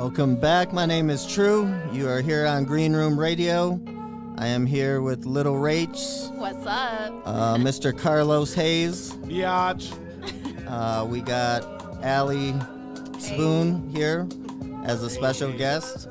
Welcome back. My name is True. You are here on Green Room Radio. I am here with Little Rach. What's up? Mr. Carlos Hayes. Biatch. We got Allie Spoon here as a special guest.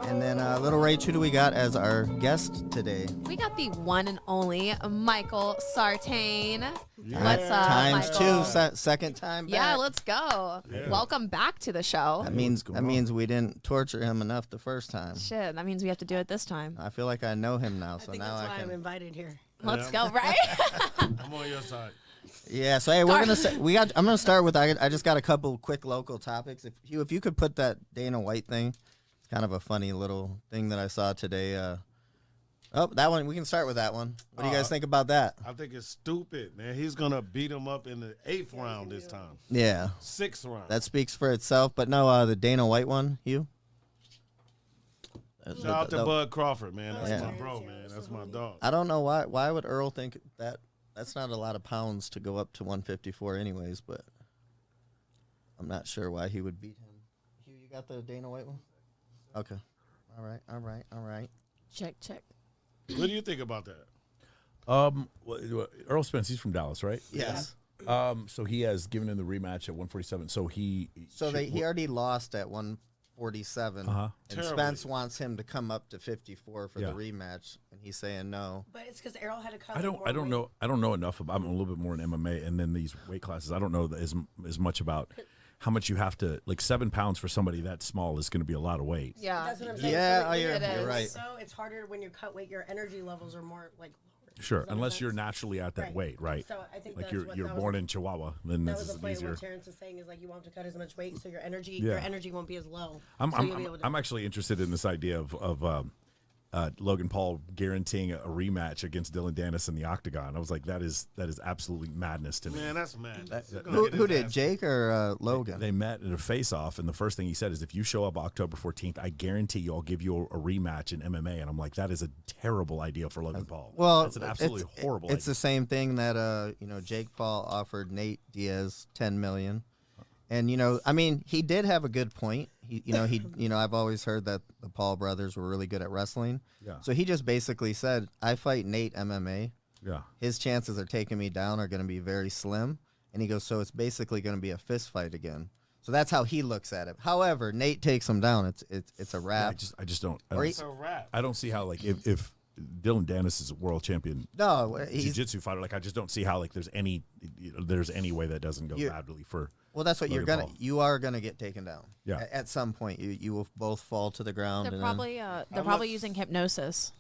And then Little Rach, who do we got as our guest today? We got the one and only Michael Sartain. Yeah. What's up, Times Michael? two, second time back. Yeah, let's go. Yeah. Welcome back to the show. That means we didn't torture him enough the first time. Shit, that means we have to do it this time. I feel like I know him now, so I think now that's I why can. I'm invited here. Let's go, right? I'm on your side. Yeah, so hey, we're gonna I'm gonna start with I just got a couple quick local topics. If you could put that Dana White thing, it's kind of a funny little thing that I saw today. That one, we can start with that one. What do you guys think about that? I think it's stupid, man. He's gonna beat him up in the 8th round this time. Yeah, 6th round. that speaks for itself. But no, the Dana White one, Hugh. Shout out to Bud Crawford, man. That's Yeah. my bro, man. That's my dog. I don't know why. Why would Earl think that? That's not a lot of pounds to go up to 154, anyways. But I'm not sure why he would beat him. Hugh, you got the Dana White one? Okay. All right. Check. What do you think about that? Errol Spence, he's from Dallas, right? Yes. So he has given him the rematch at 147. So he already lost at 147. Uh-huh. And Terribly. Spence wants him to come up to 54 for the Yeah. rematch, and he's saying no. But it's because Errol had to cut. I don't know enough about. I'm a little bit more in MMA, and then these weight classes. I don't know as much about how much you have to. Like 7 pounds for somebody that small is going to be a lot of weight. Yeah. That's what I'm saying. Yeah, So you're is. right. So it's harder when you're cut weight. Your energy levels are more like lower. Sure, Does that make unless sense? you're naturally at that Right. weight, right? So I think Like that's you're what you're that born was, in Chihuahua, then that this was is the point easier. what Terrence is saying is like you want him to cut as much weight so your energy Yeah. your energy won't be as low. I'm so you'll be able to, I'm actually interested in this idea of Logan Paul guaranteeing a rematch against Dylan Dennis in the octagon. I was like, that is absolutely madness to me. Man, that's mad. Who did, Jake or Logan? They met in a face-off, and the first thing he said is, if you show up October 14th, I guarantee you I'll give you a rematch in MMA. And I'm like, that is a terrible idea for Logan Paul. Well, it's an absolutely horrible It's idea. the same thing that Jake Paul offered Nate Diaz $10 million, and he did have a good point. I've always heard that the Paul brothers were really good at wrestling. Yeah. So he just basically said, I fight Nate MMA. Yeah. His chances of taking me down are going to be very slim. And he goes, so it's basically going to be a fist fight again. So that's how he looks at it. However, Nate takes him down. It's a wrap. I just don't. It's a wrap. I don't see how, like, if Dylan Dennis is a world champion No, he's jiu-jitsu fighter, like, I just don't see how, like, there's any way that doesn't go badly for. well. That's what Logan Paul. you are gonna get taken down. Yeah. At some point, you will both fall to the ground. They're and probably using hypnosis.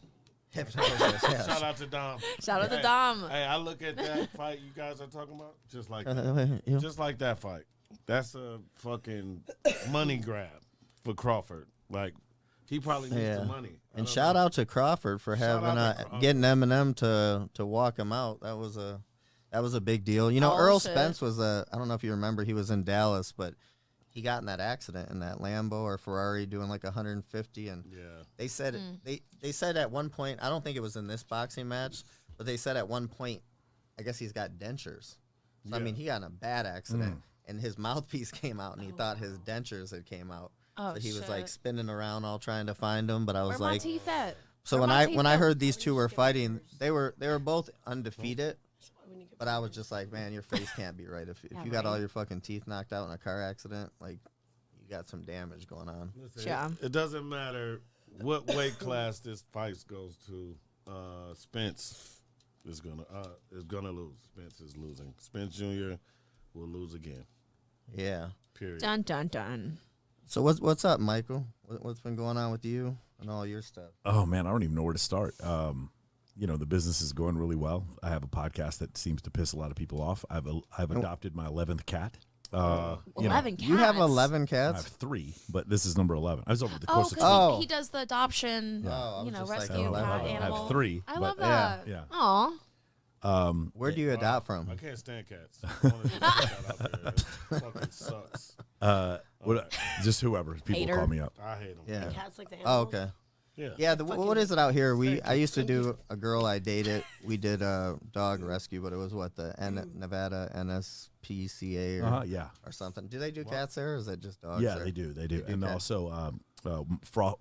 then Shout out to Dom. Shout out to Hey, Dom. Hey, I look at that fight you guys are talking about just like Yeah. just like that fight. That's a fucking money grab for Crawford. Like he probably needs the money. And shout out to Crawford for Shout having out to Crawford. getting Eminem to walk him out. That was a big deal. Oh, Earl shit. Spence was I don't know if you remember, he was in Dallas, but he got in that accident in that Lambo or Ferrari doing like 150, and Yeah. they said they said at one point, I don't think it was in this boxing match, but they said at one point, I guess he's got dentures. So, I Yeah. mean, he got in a bad accident, and his mouthpiece came out, and he thought his dentures had came out. Oh, So he was like shit. spinning around all trying to find them, but I was Where my like, teeth at? so Where when my I teeth when I at? heard these two were fighting, they were both undefeated. But I was just like, man, your face can't be right. If Yeah, you got all right. your fucking teeth knocked out in a car accident, like you got some damage going on. Listen, Yeah. it doesn't matter what weight class this fight goes to. Spence is gonna lose. Spence is losing. Spence Jr. will lose again. Yeah. Period. Dun dun dun. So what's up, Michael? What's been going on with you and all your stuff? Oh man, I don't even know where to start. The business is going really well. I have a podcast that seems to piss a lot of people off. I've adopted my 11th cat. 11 cats. You have 11 I cats? have 3, but this is number 11. I was over the Oh, course of 2. because he does the adoption, Oh, I was just like, rescue 11. cat I have animal. 3, I but- love that. yeah. Aw. Where do you adopt from? I can't stand cats. I wanna just put that out there. It fucking sucks. Just whoever people Hater. call me up. I hate them. Yeah. Cats like the Oh, animals. okay. Yeah, what is it out here? I used to do a girl I dated. We did a dog rescue, but it was Nevada NSPCA or something. Do they do cats there, or is it just dogs? Yeah, they do. And cats. also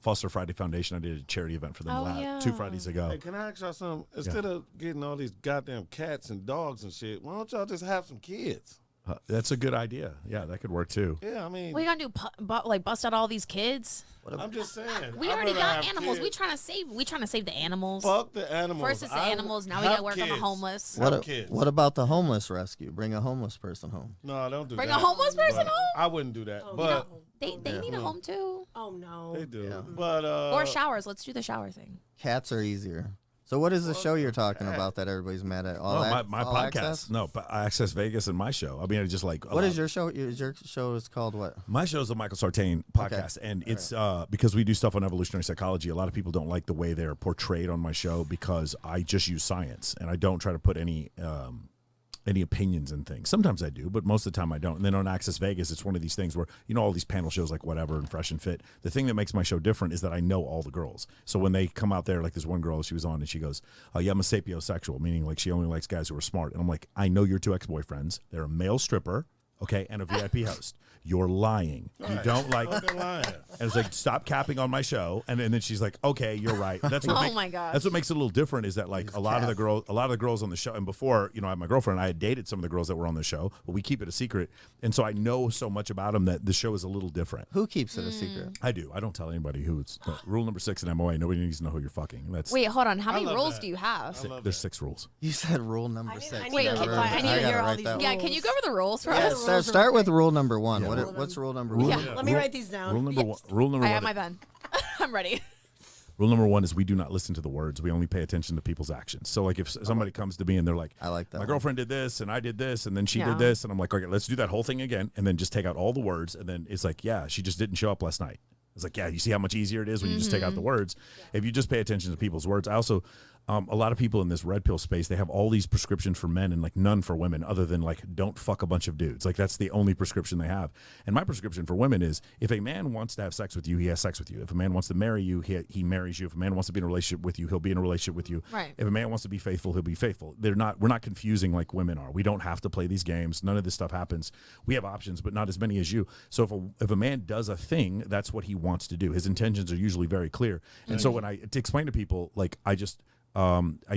Foster Friday Foundation. I did a charity event for them 2 Fridays ago. Hey, can I ask y'all something? Instead of getting all these goddamn cats and dogs and shit, why don't y'all just have some kids? That's a good idea. Yeah, that could work too. Yeah, I mean, What are you gonna do? Bust out all these kids? I'm just saying. We I'd already rather got have animals. kids. We trying to save the animals. Fuck the animals. First it's the animals. Now we gotta work on the homeless. What about the homeless rescue? Bring a homeless person home. No, don't do that. Bring a homeless person home? I wouldn't do that. But They need a home too. Oh no. they do. Yeah. But Or showers. Let's do the shower thing. Cats are easier. So what is the show you're talking about that everybody's mad at? My All podcast. Access? No, Access Vegas and my show. I mean, it's just like What is your show? Your show is called what? My show is the Michael Sartain podcast, and it's because we do stuff on evolutionary psychology. A lot of people don't like the way they're portrayed on my show because I just use science and I don't try to put any opinions and things. Sometimes I do, but most of the time I don't. And then on Access Vegas, it's one of these things where, all these panel shows like Whatever and Fresh and Fit. The thing that makes my show different is that I know all the girls. So when they come out there, like this one girl, she was on and she goes, yeah, I'm a sapiosexual, meaning like she only likes guys who are smart. And I'm like, I know your 2 ex-boyfriends. They're a male stripper, okay, and a VIP host. You're lying. You don't like. lying. And it's like, stop capping on my show. And then she's like, okay, you're right. That's what my gosh. That's what makes it a little different is that like a lot of the girls on the show. And before, I had my girlfriend, I had dated some of the girls that were on the show, but we keep it a secret. And so I know so much about them that the show is a little different. Who keeps it a secret? I do. I don't tell anybody who it's. Rule number 6 in MOA: nobody needs to know who you're fucking. That's Wait, hold on. How many love rules that. do you have? there's 6 rules. You said rule number I need- 6. I need Wait, to okay, keep- fine. I need to gotta hear all write these that rules. Yeah, can you go over the rules for Yeah, us? start with rule number 1. Yeah. What's rule number Rule- 1? Let me write these down. Rule number one. Rule number I one. have my pen. I'm ready. Rule number 1 is we do not listen to the words. We only pay attention to people's actions. So like if somebody comes to me and they're like, I like that my one. girlfriend did this and I did this and then she Yeah. did this and I'm like, okay, let's do that whole thing again and then just take out all the words and then it's like, yeah, she just didn't show up last night. It's like, yeah, you see how much easier it is when you just take out the words. If you just pay attention to people's words. I also, a lot of people in this red pill space, they have all these prescriptions for men and like none for women other than like don't fuck a bunch of dudes. Like that's the only prescription they have. And my prescription for women is if a man wants to have sex with you, he has sex with you. If a man wants to marry you, he marries you. If a man wants to be in a relationship with you, he'll be in a relationship with you. Right. If a man wants to be faithful, he'll be faithful. We're not confusing like women are. We don't have to play these games. None of this stuff happens. We have options, but not as many as you. So if a man does a thing, that's what he wants to do. His intentions are usually very clear. And so when to explain to people, like I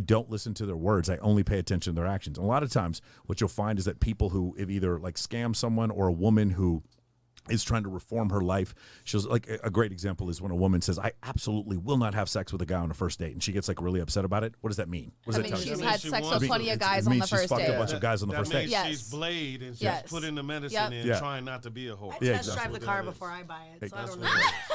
don't listen to their words. I only pay attention to their actions. And a lot of times what you'll find is that people who have either like scam someone or a woman who is trying to reform her life. She's like a great example is when a woman says, I absolutely will not have sex with a guy on a first date. And she gets like really upset about it. What does that mean? What does that tell she's you? had She sex wants- with plenty of guys It on means the she's first fucked date. a bunch of guys on the That first date. means Yes. she's played and she's Yes. putting the medicine Yep. in, Yeah. trying not to be a whore. I Yeah, test drive exactly. the car before I buy it, so I don't know.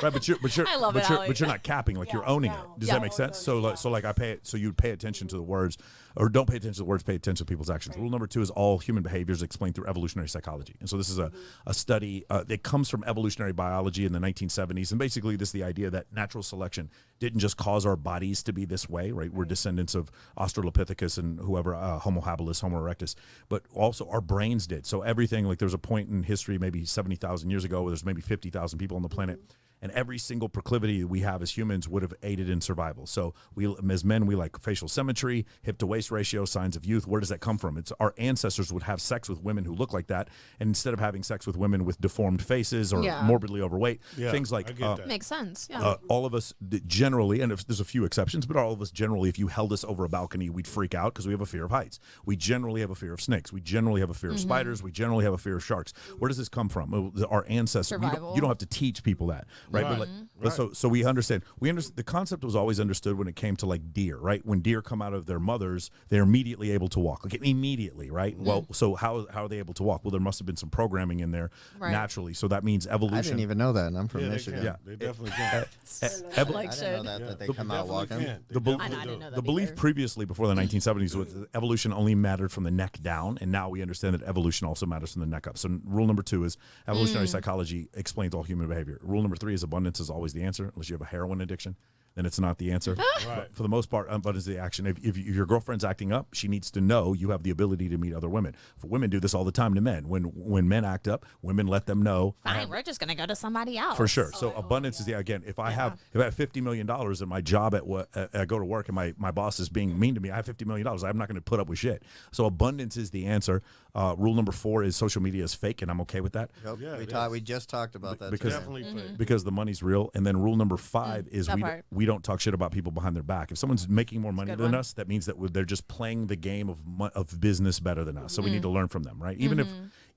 Right, but you're I love it, Allie. but you're not capping, like you're Yeah, owning no. it. Does Yeah. that make sense? So like I pay it, so you'd pay attention to the words, or don't pay attention to the words, pay attention to people's actions. Rule number 2 is all human behavior is explained through evolutionary psychology. And so this is a study that comes from evolutionary biology in the 1970s, and basically this is the idea that natural selection didn't just cause our bodies to be this way, right? We're descendants of Australopithecus and whoever, Homo habilis, Homo erectus, but also our brains did. So everything, like there's a point in history, maybe 70,000 years ago, where there's maybe 50,000 people on the planet. And every single proclivity that we have as humans would have aided in survival. So we, as men, we like facial symmetry, hip to waist ratio, signs of youth. Where does that come from? It's our ancestors would have sex with women who look like that, and instead of having sex with women with deformed faces or Yeah. morbidly overweight, Yeah, things I like get that. Makes sense. Yeah. all of us generally, and if there's a few exceptions, but all of us generally, if you held us over a balcony, we'd freak out because we have a fear of heights. We generally have a fear of snakes. We generally have a fear of spiders. We generally have a fear of sharks. Where does this come from? Our ancestors. Survival. You don't have to teach people that, right? But like, but so we understand. The concept was always understood when it came to like deer, right? When deer come out of their mothers, they're immediately able to walk. Like immediately, right? Well, so how are they able to walk? Well, there must have been some programming in there Right. naturally. So that means evolution. I didn't even know that, and I'm from Yeah, they Michigan. can. Yeah. They definitely can. Like I didn't know shit. that they They come out definitely walking. can. They The bel- definitely I do. didn't know that The belief either. previously, before the 1970s, was that evolution only mattered from the neck down, and now we understand that evolution also matters from the neck up. So rule number 2 is evolutionary psychology explains all human behavior. Rule number 3 is abundance is always the answer, unless you have a heroin addiction. then it's not the answer. But for the most part, abundance is the action. If your girlfriend's acting up, she needs to know you have the ability to meet other women. For women, do this all the time to men. When men act up, women let them know. Fine, we're just gonna go to somebody else. For sure. So abundance is the again. If I have $50 million and my job I go to work and my boss is being mean to me, I have $50 million. I'm not going to put up with shit. So abundance is the answer. Rule number 4 is social media is fake, and I'm okay with that. Yep. Yeah, we just talked about that. Because definitely fake. because the money's real. And then rule number 5 is we don't talk shit about people behind their back. If someone's making more money than us, that means that they're just playing the game of business better than us. So we need to learn from them, right?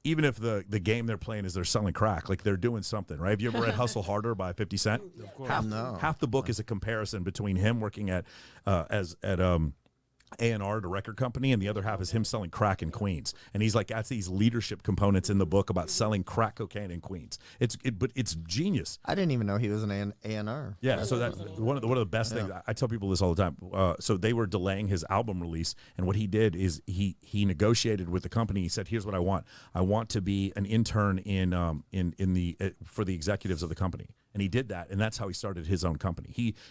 Even if the game they're playing is they're selling crack, like they're doing something, right? Have you ever read Hustle Harder by 50 Cent? Of course. Half the book is a comparison between him working at A&R, the record company, and the other half is him selling crack in Queens. And he's like, that's these leadership components in the book about selling crack cocaine in Queens. But it's genius. I didn't even know he was an A&R. Yeah, so that's one of the best things. I tell people this all the time. So they were delaying his album release, and what he did is he negotiated with the company. He said, "Here's what I want. I want to be an intern for the executives of the company." And he did that, and that's how he started his own company.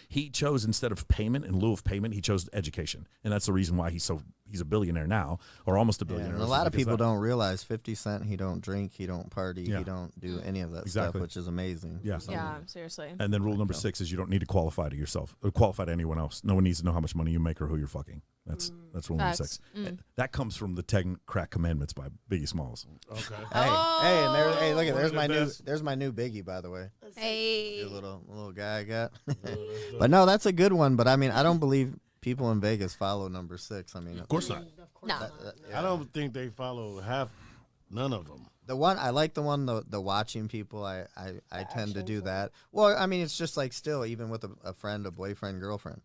He chose, instead of payment, in lieu of payment, he chose education, and that's the reason why he's a billionaire now, or almost a billionaire. And a lot of people don't realize 50 Cent, he don't drink, he don't party, he don't do any of that Exactly. stuff, which is amazing. Yeah. Yeah, seriously. And then rule number 6 is you don't need to qualify to yourself or qualify to anyone else. No one needs to know how much money you make or who you're fucking. That's rule number 6. That comes from the 10 Crack Commandments by Biggie Smalls. Okay. Hey, look at One of the there's my new Biggie, by the way. Hey. The little guy I got. But no, that's a good one. But I mean, I don't believe people in Vegas follow number 6. I mean, Of course not. No. I don't think they follow none of them. The one I like, the watching people. I tend to do that. Well, I mean, it's just like still, even with a friend, a boyfriend, girlfriend.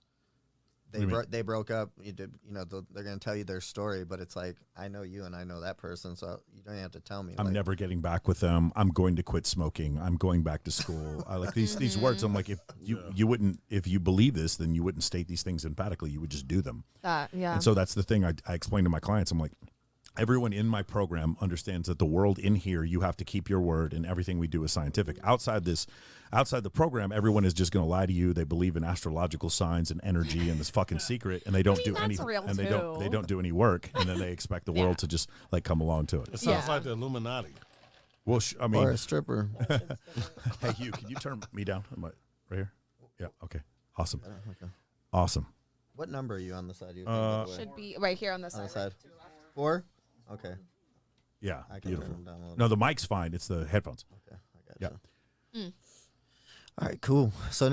They broke up. They're gonna tell you their story, but it's like, I know you and I know that person, so you don't have to tell me. I'm never getting back with them. I'm going to quit smoking. I'm going back to school. I like these words. I'm like, if you wouldn't, if you believe this, then you wouldn't state these things emphatically. You would just do them. Yeah. And so that's the thing I explain to my clients. I'm like, everyone in my program understands that the world in here, you have to keep your word, and everything we do is scientific. Outside the program, everyone is just going to lie to you. They believe in astrological signs and energy and this fucking secret, and they don't do anything. And they don't do any work, and then they expect the world to just like come along to it. It sounds like the Illuminati. Well, I mean, or a stripper. hey, Hugh, can you turn me down? Am I right here? Yeah. Okay. Awesome. Okay. Awesome. What number are you on the side? Of your thing, by the way? Should be right here on the On side. the side. 4. Okay. Yeah. I can Beautiful. turn them down a little. No, the mic's fine. It's the headphones. Okay, I got Yeah. you. All right, cool. So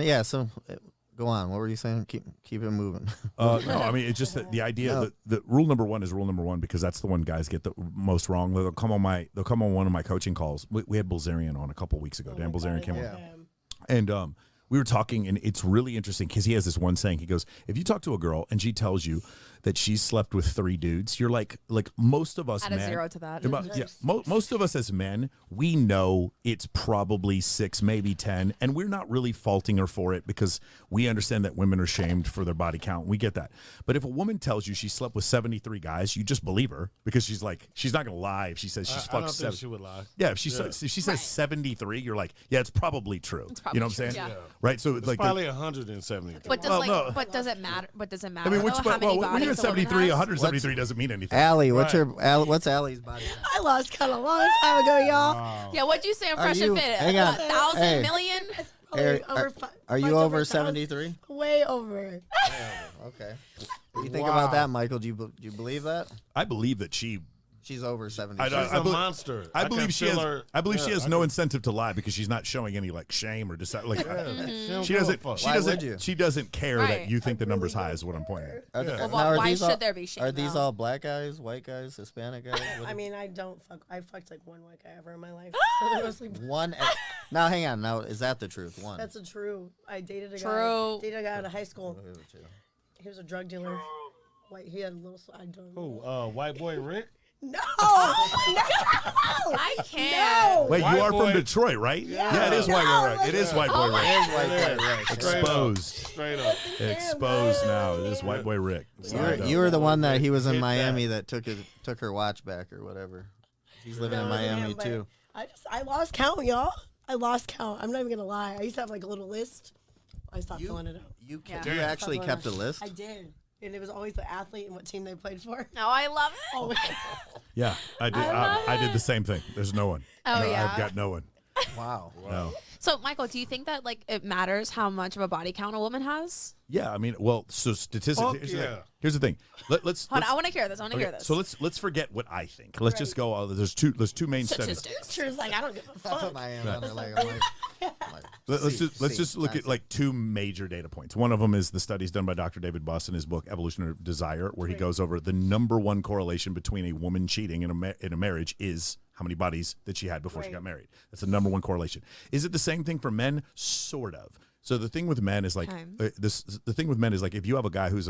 go on. What were you saying? Keep it moving. No, I mean, it's just the idea that rule number 1 is rule number 1, because that's the one guys get the most wrong. They'll come on one of my coaching calls. We had Bilzerian on a couple weeks ago. Dan Bilzerian came on. And we were talking, and it's really interesting because he has this one saying. He goes, if you talk to a girl and she tells you that she's slept with 3 dudes, you're like most of us Add men. a 0 to that. Yeah, most of us as men, we know it's probably 6, maybe 10, and we're not really faulting her for it because we understand that women are shamed for their body count. We get that. But if a woman tells you she slept with 73 guys, you just believe her because she's not going to lie if she says she's I fucked don't 7. think she would lie. Yeah, if she says 73, you're like, yeah, it's probably true. You know what I'm saying? Yeah. Right? So It's like probably 173. But does it matter? But does it matter? I mean, though, how many when bodies you're at a woman 73, has? 173 doesn't mean anything. Allie, what's Allie's body count? I lost count a long time ago, y'all. Yeah, what'd you say in Fresh you- and Fit? hang on. 1,000 Hey. million? Are you over 73? Way over. Okay. What do you think about that, Michael? Do you believe that? I believe that She's over 73. She's a monster. I can believe she feel has. her. I believe she Yeah, has I no can- incentive to lie because she's not showing any like shame or just like. She don't She give a doesn't. fuck. She Why would doesn't. you? She doesn't care that Right. you think the number's high. Is what I'm pointing at. Are Well, now, why these should all, there be shame, Are these though? all black guys, white guys, Hispanic guys? What- I mean, I fucked like one white guy ever in my life. So there was like, one. Now, hang on. Now, is that the truth? One. that's a true. I dated a True. guy out of high school. He was a drug dealer. White. He had a little. I don't know. Who? White boy Rick? No. I can't. Wait, White you are boy. from Detroit, right? Yeah, it is white boy Rick. It is white boy Rick. Exposed. Straight up. Exposed now. It is white boy Rick. You were the one that he was in Miami that took her watch back or whatever. He's living in Miami too. I lost count, y'all. I lost count. I'm not even gonna lie. I used to have like a little list I stopped filling it out. You Yeah. actually kept a list? I did. And it was always the athlete and what team they played for. Oh, I love it. Always. Yeah, I did. I did the same thing. There's no one. Oh, No, yeah. I've got no one. Wow. No. So, Michael, do you think that like it matters how much of a body count a woman has? Yeah, I mean, well, so statistically, here's the thing. Let's. Hold on, I want to hear this. Okay, so let's forget what I think. Let's just go. There's two main studies. Sure, like I don't give a I put fuck. my hand on it like, I'm like Let's just look at like two major data points. One of them is the studies done by Dr. David Buss in his book Evolutionary Desire, where he goes over the number one correlation between a woman cheating in a marriage is how many bodies that she had before she got married. That's the number one correlation. Is it the same thing for men? Sort of. So the thing with men is like the thing with men is like if you have a guy who's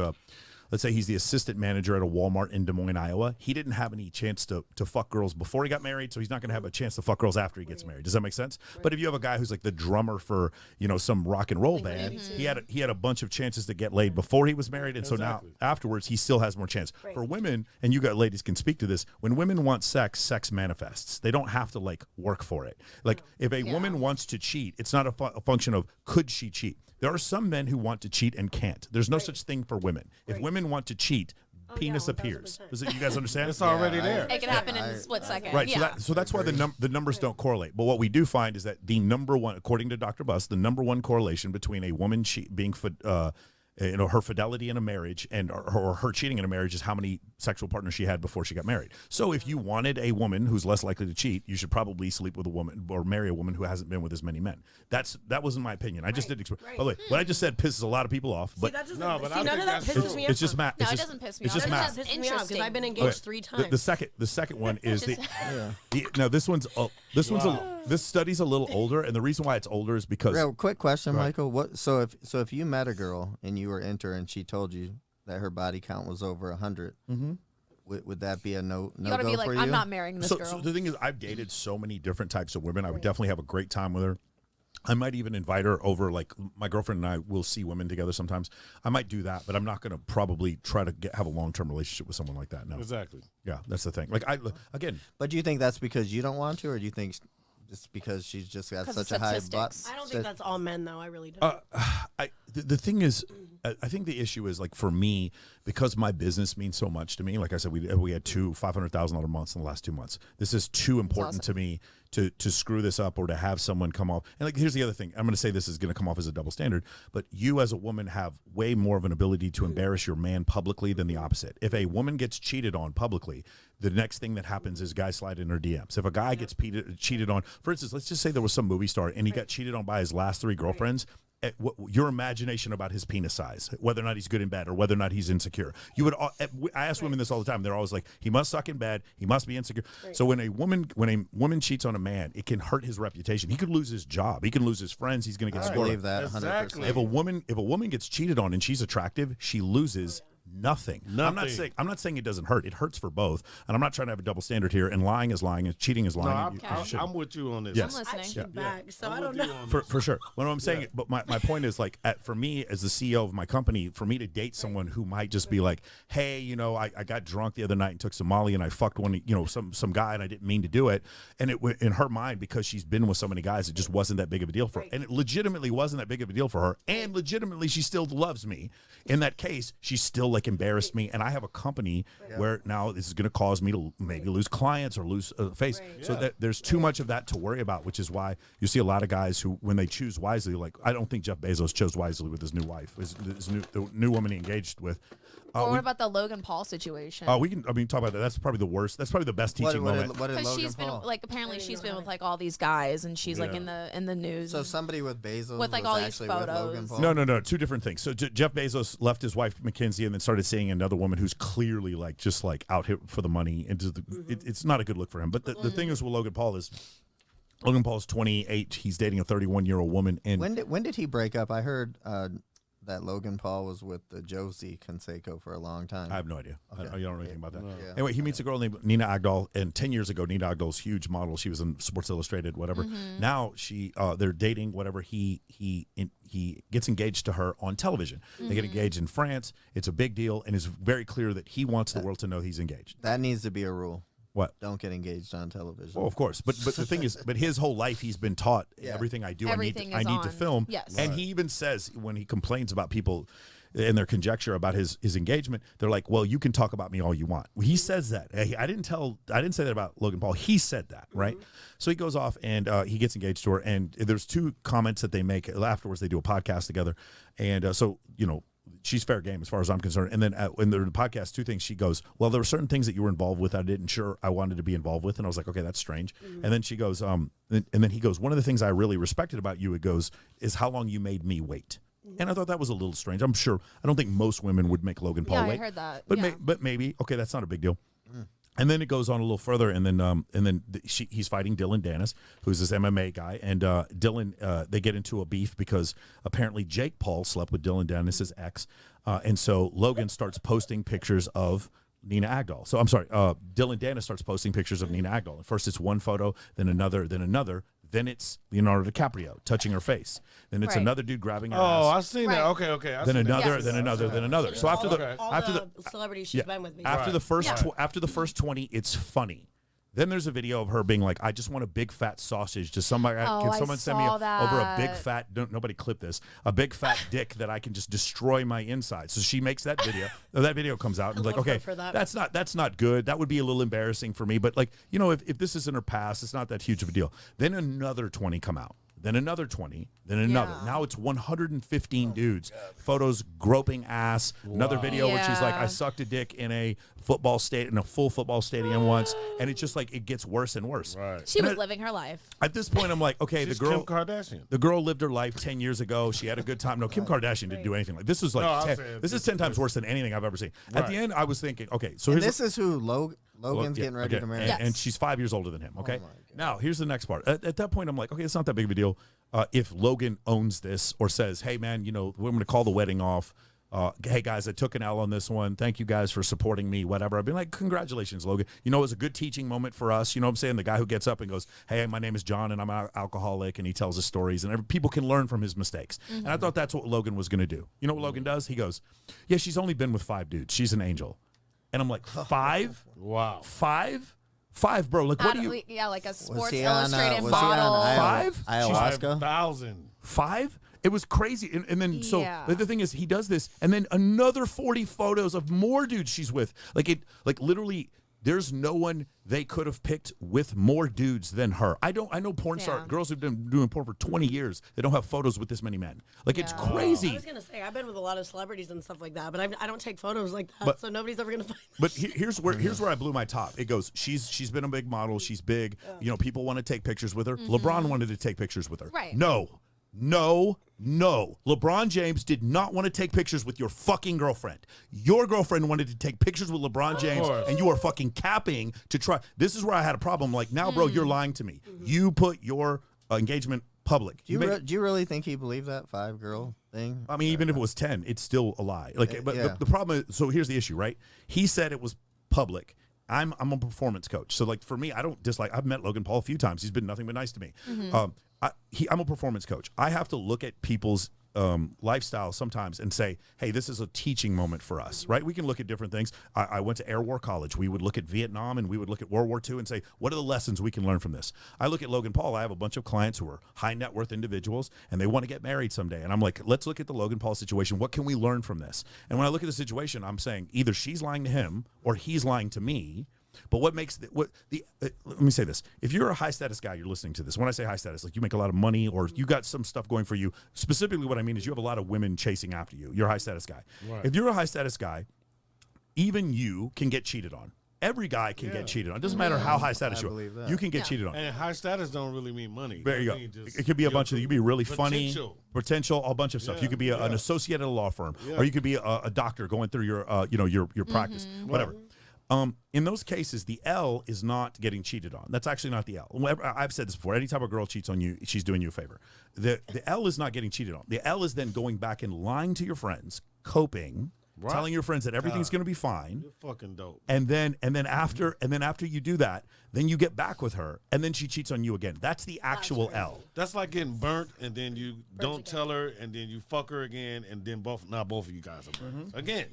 let's say he's the assistant manager at a Walmart in Des Moines, Iowa. He didn't have any chance to fuck girls before he got married, so he's not going to have a chance to fuck girls after he gets married. Does that make sense? But if you have a guy who's like the drummer for some rock and roll band, he had a bunch of chances to get laid before he was married, and so now afterwards he still has more chance. For women, and you got ladies can speak to this, when women want sex, sex manifests. They don't have to like work for it. Like if a woman wants to cheat, it's not a function of could she cheat. There are some men who want to cheat and can't. There's no such thing for women. If women want to cheat, penis appears. You guys understand? It's already there. It can happen in a split second. Right. Yeah. So that's why the numbers don't correlate. But what we do find is that the number one, according to Dr. Buss, the number one correlation between a woman being her fidelity in a marriage and or her cheating in a marriage is how many sexual partners she had before she got married. So if you wanted a woman who's less likely to cheat, you should probably sleep with a woman or marry a woman who hasn't been with as many men. That wasn't my opinion. I just did express. By the way, what I just said pisses a lot of people off. But none of that pisses me off. It's just math. No, it doesn't piss me off. It's just math. It's Pisses me off because I've been engaged 3 times. The second one is no. This study's a little older, and the reason why it's older is because. Real quick question, Michael. So if you met a girl and you were into her and she told you that her body count was over 100, would that be a no You gotta go be like, for I'm you? not marrying this girl. So the thing is, I've dated so many different types of women. I would definitely have a great time with her. I might even invite her over. Like my girlfriend and I will see women together sometimes. I might do that, but I'm not going to probably try to have a long-term relationship with someone like that. No, Exactly. Yeah, that's the thing. Like again. But do you think that's because you don't want to, or do you think it's because she's just got such a high butt? I don't think that's all men, though. I really don't. The thing is, I think the issue is like for me, because my business means so much to me. Like I said, we had two $500,000 months in the last 2 months. This is too important to me to screw this up or to have someone come off. And like, here's the other thing. I'm going to say this is going to come off as a double standard, but you as a woman have way more of an ability to embarrass your man publicly than the opposite. If a woman gets cheated on publicly, the next thing that happens is guys slide in her DMs. If a guy gets cheated on, for instance, let's just say there was some movie star and he got cheated on by his last 3 girlfriends. Your imagination about his penis size, whether or not he's good in bed or whether or not he's insecure. I ask women this all the time. They're always like, he must suck in bed. He must be insecure. So when a woman cheats on a man, it can hurt his reputation. He could lose his job. He can lose his friends. He's going to get I scored. believe that 100%. Exactly. If a woman gets cheated on and she's attractive, she loses nothing. I'm not saying it doesn't hurt. It hurts for both. And I'm not trying to have a double standard here. And lying is lying, and cheating is lying. I'm with you on this. Yes. I'm listening. Back, so I don't know. For sure. What I'm saying, but my point is like, for me as the CEO of my company, for me to date someone who might just be like, hey, I got drunk the other night and took some Molly and I fucked one, some guy and I didn't mean to do it. And it in her mind, because she's been with so many guys, it just wasn't that big of a deal for her. And it legitimately wasn't that big of a deal for her. And legitimately, she still loves me. In that case, she's still like embarrassed me. And I have a company where now this is going to cause me to maybe lose clients or lose face. So that there's too much of that to worry about, which is why you see a lot of guys who, when they choose wisely, like I don't think Jeff Bezos chose wisely with his new wife, the new woman he engaged with. What about the Logan Paul situation? We can talk about that. That's probably the worst. That's probably the best teaching moment. What did Because Logan she's been Paul? apparently she's been with like all these guys, and she's like in the news. So somebody with Bezos with like was all these actually with Logan photos. Paul? No, 2 different things. So Jeff Bezos left his wife McKinsey and then started seeing another woman who's clearly like just like out here for the money. It's not a good look for him. But the thing is with Logan Paul is. Logan Paul's 28. He's dating a 31-year-old woman. And When did he break up? I heard that Logan Paul was with Josie Canseco for a long time. I have no idea. Okay. You don't know anything about that. No. Yeah. Anyway, he meets a girl named Nina Agdal, and 10 years ago, Nina Agdal's huge model. She was in Sports Illustrated, whatever. Now they're dating, whatever. He gets engaged to her on television. They get engaged in France. It's a big deal, and it's very clear that he wants the world to know he's engaged. That needs to be a rule. What? Don't get engaged on television. Oh, of course. But the thing is, but his whole life he's been taught everything I do. Everything I need to on. film. Yes. And he even says when he complains about people and their conjecture about his engagement, they're like, well, you can talk about me all you want. He says that. I didn't say that about Logan Paul. He said that, right? So he goes off and he gets engaged to her. And there's two comments that they make afterwards. They do a podcast together. And so, you know, she's fair game as far as I'm concerned. And then in the podcast, two things. She goes, well, there were certain things that you were involved with I didn't sure I wanted to be involved with. And I was like, okay, that's strange. And then she goes, and then he goes, one of the things I really respected about you, it goes, is how long you made me wait. And I thought that was a little strange. I'm sure, I don't think most women would make Logan Paul wait. I heard that. But, but maybe, okay, that's not a big deal. And then it goes on a little further, and then he's fighting Dylan Dennis, who's this MMA guy, and Dylan they get into a beef because apparently Jake Paul slept with Dylan Dennis's ex, and so Logan starts posting pictures of Nina Agdal. So I'm sorry, Dylan Dennis starts posting pictures of Nina Agdal. At first it's one photo, then another, then it's Leonardo DiCaprio touching her face. Then it's another dude grabbing her ass. Oh, I've seen that. Okay. Then another, then another, then another. So after the celebrities she's been with me. After the first 20, it's funny. Then there's a video of her being like, I just want a big fat sausage. Can someone send me over a big fat, nobody clip this, a big fat dick that I can just destroy my insides. So she makes that video. That video comes out and like, okay, that's not good. That would be a little embarrassing for me. But like, you know, if this is in her past, it's not that huge of a deal. Then another 20 come out. Then another 20, then another. Yeah. Now it's 115 dudes. Photos groping ass. Wow. Another video where she's like, I sucked a dick in a full football stadium once. And it's just like, it gets worse and worse. Right. She was living her life. At this point, I'm like, okay, she's the girl. Kim Kardashian. The girl lived her life 10 years ago. She had a good time. No, Kim Kardashian didn't do anything like this. Is like this is 10 times worse than anything I've ever seen. At the end, I was thinking, okay, so this is who Logan's getting ready to marry. And she's 5 years older than him, okay? Now, here's the next part. At that point, I'm like, okay, it's not that big of a deal. If Logan owns this or says, hey, man, you know, we're going to call the wedding off. Hey, guys, I took an L on this one. Thank you guys for supporting me, whatever. I've been like, congratulations, Logan. You know, it was a good teaching moment for us. You know what I'm saying? The guy who gets up and goes, hey, my name is John, and I'm an alcoholic, and he tells his stories, and people can learn from his mistakes. And I thought that's what Logan was going to do. You know what Logan does? He goes, yeah, she's only been with 5 dudes. She's an angel. And I'm like, 5? Wow. 5? 5, bro. Like, what do you? Yeah, like a Sports Illustrated model. 5? Ayahuasca? 5,000. 5? It was crazy. And then, but the thing is, he does this, and then another 40 photos of more dudes she's with. Like, literally, there's no one they could have picked with more dudes than her. I know porn star girls who've been doing porn for 20 years. They don't have photos with this many men. Like, it's crazy. I was going to say, I've been with a lot of celebrities and stuff like that, but I don't take photos like that, so nobody's ever going to find me. But here's where I blew my top. It goes, she's been a big model. She's big. You know, people want to take pictures with her. LeBron wanted to take pictures with her. Right. No. LeBron James did not want to take pictures with your fucking girlfriend. Your girlfriend wanted to take pictures with LeBron James, and you are fucking capping to try. This is where I had a problem. Like, now, bro, you're lying to me. You put your engagement public. Do you really think he believed that 5-girl thing? I mean, even if it was 10, it's still a lie. Like, but the problem is, so here's the issue, right? He said it was public. I'm a performance coach. So, like, for me, I don't dislike. I've met Logan Paul a few times. He's been nothing but nice to me. I'm a performance coach. I have to look at people's lifestyle sometimes and say, hey, this is a teaching moment for us, right? We can look at different things. I went to Air War College. We would look at Vietnam and we would look at World War II and say, what are the lessons we can learn from this? I look at Logan Paul. I have a bunch of clients who are high net worth individuals and they want to get married someday. And I'm like, let's look at the Logan Paul situation. What can we learn from this? And when I look at the situation, I'm saying either she's lying to him or he's lying to me. But what makes let me say this. If you're a high status guy, you're listening to this. When I say high status, like you make a lot of money or you got some stuff going for you. Specifically what I mean is you have a lot of women chasing after you. You're a high status guy. Right. If you're a high status guy, even you can get cheated on. Every guy can get cheated on. It doesn't matter how high status you are. You can get cheated on. And high status don't really mean money. There you go. It could be a bunch of, you could be really funny, potential, a bunch of stuff. You could be an associate at a law firm, or you could be a doctor going through your, your practice, whatever. In those cases, the L is not getting cheated on. That's actually not the L. I've said this before. Anytime a girl cheats on you, she's doing you a favor. The L is not getting cheated on. The L is then going back and lying to your friends, coping, telling your friends that everything's going to be fine. You're fucking dope. And then after you do that, then you get back with her, and then she cheats on you again. That's the actual L. That's like getting burnt, and then you don't tell her, and then you fuck her again, and then both of you guys are burnt again.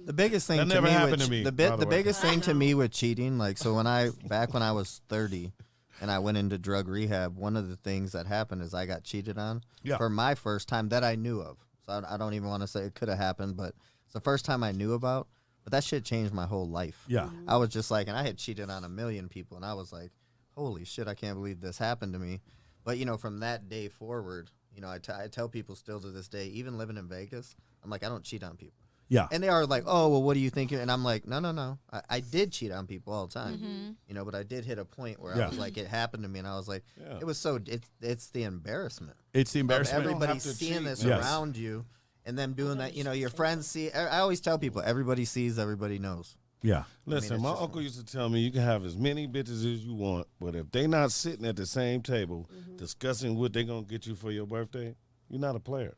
The biggest thing That to never me, happened to me, by the the way. biggest thing to me with cheating, like so back when I was 30 and I went into drug rehab, one of the things that happened is I got cheated on for my first time that I knew of. So I don't even want to say it could have happened, but it's the first time I knew about. But that shit changed my whole life. Yeah. I was just like, and I had cheated on 1 million people, and I was like, holy shit, I can't believe this happened to me. But, you know, from that day forward, you know, I tell people still to this day, even living in Vegas, I'm like, I don't cheat on people. Yeah. And they are like, oh, well, what do you think? And I'm like, no. I did cheat on people all the time, you know, but I did hit a point where I was like, it happened to me, and I was like, it was so, it's the embarrassment. It's the embarrassment. Everybody seeing this around you, and them doing that, you know, your friends see. I always tell people, everybody sees, everybody knows. Yeah. Listen, my uncle used to tell me you can have as many bitches as you want, but if they not sitting at the same table discussing what they gonna get you for your birthday, you're not a player.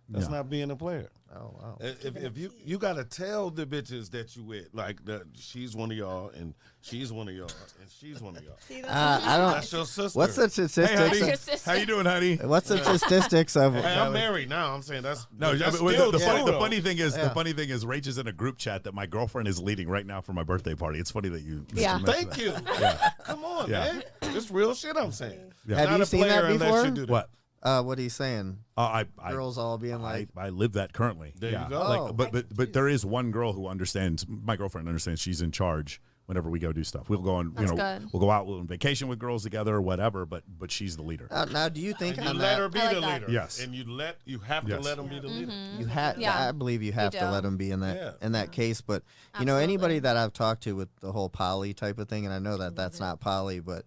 That's not being a player. Oh, wow. If you gotta tell the bitches that you with, like that she's one of y'all and she's one of y'all and she's one of y'all. I don't. That's your sister. What's the statistics? Hey, Your how you doing, honey? What's the statistics of? Hey, I'm married now. I'm saying that's No, that's but still the true, funny thing is, Rach is in a group chat that my girlfriend is leading right now for my birthday party. It's funny that you. Yeah. Thank you. Come on, man. It's real shit I'm saying. Yeah. Have Not you a seen player that unless before? you do that. What? What are you saying? Girls all being like, I live that currently. There you go. Oh. But there is one girl who understands. My girlfriend understands. She's in charge whenever we go do stuff. We'll go on. That's Good. We'll go out. We'll on vacation with girls together or whatever. But she's the leader. now, do you think And you on let that? her be I like the that. leader. Yes. And you have to let them be the leader. You have, Yeah. I believe you have You to do. let them be in that Yeah. in that case. But you know, Absolutely. anybody that I've talked to with the whole poly type of thing, and I know that that's not poly, but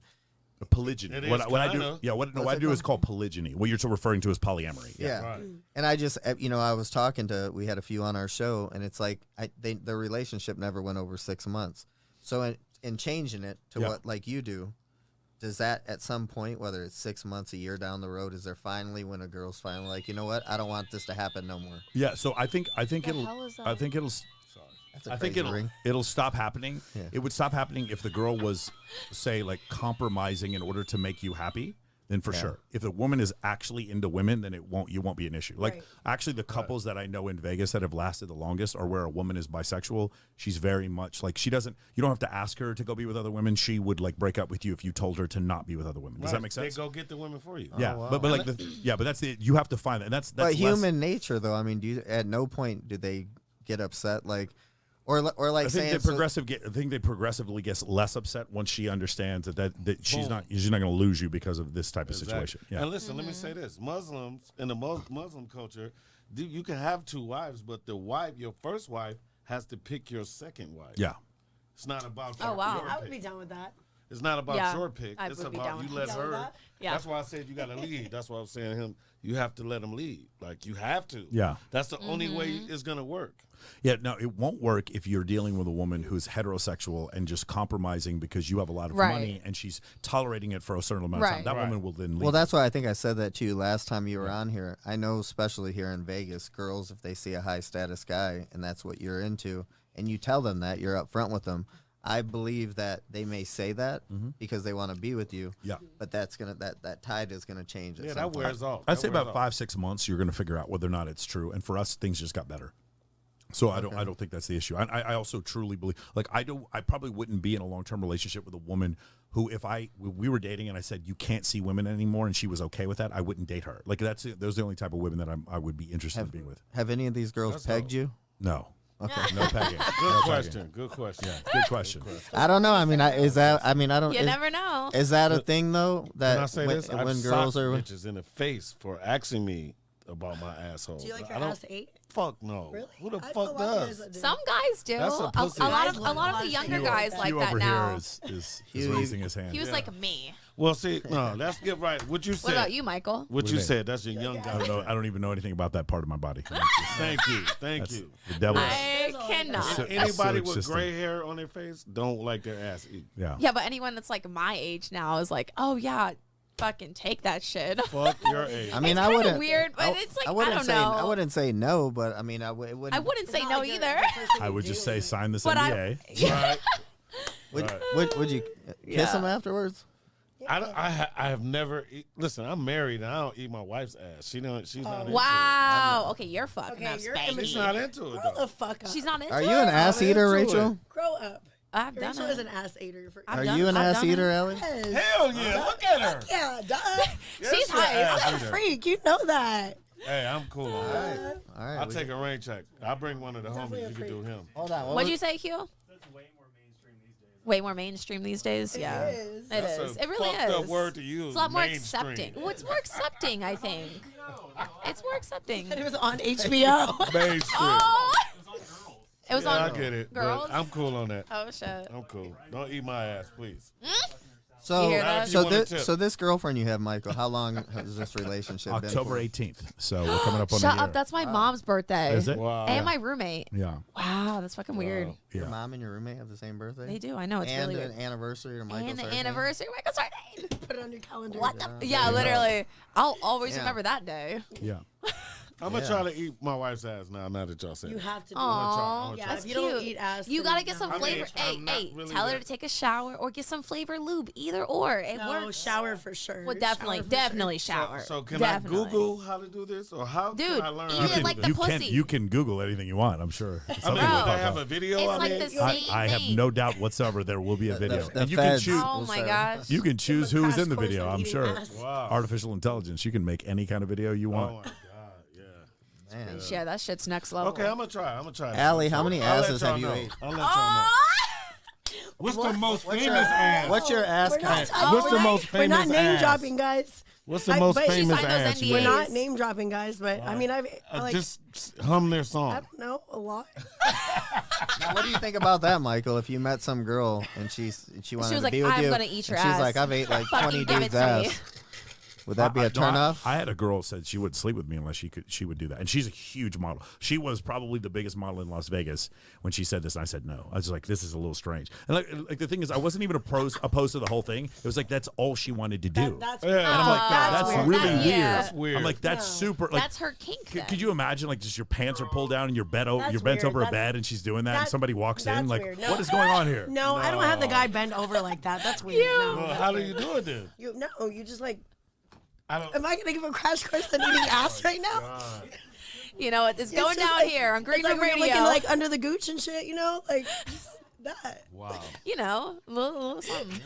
Polygyny. It is What I do, kinda. what What's I it do is called? called polygyny. What you're referring to as polyamory. yeah. Right. And I just, you know, I was talking to, we had a few on our show, and it's like their relationship never went over 6 months. So in changing it to what like you do, does that at some point, whether it's 6 months, a year down the road, is there finally when a girl's finally like, you know what, I don't want this to happen no more? Yeah. So I think hell it'll. is that? I think it'll. That's a I think crazy ring. it'll stop happening. Yeah. It would stop happening if the girl was, say, like compromising in order to make you happy. Then for sure, if the woman is actually into women, then you won't be an issue. Like actually, the couples that I know in Vegas that have lasted the longest are where a woman is bisexual. She's very much like she doesn't. You don't have to ask her to go be with other women. She would like break up with you if you told her to not be with other women. Does that make sense? They go get the women for you. Yeah, but like but that's the you have to find that. And that's But less- human nature, though. I mean, at no point do they get upset, like, or like I saying think they progressively gets less upset once she understands that she's not going to lose you because of this type of situation. Yeah. And listen, let me say this: Muslims in the Muslim culture, you can have 2 wives, but your first wife, has to pick your second wife. Yeah. It's not about Oh, wow. your I would pick. be down with that. It's not about Yeah, your pick. I It's would be about down you with let that. Down with her. that? Yeah. That's why I said you got to lead. That's why I'm saying him. You have to let him lead. Like you have to. Yeah. That's the only way it's gonna work. Yeah, no, it won't work if you're dealing with a woman who's heterosexual and just compromising because you have a lot of Right. money and she's tolerating it for a certain amount of time. Right. That woman will then leave. well, that's why I think I said that to you last time you were on here. I know, especially here in Vegas, girls, if they see a high status guy and that's what you're into, and you tell them that, you're upfront with them. I believe that they may say that because they want to be with you. Yeah. But that's gonna that tide is gonna change. At Yeah, some that point. wears off. I'd That say wears about off. 5-6 months you're going to figure out whether or not it's true. And for us, things just got better. So I don't think that's the issue. I also truly believe, like I probably wouldn't be in a long-term relationship with a woman who, if we were dating and I said you can't see women anymore and she was okay with that, I wouldn't date her. Like those are the only type of women that I would be interested in being with. Have any of these girls That's pegged you? No. Okay. No pegging. Good question. Good question. Good question. I don't know. I mean, I don't. You never know. Is that a thing though? That Can I say when, this? when I've girls socked are bitches in the face for asking me about my asshole. Do you like I your don't- ass 8? Fuck no. Really? Who the I- fuck oh, I does? guess I do. Some guys do. That's a A pussy. lot Guys of love the it. younger Hugh- guys like Hugh that over now. here is Hugh- raising his hand. He was like me. Well, see, no, let's get right. What you What said. about you, Michael? What do you you said. That's your young I guy. don't know. I don't even know anything about that part of my body. Thank you. Thank That's you. the devil. I That's cannot. Anybody Civic with system. gray hair on their face don't like their ass eaten. Yeah. Yeah, but anyone that's like my age now is like, oh yeah, fucking take that shit. Fuck your age. I mean, It's I kinda wouldn't. weird, but it's like, I wouldn't don't say. know. I wouldn't say no, but I mean, it wouldn't. I wouldn't say no either. I would just say sign this But NDA. Right. Would you kiss him afterwards? I have never. Listen, I'm married and I don't eat my wife's ass. She's not. Into Wow. Okay, you're fucking up, you're Spanky. She's not into it Grow though. the fuck up. She's not into Are it? you an ass eater, Rachel? Grow up. I've done Rachel it. is an ass eater. Are you an ass eater, Ellie? Yes. Hell yeah! Look at her. Yeah, duh. Yes, She's you're an hype. ass I'm a eater. freak. You know that. Hey, I'm cool on that. All right. I'll take a rain check. I'll bring one of the homies. You can do him. Hold on. What'd you say, Q? Way more mainstream these days. Yeah, is. it is. It really fucked up is. word to use. It's a lot more mainstream. accepting. Well, it's more accepting, I think. It's more accepting. And it was on HBO. Mainstream. Oh, it was Yeah, on I get it. but Girls. I'm cool on that. Oh shit. I'm cool. Don't eat my ass, please. So, You hear that? If you want a tip. so this girlfriend you have, Michael, how long has this relationship been? October for? 18th. So we're coming up on Shut the year. up. That's my mom's birthday. Is it? Wow. And my roommate. Yeah. Wow, that's fucking weird. Wow. Your Yeah. mom and your roommate have the same birthday? They do. I know. It's and really an weird. anniversary or Michael's And the birthday? anniversary. Michael's birthday. Put it on your calendar. What the? Yeah. Yeah, literally. I'll always Yeah. remember that day. Yeah. I'm gonna try to eat my wife's ass now that y'all said You it. have to do Aw, it. Yeah, that's if you cute. don't eat ass, You then gotta get some I mean, flavor. Hey, I'm not hey, really tell her that- to take a shower or get some flavor lube. Either or, it No, works. shower for sure. Well, definitely, Shower for definitely sure. shower. So can Definitely. I Google how to do this, or how Dude, can I learn? eat how it to do like this? the you can pussy. you can Google anything you want. I'm sure. I Something mean, will do pop I have up. a video? It's I like mean, the same I have thing. no doubt whatsoever there will be a video. The And you can feds choose. Oh will my start- gosh. You can choose who's in the Crash video. course on I'm eating sure. ass. wow. Artificial intelligence. You can make any kind of video you Oh want. my god, yeah. Man. Yeah, that shit's next level. Okay, I'm gonna try. that. Allie, how many I'll let asses y'all have you know. ate? I'll let y'all know. What's the most What's famous your, ass? what's your ass We're not count? talking- What's the we're most not- We're not famous name ass? dropping, guys. What's the most but she's famous signed those ass? you NDAs. We're ate? not name dropping, guys. But I mean, I like. Just hum their I song. don't know a lot. Now, what do you think about that, Michael? If you met some girl and she wanted was to like, be with "I'm you, gonna eat your and she's ass. like, I've ate like Fucking 20 give it dudes' to me." ass. Would that be a turn off? I had a girl said she wouldn't sleep with me unless she would do that, and she's a huge model. She was probably the biggest model in Las Vegas when she said this, and I said no. I was like, this is a little strange. And like the thing is, I wasn't even opposed to the whole thing. It was like that's all she wanted to do. That's Yeah. and I'm like, that's weird. really That- weird. yeah. That's weird. I'm like, that's No. super. Like, That's her kink. Could then. you imagine like just your pants are pulled down and you're That's you're bent weird. over a That's- bed and she's doing that and that- somebody walks in that's like weird. No, what is going on here? No, I don't have the guy bend over like that. That's weird. Well, No. how do you do it then? You just like. I don't. Am I gonna give a crash course on eating ass right now? You know, it's going just down like- here on Green it's like Room when Radio. you're looking like under the gooch and shit. You know, like that. Wow. you know, a little something.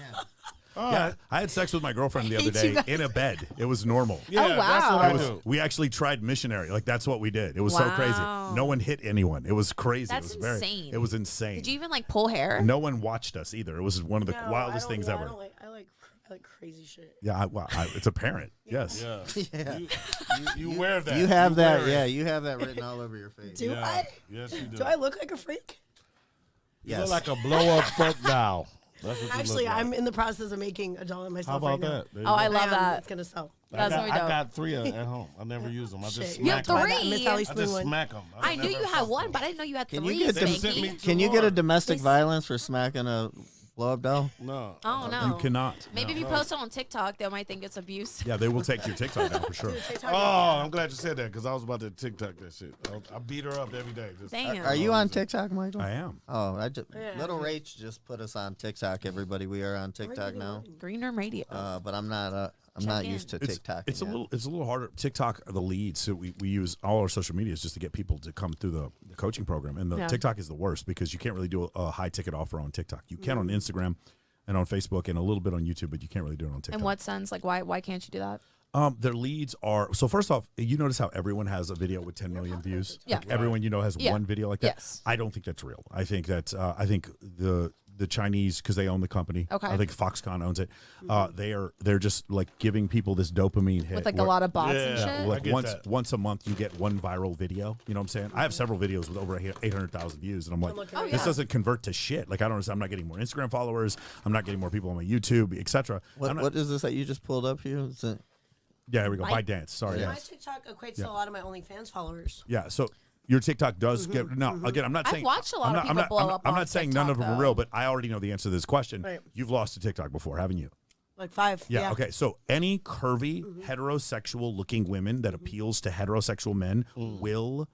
Yeah, I had sex with my girlfriend the other hate you day guys. in a bed. It was normal. Yeah, Oh, that's what wow. I It was, do. we actually tried missionary. Like that's what we did. It was so crazy. Wow. No one hit anyone. It was crazy. That's it was insane. It was insane. Did you even like pull hair? No one watched us either. It was one of the No, wildest I don't- things yeah, ever. I like crazy shit. Yeah, it's apparent. Yes. Yeah. Yeah. You wear that. You have that, wear it. yeah. You have that written all over your face. Do Yeah. I? Yes, you do. Do I look like a freak? You Yes. look like a blow up fuck doll. That's what you Actually, look like. I'm in the process of making a doll of myself How about right now. that? There you Oh, I go. love that. It's gonna sell. That's I really got, dope. I got 3 at home. I never use them. I just Shit, You have smack them. three. Miss Allie I Spoon just one. smack them. I knew you had one, but I didn't know you had Can three. you get them- Spanky. Can you get a domestic This- violence for smacking a blow up doll? No. Oh no. You cannot. Maybe if you post it on TikTok, they might think it's abuse. Yeah, they will take your TikTok down for sure. Oh, I'm glad you said that because I was about to TikTok that shit. I beat her up every day. Just, Damn. Are you on TikTok, Michael? I am. Oh, Yeah. little Rach just put us on TikTok. Everybody, we are on TikTok now. Green Room Radio. But I'm not. I'm not used to TikTok. It's a little harder. TikTok are the lead, so we use all our social medias just to get people to come through the coaching program. And the Yeah. TikTok is the worst because you can't really do a high ticket offer on TikTok. You can on Instagram and on Facebook and a little bit on YouTube, but you can't really do it on TikTok. In what sense? Like, why can't you do that? Their leads are so. First off, you notice how everyone has a video with 10 million views. Yeah. Like everyone has Yeah. one video like that. Yes. I don't think that's real. I think that I think the Chinese, because they own the company. Okay. I think Foxconn owns it. They're just like giving people this dopamine hit With like a where- lot of bots and Yeah, shit. I like get once that. once a month you get one viral video. You know what I'm saying? I have several videos with over 800,000 views, and I'm like, looking at this yeah. doesn't convert to shit. Like I don't understand. I'm not getting more Instagram followers. I'm not getting more people on my YouTube, etc. What is this that you just pulled up here? Is it, Yeah, here we go. Bite. By dance. Sorry. Yeah. My Yeah. TikTok equates Yeah. to a lot of my OnlyFans followers. Yeah. So your TikTok does get no. Again, I'm not I've saying watched a lot I'm of not, I'm people not, blow I'm not, up I'm off not saying none of TikTok, them are though. real, but I already know the answer to this question. Right. You've lost to TikTok before, haven't you? Like 5. Yeah. Okay. So any curvy heterosexual looking women that appeals to heterosexual men will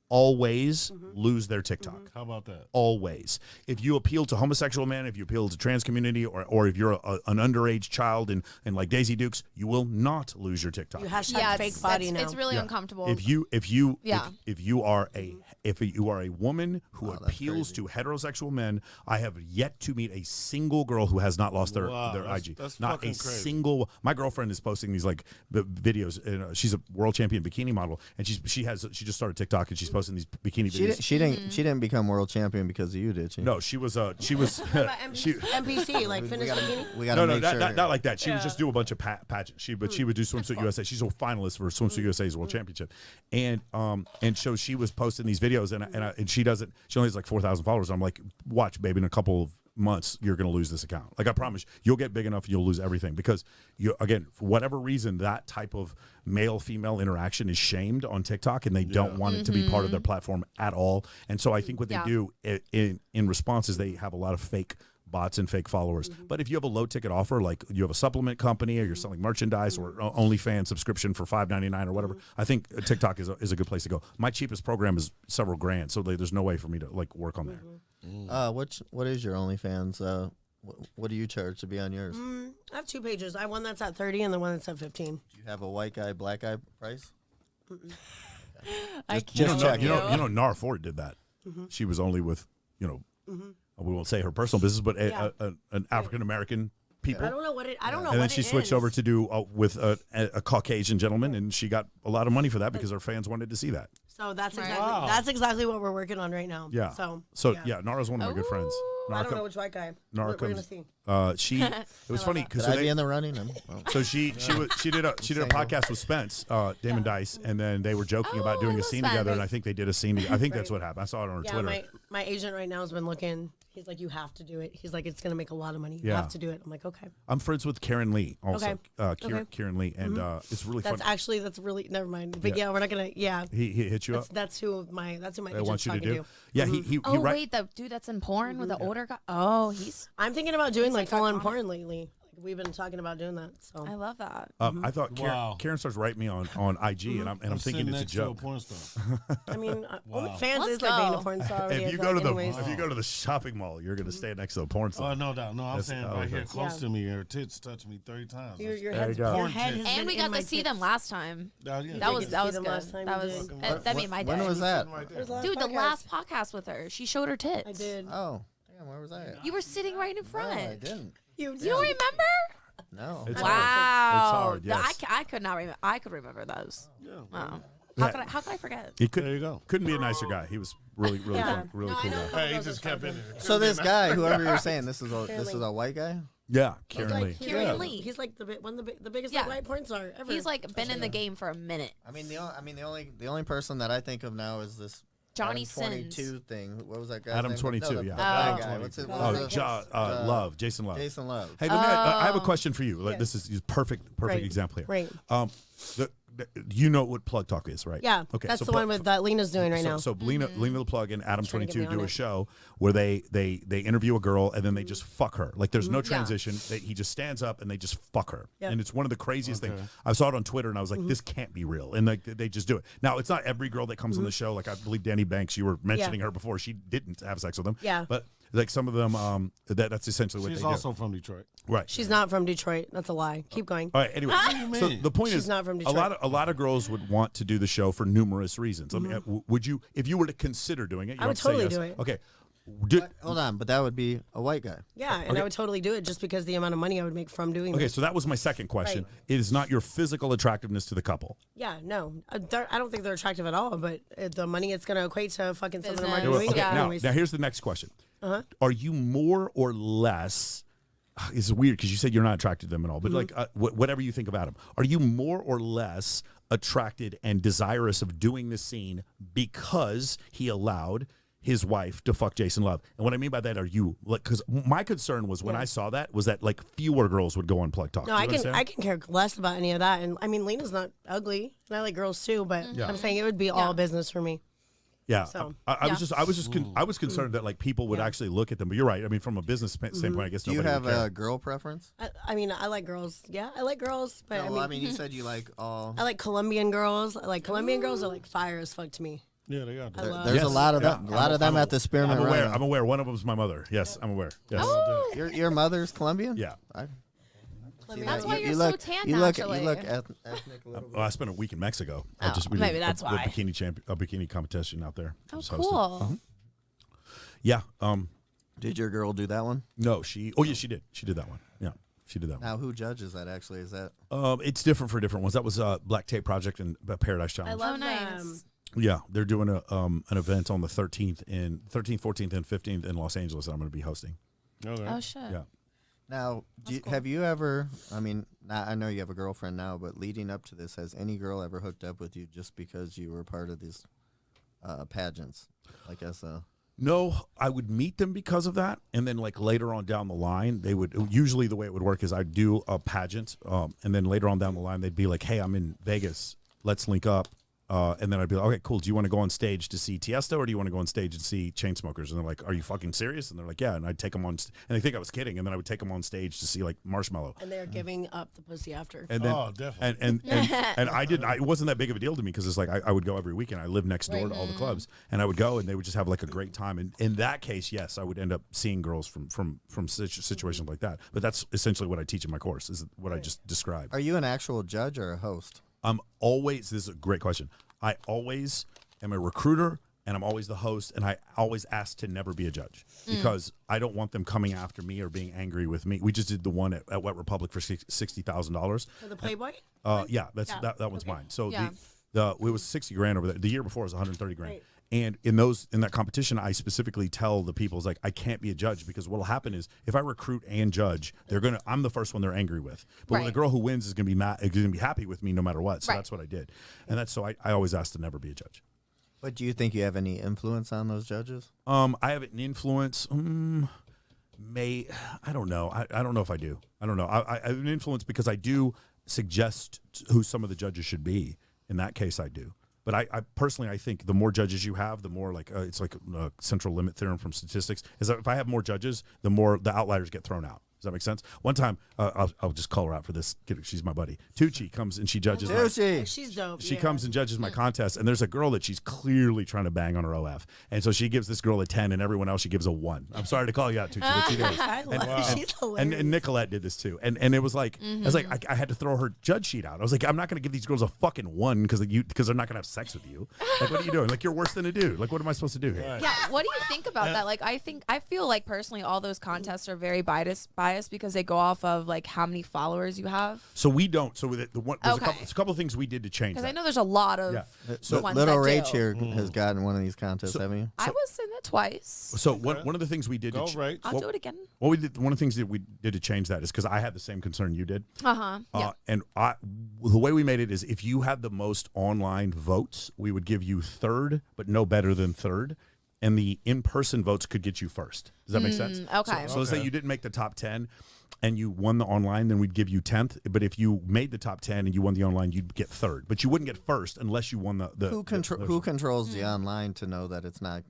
always lose their TikTok. How about that? Always. If you appeal to homosexual men, if you appeal to trans community, or if you're an underage child and like Daisy Dukes, you will not lose your TikTok. You hashtag fake body now. It's really uncomfortable. If you are a woman who appeals to heterosexual men, I have yet to meet a single girl who has not lost their IG. That's not fucking a crazy. single. My girlfriend is posting these like videos, and she's a world champion bikini model, and she just started TikTok, and she's posting these bikini videos. She didn't become world champion because of you, did she? No, she was NPC, like fitness bikini. We gotta make sure. not like that. She would just do a bunch of pageants. She would do Swimsuit USA. She's a finalist for Swimsuit USA's World Championship, and so she was posting these videos, and she only has like 4,000 followers. I'm like, watch, baby, in a couple of months you're going to lose this account. Like, I promise you'll get big enough, you'll lose everything, because you, again, for whatever reason, that type of male female interaction is shamed on TikTok, and they don't want it to be part of their platform at all. And so I think what they do in response is they have a lot of fake bots and fake followers. But if you have a low ticket offer, like you have a supplement company, or you're selling merchandise, or OnlyFans subscription for $5.99 or whatever, I think TikTok is a good place to go. My cheapest program is several grand, so there's no way for me to like work on there. What is your OnlyFans? What do you charge to be on yours? I have 2 pages. I have one that's at 30 and the one that's at 15. Do you have a white guy, black guy price? I Just check. You know, Nar Ford did that. She was only with, we won't say her personal business, but an African American people. I don't know what it. I don't know. And then what she it switched is. over to do with a Caucasian gentleman, and she got a lot of money for that because her fans wanted to see that. So that's Right. exactly Wow. that's exactly what we're working on right now. Yeah. So yeah, Nara's one of my good friends. I don't know which white guy. Nara We're gonna comes. see. It was funny because Could I be in the running? so she did a podcast with Spence, Damon Dice, and then they were joking about doing a scene Spence. together, and I think they did a scene. I think that's what happened. I saw it on her Yeah, Twitter. my agent right now has been looking. He's like, you have to do it. He's like, it's gonna make a lot of money. You Yeah. have to do it. I'm like, okay. I'm friends with Karen Lee also. Okay. Kieran Lee, and it's really That's fun. that's really never mind. But yeah, we're not gonna. Yeah, He hit you up. that's who my I agent's want you to talking do. Yeah, he Oh right. wait, the dude that's in porn with the older guy. Oh, he's. I'm thinking about doing like like full on iconic. porn lately. Like, we've been talking about doing that. So I love that. I thought Wow. Karen starts writing me on IG, and I'm thinking sitting it's a next to joke. porn star. I mean, Wow. OnlyFans Let's is like being go. a porn star. Already, If you I go feel to the like, anyways. if you go to the shopping mall, you're gonna stand next to a porn star. Oh, no doubt. No, I'm That's- saying oh, right here, that's- close Yeah. to me. Her tits touched me 30 times. Your There head's, you go. your Porn head tits. has And we been in got my to see tits. them last time. Oh, yeah. That was to that see was them good. last time That you was did. that made my day. When was that? Right there. It was last Dude, the podcast. last podcast with her, she showed her tits. I did. Oh, damn, where was I at? You were sitting right in No, front. I didn't. You You don't remember? No. It's Wow. hard. It's hard, yes. I could not remember. I could remember those. Yeah. Oh. Yeah. How could I forget? He There you go. couldn't be a nicer guy. He was really Yeah. fun, really No, I cool know. guy. Hey, he just kept in there. So this guy, whoever you're saying, this is a white guy. Yeah, Karen Lee. Kieran Lee. He's like one of the biggest Yeah. like, white porn star ever. He's like been in the game for a minute. I mean, the only person that I think of now is this Johnny Adam Sins. 22 thing. What was that guy? Adam 22, yeah. The black Oh. guy. What's it? What Oh, was that? Love, Jason Love. Jason Love. Hey, I have a question for you. Like, Yeah. this is perfect Right. example here. Right. You know what Plug Talk is, right? Yeah. Okay. That's so the one with that Lena's doing right now. So Lena the Plug and Adam Trying to get 22 me do on a it. show where they interview a girl and then they just fuck her. Like there's no Yeah. transition. He just stands up and they just fuck her. Yep. And it's one of the craziest Okay. things. I saw it on Twitter and I was like, this can't be real. And like they just do it. Now it's not every girl that comes on the show. Like I believe Danny Banks, you were mentioning her before. She didn't have sex with them. Yeah. But like some of them, that's essentially what She's they also from Detroit. do. Right. She's not from Detroit. That's a lie. Keep going. All right. Anyway, so mean? the point She's is, not from a Detroit. lot of girls would want to do the show for numerous reasons. I mean, would you, if you were to consider doing it? You I would don't have to say totally yes. do it. Okay. Do- Hold on, but that would be a white guy. Yeah, and Okay. I would totally do it just because the amount of money I would make from doing okay, this. so that was my second question. Right. It is not your physical attractiveness to the couple. Yeah, no. I don't think they're attractive at all, but the money it's going to equate to fucking some of them are Business. doing. Okay, Yeah. now here's the next question. Are you more or less? It's weird because you said you're not attracted to them at all, but like whatever you think about them, are you more or less attracted and desirous of doing this scene because he allowed his wife to fuck Jason Love? And what I mean by that, are you like? Because my concern was when I saw that was that like fewer girls would go on Plug Talk. No, Do you understand? I can care less about any of that. And I mean, Lena's not ugly, and I like girls too. But I'm saying it would be all business for me. Yeah, So, I was concerned that like people would actually look at them. But you're right. I mean, from a business standpoint, I guess Do you nobody have would care. a girl preference? I mean, I like girls. Yeah, I like girls, but No, I mean, you said you like all. I like Colombian girls. I like Colombian girls are like fire as fuck to me. Yeah, they got I that. love There's Yes. a lot of them. A lot of them at the Spearmint. I'm aware. Rhino. I'm aware. One of them's my mother. Yes, I'm aware. Yes. Oh, Your mother's Colombian? Yeah. that's why you're look, so tan you look, naturally. You look ethnic a little bit. Well, I spent a week in Mexico. Oh, we maybe did that's a why. bikini competition out there. Oh, Just hosted. cool. Yeah. Did your girl do that one? No, Oh, yeah, she did. She did that one. Yeah, she did that one. Now, who judges that actually? Is that? It's different for different ones. That was Black Tape Project and Paradise Challenge. I love Oh, nice. Yeah, they're doing an event on the 13th, 14th, and 15th in Los Angeles that I'm going to be hosting. Okay. Oh shit. Yeah. Now, have you ever? I mean, I know you have a girlfriend now, but leading up to this, has any girl ever hooked up with you just because you were part of these pageants? Like as a No, I would meet them because of that, and then like later on down the line, they would usually the way it would work is I'd do a pageant, and then later on down the line they'd be like, "Hey, I'm in Vegas, let's link up." And then I'd be like, okay, cool. Do you want to go on stage to see Tiesto or do you want to go on stage and see Chainsmokers? And they're like, are you fucking serious? And they're like, yeah. And I'd take them on, and they think I was kidding. And then I would take them on stage to see like Marshmello. And they're giving up the pussy after. And then, definitely. And I didn't. It wasn't that big of a deal to me because it's like I would go every weekend. I live next door to all the clubs, and I would go, and they would just have like a great time. And in that case, yes, I would end up seeing girls from situations like that. But that's essentially what I teach in my course. Is what I just described. Are you an actual judge or a host? I'm always. This is a great question. I always am a recruiter, and I'm always the host, and I always ask to never be a judge because I don't want them coming after me or being angry with me. We just did the one at Wet Republic for $60,000 For the Playboy? Yeah, that one's mine. So Yeah. it was $60,000 over there. The year before was $130,000. Right. And in that competition, I specifically tell the people, like, I can't be a judge because what'll happen is if I recruit and judge, I'm the first one they're angry with. But when the Right. girl who wins is gonna be mad, is gonna be happy with me no matter what. So Right. that's what I did, and that's so I always ask to never be a judge. But do you think you have any influence on those judges? I have an influence. I don't know. I don't know if I do. I don't know. I have an influence because I do suggest who some of the judges should be. In that case, I do. But I personally, I think the more judges you have, the more like it's like a central limit theorem from statistics. Is that if I have more judges, the more the outliers get thrown out. Does that make sense? One time, I'll just call her out for this. She's my buddy. Tucci comes and she judges. She's dope. She comes and judges my contest, and there's a girl that she's clearly trying to bang on her OF, and so she gives this girl a 10, and everyone else she gives a 1. I'm sorry to call you out, Tucci, but she does. I love her. She's hilarious. And Nicolette did this too, and it was like I was like I had to throw her judge sheet out. I was like, I'm not going to give these girls a fucking 1 because they're not going to have sex with you. Like, what are you doing? Like, you're worse than a dude. Like, what am I supposed to do here? Right. Yeah, what do you think about that? Like, I feel like personally, all those contests are very biased because they go off of like how many followers you have. So we don't. So there's Okay. a couple of things we did to change Because that. I know there's a lot of So ones Little that Rach do. here has gotten one of these contests, So- haven't you? I was in it twice. So one of the things we did Go to right. I'll do it again. what we did, one of the things that we did to change that is because I had the same concern you did. Yeah. And the way we made it is if you had the most online votes, we would give you third, but no better than third. And the in-person votes could get you first. Does that make sense? Okay. So let's say you didn't make the top 10 and you won the online, then we'd give you 10th. But if you made the top 10 and you won the online, you'd get third. But you wouldn't get first unless you won the Who controls the online to know that it's not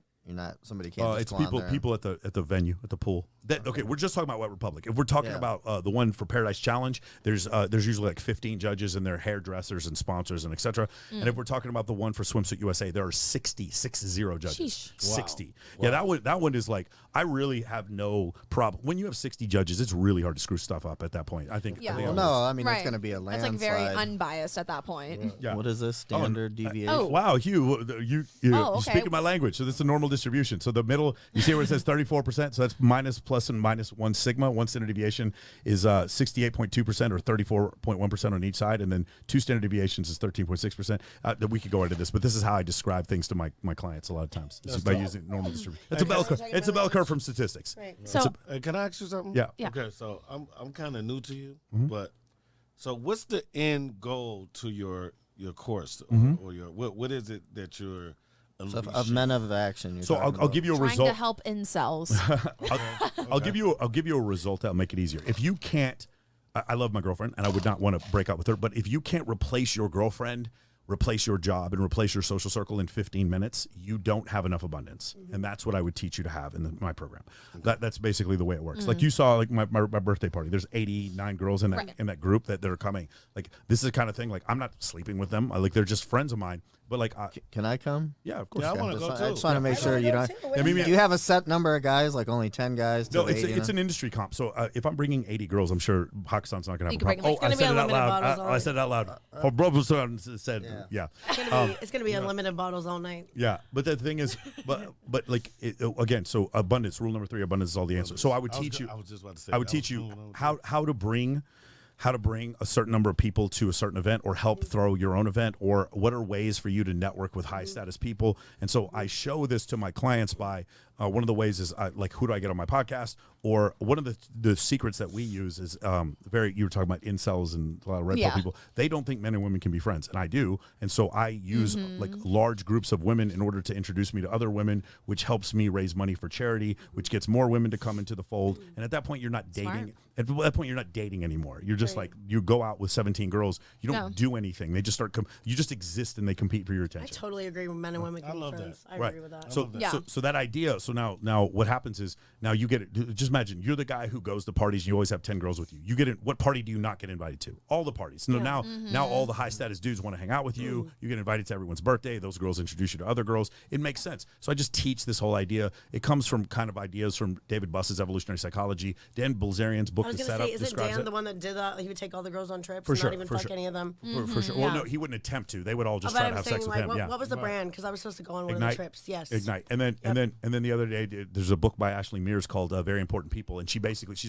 somebody can't just it's go on there? people at the venue at the pool. Okay, we're just talking about Wet Republic. If we're talking about the one for Paradise Challenge, there's usually like 15 judges and their hairdressers and sponsors and etc. And if we're talking about the one for Swimsuit USA, there are 60 judges. Sheesh. 60. Wow. Yeah, that one is like I really have no problem. When you have 60 judges, it's really hard to screw stuff up at that point. I think. Yeah. Well, no, I mean Right. it's going to be a It's landslide. like very unbiased at that point. Yeah. What is this standard deviation? Oh. Wow, Hugh, you okay. speak my language. So this is a normal distribution. So the middle, you see where it says 34%. So that's minus, plus, and minus 1 sigma. 1 standard deviation is 68.2% or 34.1% on each side, and then 2 standard deviations is 13.6%. We could go into this, but this is how I describe things to my clients a lot of times. This is by using normal distribution. It's a bell curve. It's a bell curve from statistics. Right. So Hey, can I ask you something? Yeah. Yeah. Okay, so I'm kind of new to you, but so what's the end goal to your course or your what is it that you're Of men of action. You're So talking I'll about. give you a trying result. to help incels. I'll give you a result that'll make it easier. If you can't, I love my girlfriend and I would not want to break up with her, but if you can't replace your girlfriend replace your job and replace your social circle in 15 minutes, you don't have enough abundance. And that's what I would teach you to have in my program. That's basically the way it works. Like you saw, like my birthday party, there's 89 girls in that group that are coming. Like this is the kind of thing, like I'm not sleeping with them. Like they're just friends of mine. But like, can I come? Yeah, of course. Yeah, I want to go too. I just want to make sure you don't. I mean, Do you have a set number of guys, like only 10 guys? No, it's an industry comp. So if I'm bringing 80 girls, I'm sure Pakistan's not going to have a problem. It's gonna be unlimited bottles all I said it out loud. Her brother said, yeah. It's gonna be unlimited bottles all night. Yeah, but the thing is, but like again, so abundance. Rule number 3: abundance is all the answer. So I would teach you. I was just about to say. I would teach you how to bring a certain number of people to a certain event, or help throw your own event, or what are ways for you to network with high status people. And so I show this to my clients by one of the ways is like, who do I get on my podcast? Or one of the secrets that we use is you were talking about incels and a lot of red pill people. They don't think men and women can be friends, and I do. And so I use like large groups of women in order to introduce me to other women, which helps me raise money for charity, which gets more women to come into the fold. And at that point, you're not dating. Smart. At that point, you're not dating anymore. You're just like, you go out with 17 girls. You don't do anything. They just start. You just exist, and they compete for your I attention. totally agree with men and women. I love friends. that. I agree with that. So that idea. So now what happens is now you get it. Just imagine you're the guy who goes to parties and you always have 10 girls with you. You get in. What party do you not get invited to? All the parties. So now all the high status dudes want to hang out with you. You get invited to everyone's birthday. Those girls introduce you to other girls. It makes sense. So I just teach this whole idea. It comes from kind of ideas from David Buss's Evolutionary Psychology. Dan Bilzerian's book, I was The gonna Setup, say, isn't describes Dan it. the one that did that? He would take all the girls on trips For and sure, not even for fuck sure. any of them. For sure. Well, no, he wouldn't attempt to. They would all just But try I'm to have saying, sex with like, him. what, Yeah. what was the brand? Because I was supposed to go on one Ignite. of the trips. Yes. Ignite. And then the other day, there's a book by Ashley Mears called Very Important People, and she's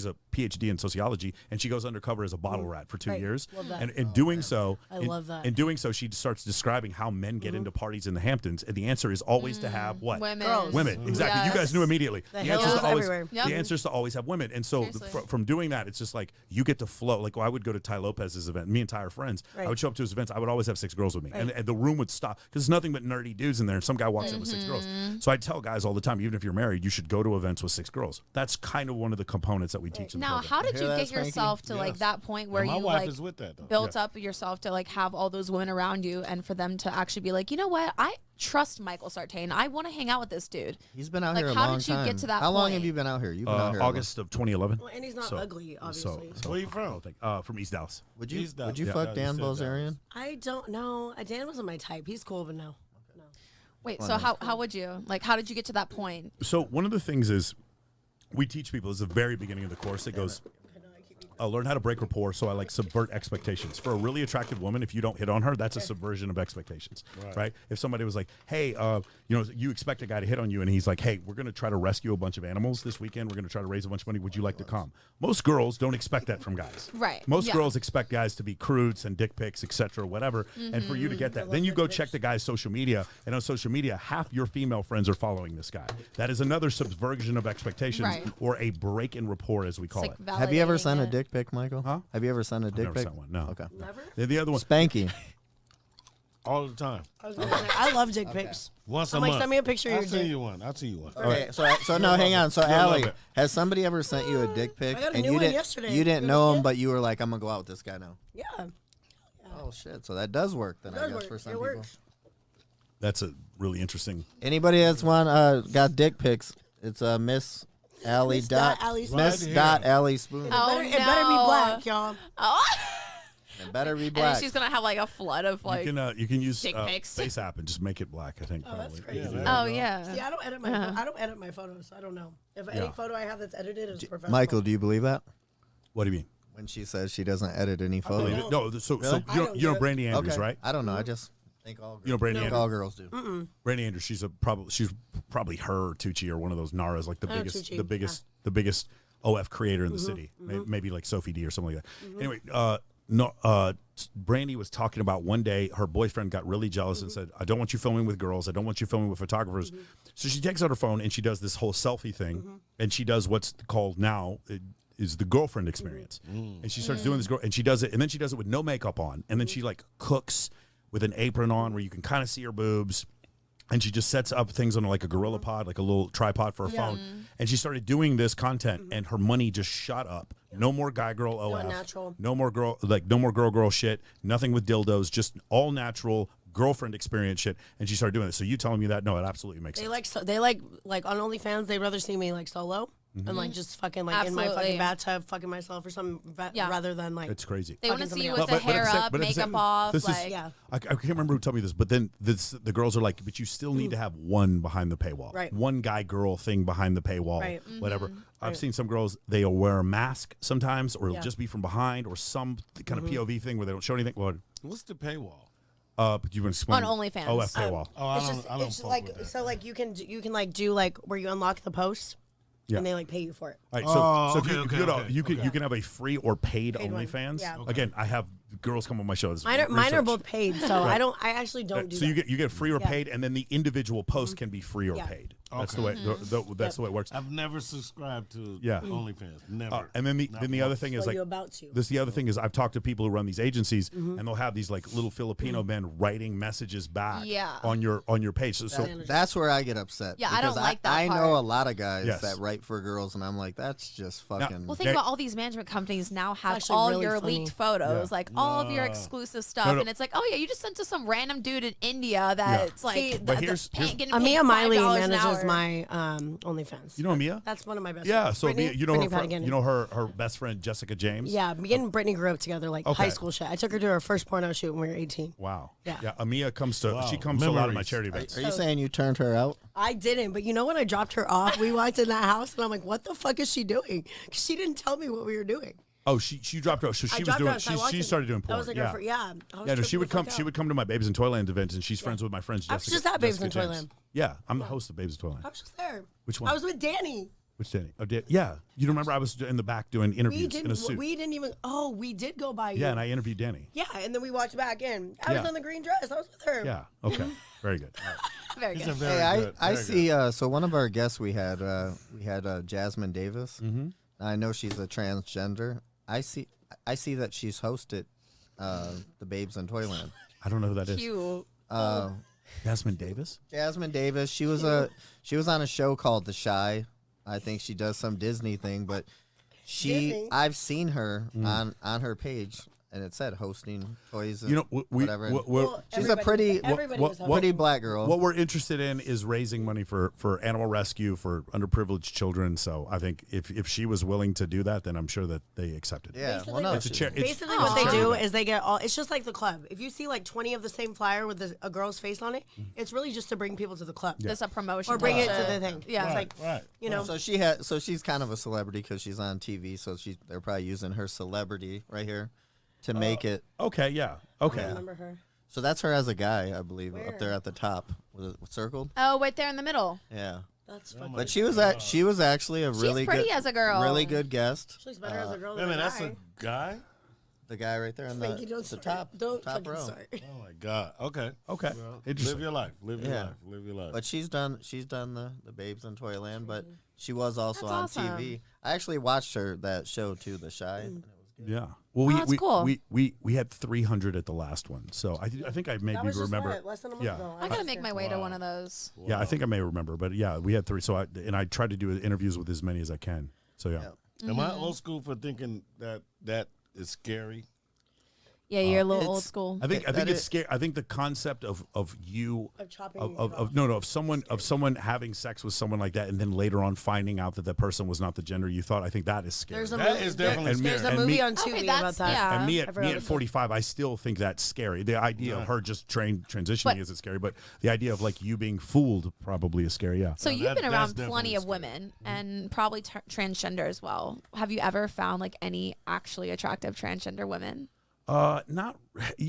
a PhD in sociology, and she goes undercover as a bottle rat for 2 years. Love that. And in doing so, I love that. In doing so, she starts describing how men get into parties in the Hamptons, and the answer is always to have what? Women. Girls. Women. Exactly. You guys knew immediately. The answer is hills to always everywhere. Yep. the answer is to always have women. And so Seriously. from doing that, it's just like you get to flow. Like I would go to Ty Lopez's event, me and Ty are friends. I would show up to his events. I would always have 6 girls with me, and the room would stop because there's nothing but nerdy dudes in there. And some guy walks in with 6 girls. So I tell guys all the time, even if you're married, you should go to events with 6 girls. That's kind of one of the components that we teach. In the Now, program. how did you hear that, get Spanky? yourself to like Yes. that point where My you wife like is with that, though. built up yourself to like have all those women around you, and for them to actually be like, you know what, I trust Michael Sartain. I want to hang out with this dude. He's been out Like, here a how long did you time. get to that How long point? have you been out here? You've been out here August of 2011. Well, and he's not ugly, obviously. Where you from? From East Dallas. Would you He's down. would you Yeah, fuck you Dan said that. Bilzerian? I don't know. Dan wasn't my type. He's cool, but no. Wait, so how would you like? How did you get to that point? So one of the things is we teach people is the very beginning of the course. It goes, learn how to break rapport. So I like subvert expectations. For a really attractive woman, if you don't hit on her, that's a subversion of expectations, right? If somebody was like, hey, you expect a guy to hit on you, and he's like, hey, we're going to try to rescue a bunch of animals this weekend. We're going to try to raise a bunch of money. Would you like to come? Most girls don't expect that from guys. Right. Most Yeah. girls expect guys to be crudes and dick pics, etc., whatever. And for you to get that, then you go check the guy's social media, and on social media, half your female friends are following this guy. That is another subversion of expectations, Right. or a break in rapport, as we call It's it. like Have you ever validating sent a it. dick pic, Michael? Huh? Have you ever sent a dick Never pic? sent one. No. Okay. Never? The other one. Spanky. All the time. I love dick pics. Once a I'm like, month. send me a picture of I'll your send dick. you one. I'll send you one. Okay, so no, hang on. So You'll Allie, love it. has somebody ever sent you a dick pic I got a and new you one didn't yesterday. you didn't You know wanna see him, it? but you were like, I'm gonna go out with this guy now. Yeah. Oh shit! So that does work then, I does guess, work. for some It people. works. That's a really interesting. Anybody that's got dick pics, it's Miss Allie Miss dot dot Allie Miss Spoon. dot Allie Spoon. Oh, It better be no. black, y'all. Oh. It better be And then black. she's gonna have like a flood of like. You can use dick pics. Face App and just make it black. I think. that's probably. crazy. Oh yeah. See, I don't edit my I don't edit my photos, so I don't know. If any photo I have that's edited is professional. Michael, do you believe that? What do you mean? When she says she doesn't edit any photos. don't No. So Really? I don't you know do it. Brandy Andrews, Okay. right? I don't know. I just think all girls, You know Brandy think Andrews. all girls do. Brandy Andrews. She's probably her or Tucci or one of those Naras, like the I know biggest, Tucci, the biggest OF creator in the city. Maybe like Sophie D or something like that. Anyway, Brandy was talking about one day her boyfriend got really jealous and said, I don't want you filming with girls. I don't want you filming with photographers. So she takes out her phone and she does this whole selfie thing. And she does what's called now is the girlfriend experience. And she starts doing this, and she does it. And then she does it with no makeup on. And then she like cooks with an apron on where you can kind of see her boobs. And she just sets up things on like a Gorilla Pod, like a little tripod for her phone. And she started doing this content, and her money just shot up. No more guy girl OF. natural. No more girl girl shit. Nothing with dildos. Just all natural, girlfriend experience shit, and she started doing it. So you telling me that? No, it absolutely makes sense. They like on OnlyFans. They'd rather see me like solo and like just fucking like in my fucking bathtub fucking myself or something rather than like. It's crazy. They want to see you somebody with the hair up, but makeup off. This Like, is, I can't remember who told me this, but then the girls are like, but you still need to have one behind the paywall, Right. one guy girl thing behind the paywall, Right. whatever. I've seen some girls, they'll wear a mask sometimes, or it'll just be from behind, or some kind of POV thing where they don't show anything. Well, What's the paywall? but you want to explain On OnlyFans. Oh, that's paywall. Oh, It's just like so like you can like do like where you unlock the post Yeah. and they like pay you for it. All right, Oh, so okay, if you, okay. you can have a free or paid Paid one. OnlyFans. Yeah. Again, I have girls come on my show. This is Mine are research. both paid, so I actually don't do So that. you get free or Yeah. paid, and then the individual post can be free or Yeah. paid. That's Okay. the way that's the way it works. I've never subscribed to Yeah. OnlyFans. Never. And then the other once. thing is Well, like you're about to. the other thing is I've talked to people who run these agencies, and they'll have these like little Filipino men writing messages back Yeah. on your page. So That's where I get upset. Yeah, I don't because like that I part. know a lot of guys Yes. that write for girls, and I'm like, that's just fucking. Well, think about all these management companies now have actually all really your funny. leaked photos, Yeah. like all of your exclusive stuff, No, no. and it's like, oh yeah, you just sent to some random dude in India that's like, See, but here's- getting paid Amia Miley $5 an manages hour. my OnlyFans. you know Mia? That's one of my best. Yeah. friends. So Brittany- Mia, you know Brittany her Patagonia. you know her best friend Jessica James. Yeah, me and Brittany grew up together, like Okay. high school shit. I took her to her first porno shoot when we were 18. Wow. Yeah. Yeah. Amia comes to Wow. she comes to a lot of my Memories. charity events. Are you saying you turned her out? I didn't, but you know when I dropped her off, we walked in that house and I'm like, what the fuck is she doing? 'Cause she didn't tell me what we were doing. Oh, she dropped out. So I she was dropped her doing off, so I walked she in- started doing that porn. was like yeah. her yeah. I was Yeah, no, she tripping would the come. fuck She out. would come to my Babes in Toyland events, and she's friends with my friends. I was Jessica, just at Babes in Jessica James. Toyland. Yeah, I'm the host of Babes in Toyland. I was just there. Which one? I was with Danny. Which Danny? Oh, yeah. You remember I was in the back doing interviews in a suit. We didn't even. Oh, we did go by you. Yeah, and I interviewed Danny. Yeah, and then we walked back in. I was Yeah. in the green dress. I was with her. Yeah. Okay. Very good. All right. Very He's good. a very Hey, good. I very see. good. So one of our guests we had Jasmine Davis. Mm-hmm. I know she's a transgender. I see that she's hosted the Babes in Toyland. I don't know who that is. Cute. Jasmine Davis. Jasmine Davis. She was on a show called The Shy. I think she does some Disney thing, but Disney? I've seen her on her page, and it said hosting toys. And You know, whatever. Well, She's a pretty everybody was pretty black girl. What we're interested in is raising money for animal rescue for underprivileged children. So I think if she was willing to do that, then I'm sure that they accepted. yeah, Basically, well, no, It's a she- chair. Basically, what they do is they get all. It's just like the club. If you see like 20 of the same flyer with a girl's face on it, it's really just to bring people to the club Just a promotion. or bring it type to shit. the thing. Yeah. It's like Right. you know. So she's kind of a celebrity because she's on TV. So they're probably using her celebrity right here to make it. Okay. Yeah. Okay. I remember her. So that's her as a guy, I believe, Where? up there at the top, with it circled. Oh, right there in the middle. Yeah, That's fucking. but she was actually a really She's pretty good, as a girl. really good guest. She looks better as a girl Wait than a minute, a that's guy. a guy? The guy right there in Frankie, don't the start. top, Don't top fucking row. start. Oh my God. Okay. Okay. Well, Interesting. live your life. Live your Yeah. life. Live your life. But she's done the Babes in Toyland, but she was also That's on awesome. TV. I actually watched that show too, The Shy. and it was good. Yeah. Well, that's cool. we had 300 at the last one, so I think I That maybe was just remember. what, less than a month Yeah. ago. I gotta make my way to one of those. Yeah, I think I may remember, but yeah, we had 3. So I tried to do interviews with as many as I can. So yeah. Am I old school for thinking that is scary? Yeah, you're a little It's- old school. I think That it's is- scary. I think the concept of you Of chopping of someone having sex with someone like that, and then later on finding out that the person was not the gender you thought. I think that is scary. There's a That movie, is definitely And me- there's a and movie me- on Tubi Okay, about that's- that. yeah. And me I at forgot what 45, I still think that's scary. The idea of her just transitioning But- isn't scary, but the idea of like you being fooled probably is scary. Yeah. So No, you've that- been that's around definitely plenty of scary. women and probably transgender as well. Have you ever found like any actually attractive transgender women? Not.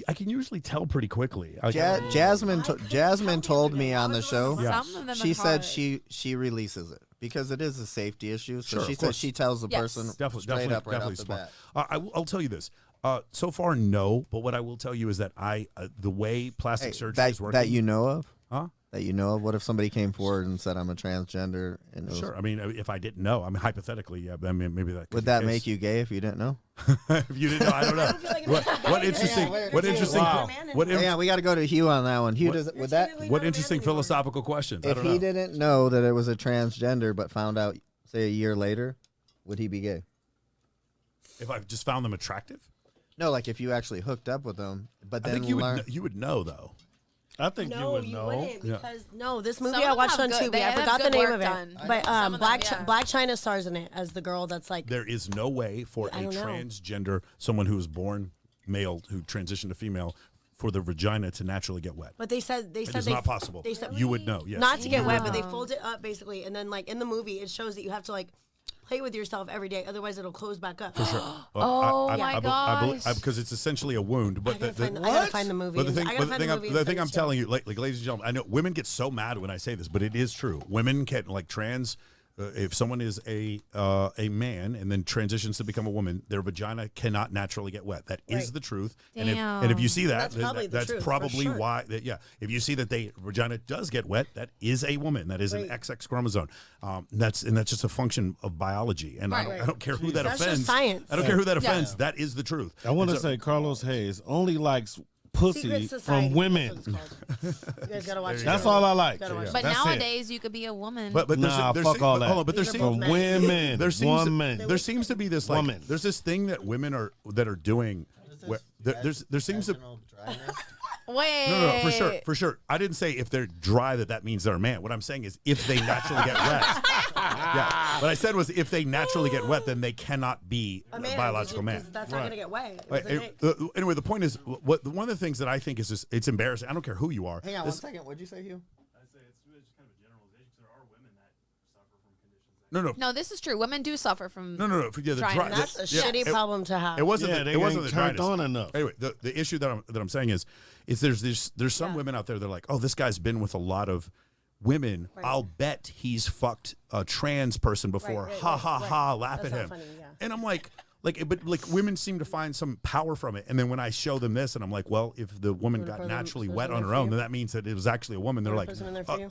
I can usually tell pretty quickly. Jasmine told me on the show. Yeah. Some of them She are said hard. she releases it because it is a safety issue. So Sure, she of said course. she tells the Yes. person Definitely, straight up right off the smart. bat. I'll tell you this. So far, no. But what I will tell you is that the way plastic surgery is working. That you know of? Huh? That you know of? What if somebody came forward and said I'm a transgender? And it was, Sure. I mean, if I didn't know, I mean, hypothetically, yeah. I mean, maybe that. would that make you gay if you didn't know? if you didn't know, I don't know. What interesting? What interesting? Wow. Yeah, we got to go to Hugh on that one. Hugh, would that What interesting philosophical questions? I if don't he know. didn't know that it was a transgender but found out say a year later, would he be gay? If I just found them attractive, No, like if you actually hooked up with them, but I then think you learn. would. You would know though. I think you would know. Wouldn't, because this movie Some I of them watched have on good- Tubi. they I have forgot the good name work of it, done. but Some of them, Black China stars in it as the girl that's like. There is no way for a transgender, someone who was born male who transitioned to female, for the vagina to naturally get wet. But they said It's not possible. They said you would know. Yes. not to get wet, but they fold it up basically, and then like in the movie, it shows that you have to like play with yourself every day, otherwise it'll close back up. For sure. My gosh. Because it's essentially a wound. But I gotta find the movie. But the thing I'm telling you, like, ladies and gentlemen, I know women get so mad when I say this, but it is true. Women can, like, if someone is a man and then transitions to become a woman, their vagina cannot naturally get wet. That is the truth. Damn. And if you see that, that's probably sure. why. If you see that vagina does get wet, that is a woman. That is an XX chromosome. That's just a function of biology. And I don't care who that That's offends. just science. I don't care who that offends. That is the truth. I want to say Carlos Hayes only likes pussy Secret Society, from women. that's what it's called. You guys gotta watch it. That's all I like. Gotta watch it. But That's nowadays, you could be a woman. But Nah, fuck all that. Hold on, but there From seems women. there seems Woman. there seems to be this like Woman. there's this thing that women are doing. Where, there seems to Wait. no, for sure. I didn't say if they're dry that means they're a man. What I'm saying is if they naturally get wet. Yeah. What I said was if they naturally get wet, then they cannot be a biological man. That's not gonna get wet. Anyway, the point is, one of the things that I think is just it's embarrassing. I don't care who you are. Hang on 1 second. What'd you say, Hugh? I say it's kind of a generalization because there are women that suffer from conditions. No, this is true. Women do suffer from. No. Yeah, the dryness. That's a shitty problem to have. It wasn't. Yeah, it wasn't the turned dryness. on enough. Anyway, the issue that I'm saying is there's some women out there that are like, oh, this guy's been with a lot of women. Right. I'll bet he's fucked a trans person before. Ha, laugh That's at not him. funny, yeah. And I'm like, women seem to find some power from it. And then when I show them this, and I'm like, well, if the woman got naturally wet on her own, then that means that it was actually a woman. They're like,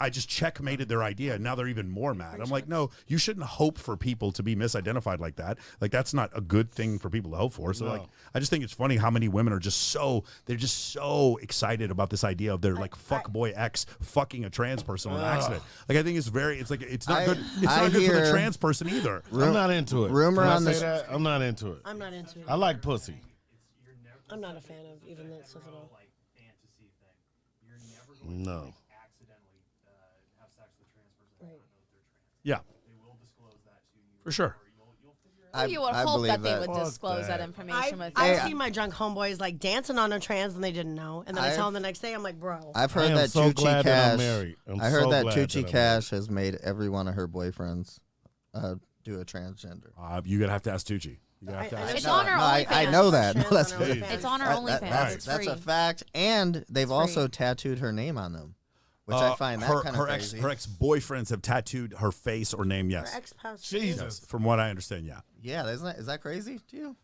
I just checkmated their idea. And now they're even more mad. I'm like, no, you shouldn't hope for people to be misidentified like that. Like, that's not a good thing for people to hope for. So, like, I just think it's funny how many women are they're just so excited about this idea of their, like, fuckboy ex fucking a trans person on an accident. Like, I think it's not good. It's not good for the trans person either. I'm not into it. Rumor Can I on say this- that? I'm not into it. I'm not into it. I like pussy. I'm not a fan of even that stuff at all. Like fantasy thing. You're never going No. to accidentally have sex with a trans person and not know that they're trans. Yeah, They will disclose that to you. for sure. You'll figure it out. You would I hope believe that they that. would Fuck disclose that that. information with you. I've seen my drunk homeboys like dancing on a trans and they didn't know, and then I I've- tell them the next day, I'm like, bro. I've I heard am that so Tucci glad that I'm Cash. married. I'm I heard so that glad Tucci that I'm Cash has made every one of her boyfriends do a transgender. You're gonna have to ask Tucci. You gotta have to I- ask. It's on her I OnlyFans. know that. No, Trans that's on OnlyFans. It's on her OnlyFans. It's that's free. a fact. And they've also tattooed her name on them, which I find that kind of crazy. Her ex boyfriends have tattooed her face or name. Yes, Her ex-spouse. Jesus. from what I understand. Yeah. Yeah, is that crazy to you?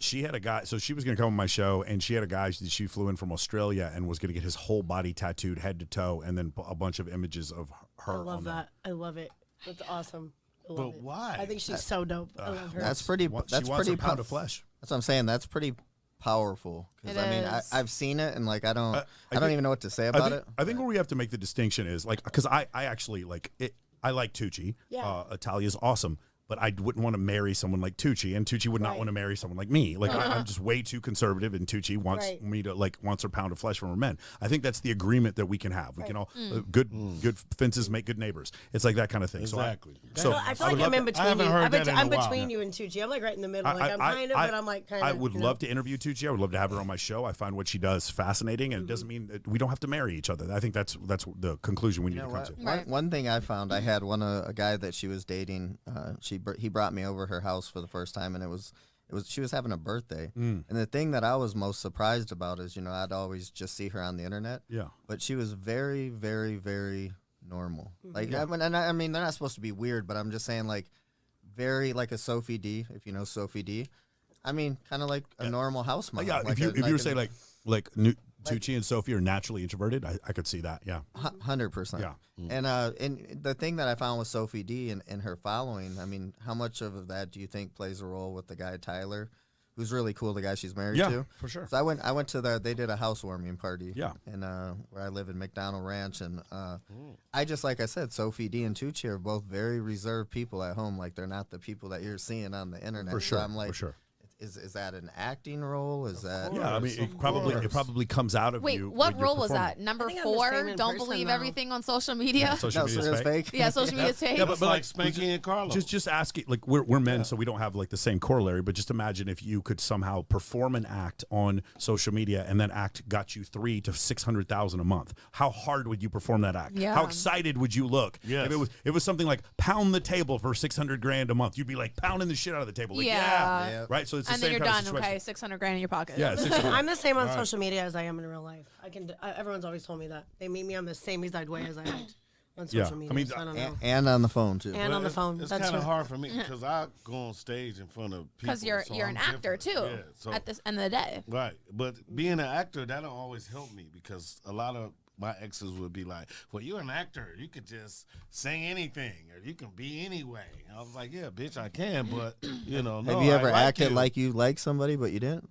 She had a guy, so she was going to come on my show, and she had a guy, she flew in from Australia and was going to get his whole body tattooed head to toe, and then a bunch of images of her. I love on that. I love it. That's awesome. I love But it. why? I think she's so dope. I love her. That's pretty. She wants That's a pretty. pound of flesh. That's what I'm saying. That's pretty powerful. Because It I mean, is. I've seen it, and like I don't think- even know what to say I about think, it. I think where we have to make the distinction is like, because I actually like it. I like Tucci. Yeah. Italia's awesome. But I wouldn't want to marry someone like Tucci, and Tucci would not want to marry someone like me. Like I'm just way too conservative, and Tucci wants me to wants her pound of flesh from her men. I think that's the agreement that we can have. We can all good fences make good neighbors. It's like that kind of thing. Exactly. So I feel would like I'm love in to- between haven't you. heard that in a I'm while. between you and Tucci. I'm like right in the middle. Like I'm kind of, but I'm like kind of. I would love to interview Tucci. I would love to have her on my show. I find what she does fascinating, and it doesn't mean that we don't have to marry each other. I think that's the conclusion we need to come to. One thing I found, I had a guy that she was dating. He brought me over her house for the first time, and it was she was having a birthday. And the thing that I was most surprised about is, I'd always just see her on the internet. Yeah. But she was very, very, very normal. Like I mean, they're not supposed to be weird, but I'm just saying like very like a Sophie D, if you know Sophie D. I mean, kind of like a normal house mom. Yeah, like if you were saying like Tucci and Sophie are naturally introverted, I could see that. Yeah. 100%. Yeah. And the thing that I found with Sophie D and her following, I mean, how much of that do you think plays a role with the guy Tyler, who's really cool, the guy she's married to? For sure. So I went to they did a housewarming party. Yeah. And where I live in McDonald Ranch, and I just, like I said, Sophie D and Tucci are both very reserved people at home. Like they're not the people that you're seeing on the internet. For sure. So I'm like, for sure. Is that an acting role? Is that Yeah, I mean, it probably comes out of you. Wait, what when you're role was performing. that? Number I think I'm the 4? same in Don't person, believe though. everything on social media. Social no, media so is it's fake. fake? Yeah, social media is fake. Yeah, But like Spanky and Carlo. Just ask it. Like we're men, so we don't have like the same corollary. But just imagine if you could somehow perform an act on social media, and that act got you $300,000 to $600,000 a month. How hard would you perform that act? Yeah. How excited would you look? Yes. If it was something like pound the table for $600,000 a month, you'd be like pounding the shit out of the table. Like, Yeah. Yeah. right. So it's the And then same you're kind done. of situation. Okay, $600,000 in your pocket. Yeah, I'm the same on social media as I am in real life. Everyone's always told me that. They meet me on the same exact way as I act on social media. I mean, so I don't know. and on the phone too? And on the phone. It's That's kind of true. hard for me because I go on stage in front of people. Because you're so you're I'm an actor different. too. Yeah, so, At this end of the day. right, but being an actor that don't always help me because a lot of my exes would be like, "Well, you're an actor. You could just sing anything, or you can be anyway." I was like, "Yeah, bitch, I can, but you know, no, Have you ever I like acted you. like you like somebody but you didn't?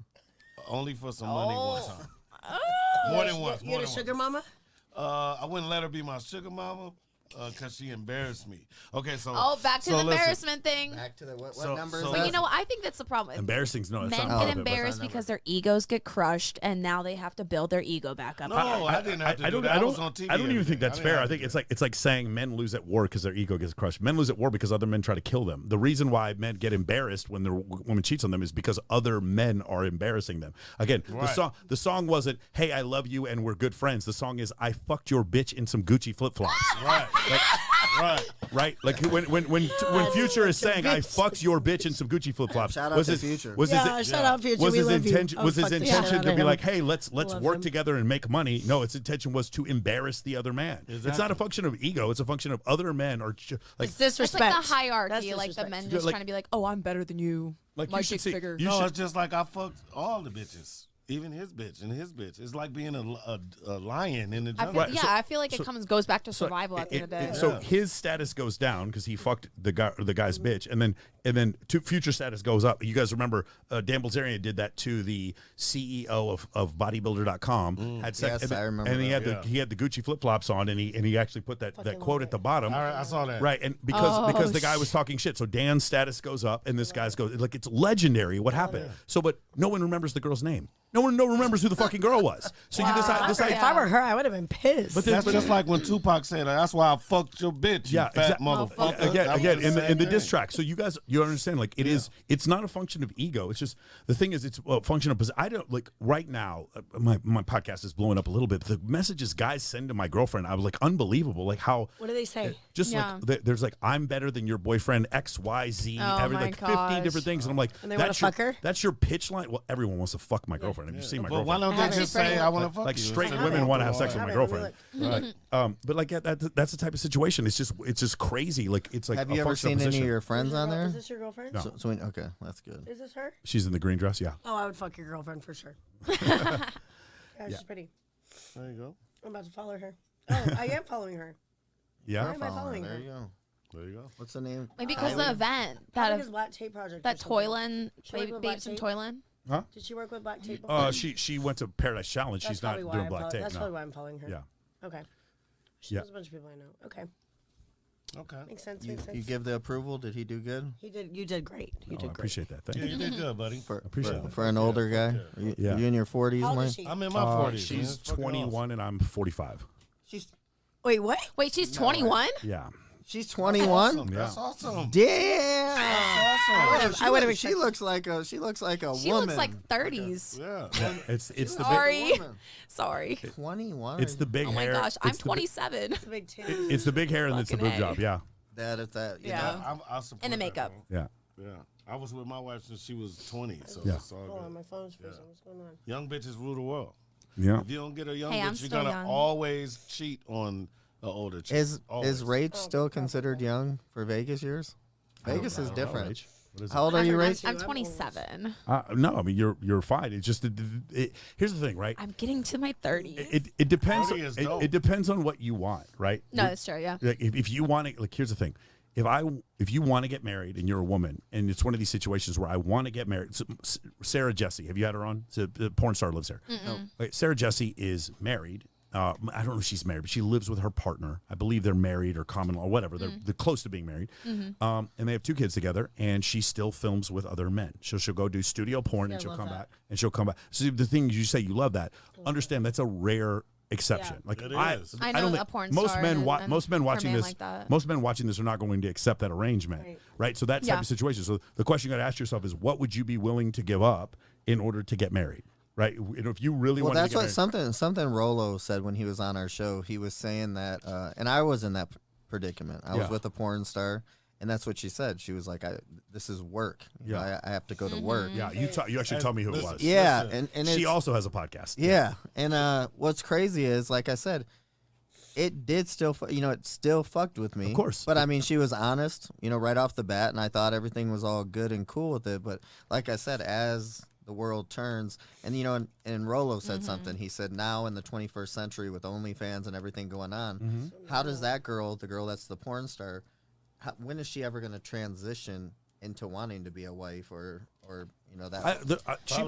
Only for some money one time. Oh. More than once. You More had a than sugar once. mama? I wouldn't let her be my sugar mama because she embarrassed me. Okay, so Oh, back to so the listen. embarrassment thing. Back to the what So- number so is But that? you know what? I think that's the problem. Embarrassing's no. It's Men not get part of it, but- embarrassed because their egos get crushed, and now they have to build their ego back up. No, I didn't have to I do don't. that. I was don't. on TV I don't even every think day. that's didn't fair. have I to think do it's like saying men lose at war because their ego gets crushed. Men lose at war because other men try to kill them. The reason why men get embarrassed when their woman cheats on them is because other men are embarrassing them. Again, Right. the song wasn't "Hey, I love you and we're good friends." The song is "I fucked your bitch in some Gucci flip flops." Right. Right. Right? Like when Future is saying "I fucked your bitch in some Gucci flip flops," Shout out to Future. Shut up, Future. Was we his love you. intention? Oh, Was his fuck the shit intention out to of be him. like, "Hey, let's Love work him. together and make money"? No, its intention was to embarrass the other man. It's not a Exactly. function of ego. It's a function of other men are like. It's It's disrespect. like the hierarchy, That's like the disrespect. men Yeah, just like- trying to be like, "Oh, I'm better than you. Like, My you should dick's see- bigger." you No, should- it's just like I fucked all the bitches. Even his bitch and his bitch. It's like being a lion in the I jungle. feel, yeah, I feel like it goes back to survival at the end of the day. So his status goes down because he fucked the guy's bitch, and then Future status goes up. You guys remember Dan Bilzerian did that to the CEO of Bodybuilder.com. Had sex, Yes, I remember And he that. had he had the Gucci flip flops on, and he actually put that quote at the bottom. All right, I saw that. Right, and because the guy was talking shit, so Dan's status goes up, and this guy's goes like it's legendary what happened. So, but no one remembers the girl's name. No one remembers who the fucking girl was. So you decide. If I were her, I would have been pissed. That's just like when Tupac said, "That's why I fucked your bitch, you fat motherfucker." That was Again, the in same the thing. diss track. So you understand, like it's not a function of ego. It's just the thing is, it's a function of. I don't like right now. My podcast is blowing up a little bit. The messages guys send to my girlfriend, I was like unbelievable. Like how What do they say? just Yeah. like there's like I'm better than your boyfriend X Y Z. Oh, my like 50 gosh. different things, and I'm like, And they wanna that's your, fuck her? That's your pitch line. Well, everyone wants to fuck my girlfriend. Have you seen my But why girlfriend? don't Yeah, they she's just say, pretty. "I want to fuck Like you"? straight Instead of- women want to have sex with I my haven't, girlfriend. let me look. But like that's the type of situation. It's just crazy. Like it's like Have a you ever functional seen any position. of your friends on there? Is this your girlfriend? No. Okay, that's good. Is this her? She's in the green dress. Yeah. Oh, I would fuck your girlfriend for sure. Yeah, she's pretty. There you go. I'm about to follow her. Oh, I am following her. Yeah. Why am I following There her? you go. There you go. What's the name? Maybe because the event that His Black Tape Project. that or something. Toylan, She worked with babes Black from Tape? Toylan. Did she work with Black Tape before? She went to Paradise Challenge. That's She's not probably why doing I'm black follow- tape. That's No. probably why I'm following her. Yeah. Okay. She Yeah. knows a bunch of people I know. Okay. Okay. Makes sense. You, Makes sense. you give the approval. Did he do good? He did. You did great. You Oh, I did great. appreciate that. Thank Yeah, you. you did good, buddy. For an older guy? Yeah. You in your 40s, How old Mike? is she? I'm in my 40s. She's man. It's fucking 21 and I'm 45. She's Wait, what? Wait, she's 21. Yeah. she's awesome. 21. That's awesome. Damn. That's I would've She looks like a She woman. looks like 30s. Yeah. It's the big, Sorry, sorry. 21. it's the big Oh my hair. gosh, I'm It's the big- 27. It's a big titty. It's the big hair and it's the Fucking boob A. job. Yeah. That if that. You Yeah. know, I support And the that, makeup. man. Yeah. Yeah. I was with my wife since she was 20, so Yeah. it's all Hold on, good. my phone's freezing. What's going on? Young bitches rule the world. Yeah. If you don't get a young Hey, I'm bitch, you're still gonna young. always cheat on an older chick. Is Always. Rach still considered young for Vegas years? Vegas is different. Rach. What is How old are you, Rach? I'm 27. No, I mean you're fine. It's just here's the thing, right? I'm getting to my 30s. It depends. 30 is dope. It depends on what you want, right? No, that's true. Yeah. Like if you want to, like, here's the thing. If you want to get married and you're a woman and it's one of these situations where I want to get married, so, Sarah Jesse, have you had her on? It's a porn star lives there. Okay, Sarah Jesse is married. I don't know if she's married, but she lives with her partner. I believe they're married or common law, whatever. They're close to being married. And they have 2 kids together, and she still films with other men. So she'll go do studio porn, and she'll come back. And she'll come back. So the thing is, you say you love that. Understand that's a rare exception. Like I know a porn most star men, and most men watching this, like most men watching this are not going to accept that arrangement, right? So that type of situation. So the question you got to ask yourself is, what would you be willing to give up in order to get married? Right, if you really want to get married. something Rolo said when he was on our show. He was saying that, and I was in that predicament. I was with a porn star, and that's what she said. She was like, "This is work. You know, I have to go to work." Yeah, you actually told me who it was. Yeah, and she also has a podcast. Yeah, and what's crazy is, like I said, it did still, it still fucked with me. Of course. But I mean, she was honest, right off the bat, and I thought everything was all good and cool with it. But like I said, as the world turns, and and Rolo said something. He said, now in the 21st century with OnlyFans and everything going on, how does that girl, the girl that's the porn star, when is she ever going to transition into wanting to be a wife or that? She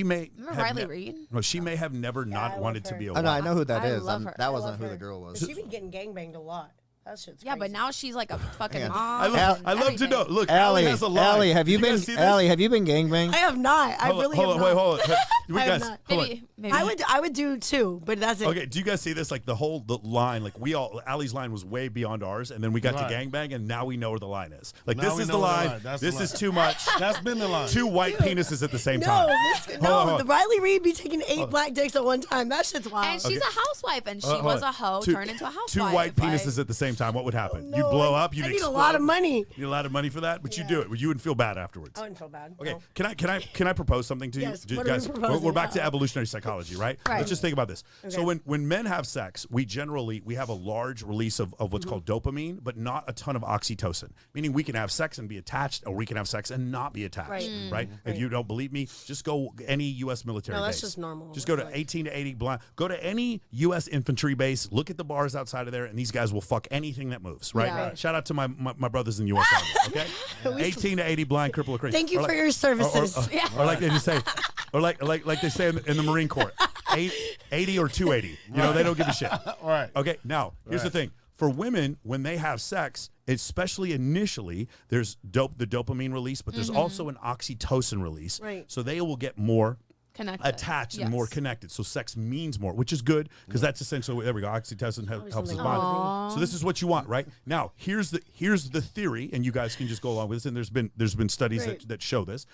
may remember Riley Reid? No, she may have never not wanted to be a Oh, wife. no, I know who that is. love her. That wasn't who the girl was. She be getting gangbanged a lot. That shit's Yeah, crazy. but now she's like a fucking mom. I love to know. Look, Allie has a line. Allie, have you been gangbanged? I have not. I really have not. Hold on. You I have guys, not. hold on. Maybe. I would do too, but that's it. Okay, do you guys see this? Like the line, like Allie's line was way beyond ours, and then we got to gangbang, and now we know where the line is. Like Now this we is know the the line. line. That's This the is line. too much. That's been the line. 2 white penises at the same time. No, Hold on. the Riley Reid be taking 8 black dicks at one time. That shit's wild. And she's a housewife, and she Hold was on. a hoe turned into a housewife. 2 white like- penises at the same time. What would happen? No, You blow up. You'd I need explode. a lot of money. You need a lot of money for that, but you do it. You wouldn't feel bad afterwards. I wouldn't feel bad. Okay, No. can I propose something to you? Yes, Do- what are we guys, proposing? we're back to evolutionary psychology, right? Right. Let's just think about this. So Okay. when men have sex, we have a large release of what's called dopamine, but not a ton of oxytocin. Meaning we can have sex and be attached, or we can have sex and not be attached. Right? If you don't believe me, just go any U.S. military No, base. that's just normal. Just go to It's like- 18 to 80 blind. Go to any U.S. infantry base. Look at the bars outside of there, and these guys will fuck anything that moves. Right? Yeah. Shout out to my brothers in the U.S. Army. Okay. 18 to 80 blind, cripple, or crazy. Thank you Or for like- your services. or like they just say, or like they say in the Marine Corps, 80 or 280. They don't give a shit. Right. Okay. Now here's the thing: for women, when they have sex, especially initially, there's the dopamine release, but there's also an oxytocin release. Right. So they will get more Connected. attached and more Yes. connected. So sex means more, which is good because that's essentially, there we go. Oxytocin helps us something bond. So this is what you want, right? Now here's the theory, and you guys can just go along with this. And there's been studies Right. that show this.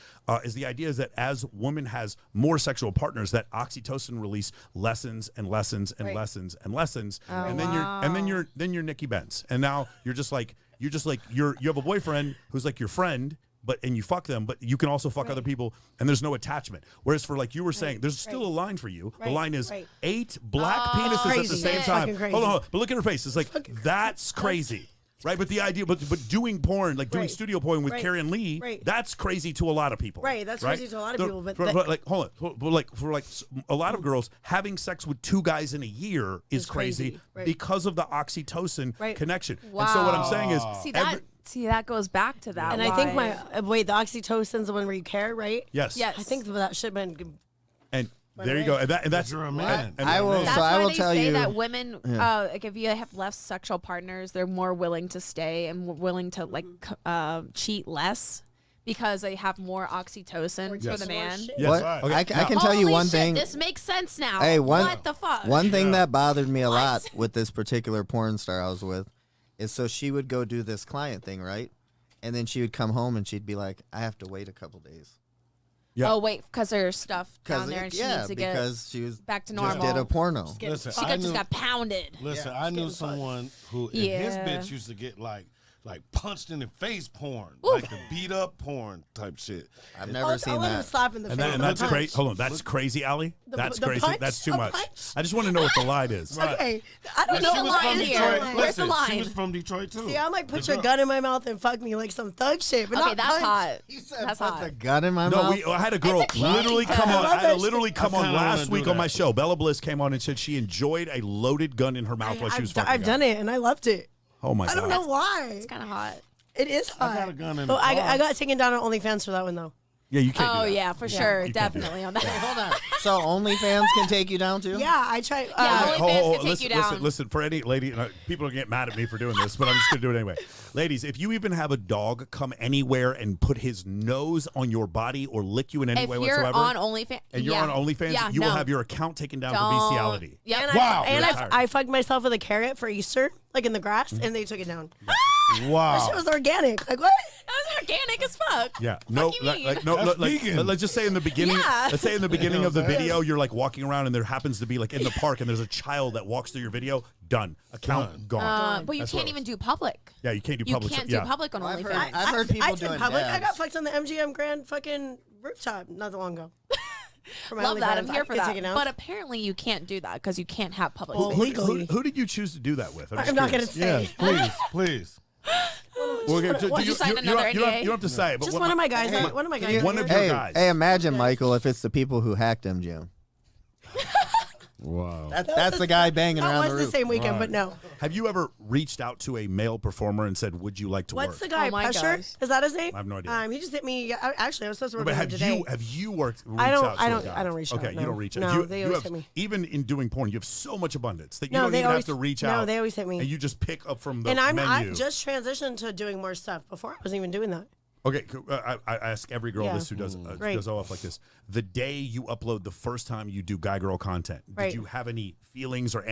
Is the idea is that as woman has more sexual partners, that oxytocin release lessens and lessens and Right. lessens and lessens, and then wow. you're Nikki Benz, and now you have a boyfriend who's like your friend. And you fuck them, but you can also fuck other people, and there's no attachment. Whereas for like you were saying, there's still a line for you. The Right. line is Right. 8 black penises at the Crazy. same That's time. fucking crazy. Hold on, but look at her face. It's like that's crazy. Right, but the idea, but doing porn, like doing Right. studio porn with Right. Carrie and Lee, Right. that's crazy to a lot of people. Right, that's crazy to a lot of people, but hold on, but for a lot of girls, having sex with 2 guys in a year is It's crazy, crazy. Right. because of the oxytocin Right. connection. And so what I'm saying is, See, that goes back to that. And I think the oxytocin's the one where you care, right? yes, Yes. I think that should have been. and there you go, and that's You're a man. and I will. That's So I why will they tell say you that women, like if you have less sexual partners, they're more willing to stay and more willing to cheat less because they have more oxytocin for the man. Yes. What? Right. I can tell you Holy one shit, thing. This makes sense now. Hey, what the fuck? One thing that bothered me a lot with this particular porn star I was with is, so she would go do this client thing, right? And then she would come home and she'd be like, I have to wait a couple days. Yeah. Oh wait, because there's stuff down there and she needs to get because she was back to just normal. did a porno. Listen, She just got pounded. Listen, I knew someone who his Yeah. bitch used to get like punched in the face porn, like the beat up porn type shit. I've never I'll seen let him that. slap in the face. And that's with a crazy. punch. Hold on, that's crazy, Allie. That's the crazy. punch? That's too A much. punch? I just want to know what the line is. Okay, I don't And know she was why from line it's here. Detroit. like- Where's the Listen, she line? was from Detroit too. See, I might put The your girl. gun in my mouth and fuck me like some thug shit, but Okay, not that's punch. hot. He said, That's put hot. the gun in my No, mouth. I had a girl It's a literally kink. come I on. love I had that literally shit. come I on kinda last wanna week do on my that. show. Bella Bliss came on and said she enjoyed a loaded gun in her mouth while she was fucking. I've done it and I loved it. Oh my god! I don't know why. It's kind of hot. It is hot. got a gun in But the car. I got taken down on OnlyFans for that one though. Yeah, you can't. Oh do that. yeah, for sure, You can't do definitely on that. Hold on. So OnlyFans can take you down too? Yeah, I try. Yeah, OnlyFans can take you down. Listen, for any lady, people are getting mad at me for doing this, but I'm just going to do it anyway. Ladies, if you even have a dog come anywhere and put his nose on your body or lick you in any way whatsoever, on OnlyFans, and you're on OnlyFans, you will have your account taken down for bestiality. Yeah. And I fucked myself with a carrot for Easter, like in the grass, and they took it down. Wow. That shit was organic. Like what? That was organic as fuck. Yeah. No. Let's just say in the beginning. Yeah. Let's say in the beginning of the video, you're like walking around, and there happens to be like in the park, and there's a child that walks through your video. Done. Account gone. But you can't even do public. Yeah, you can't do public. You can't do public on OnlyFans. I've heard people doing public. dabs. I got fucked on the MGM Grand fucking rooftop not that long ago. Love that. I'm here for that. But apparently you can't do that because you can't have public Well, space. legally. Who did you choose to do that with? I'm not going to say. Yes, please. Did you sign another NDA? You don't have to say it. But Just one of my guys. One of my guys. One of your Hey, guys. hey, imagine, Michael, if it's the people who hacked MGM. Wow. That's the guy banging That around was the the roof. same weekend, but no. Have you ever reached out to a male performer and said, "Would you like to What's work?" the guy? Oh my Pressure? gosh. Is that his name? I have no idea. He just hit me. Actually, I was supposed to work But with him today. have you reached I out to a guy? don't reach out. Okay, no. you don't reach out. No, they you always have, hit me. even in doing porn, you have so much abundance that you No, don't they even always- have to reach no, out. they always hit me. And you just pick up from the And I menu. just transitioned to doing more stuff. Before I wasn't even doing that. Okay, I ask every girl Yeah. this who does Right. does OF like this. The day you upload the first time you do guy girl content, Right. did you have any feelings or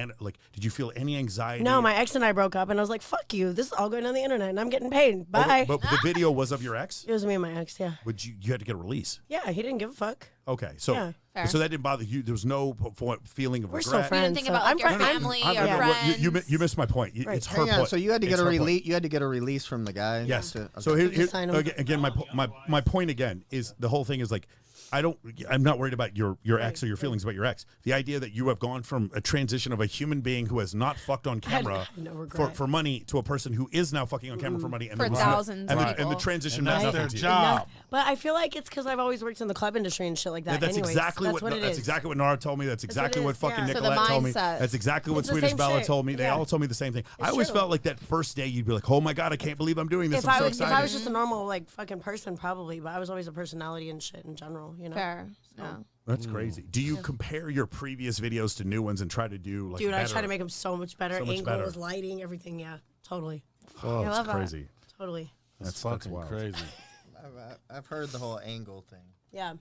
did you feel any anxiety? No, my ex and I broke up, and I was like, "Fuck you! This is all going on the internet, and I'm getting paid. Bye." But the video was of your ex. It was me and my ex. Yeah. Would you had to get a release? Yeah, he didn't give a fuck. Okay, so Yeah. Fair. so that didn't bother you. There was no feeling of We're regret. still friends. You didn't think so about like I'm your fri- I'm- family I- or well, friends. you missed my point. Right. It's her Hang on, point. so you had to get It's a her point. release. You had to get a release from the guy. Yes. to- So okay. here, sign 'em. again, my point again is the whole thing is like I'm not worried about your ex or your feelings about your ex. The idea that you have gone from a transition of a human being who has not fucked on camera no regret. for money to a person who is now fucking on camera for money and For the, thousands and, of the, and the people. transition And meant that's nothing their to you. job. But I feel like it's because I've always worked in the club industry and shit like that. Yeah, that's anyways. exactly that's what it that's is. exactly what Nara told me. That's exactly what is, fucking yeah. So the Nicolette told me. mindset. That's exactly what It's the Swedish same Bella shit. told me. They Yeah. all told me the same thing. I always true. felt like that first day you'd be like, "Oh my god, I can't believe I'm doing this. If I'm I so was excited." just a normal like fucking person, probably. But I was always a personality and shit in general. You know. Fair. Yeah. That's crazy. Do you compare your previous videos to new ones and try to do like Dude, I better? try to make them so much better. So much Angles, better. lighting, everything. Yeah, totally, Oh, I that's love that. crazy. totally. That's That's fucking wild. crazy. I've heard the whole angle thing. Yeah.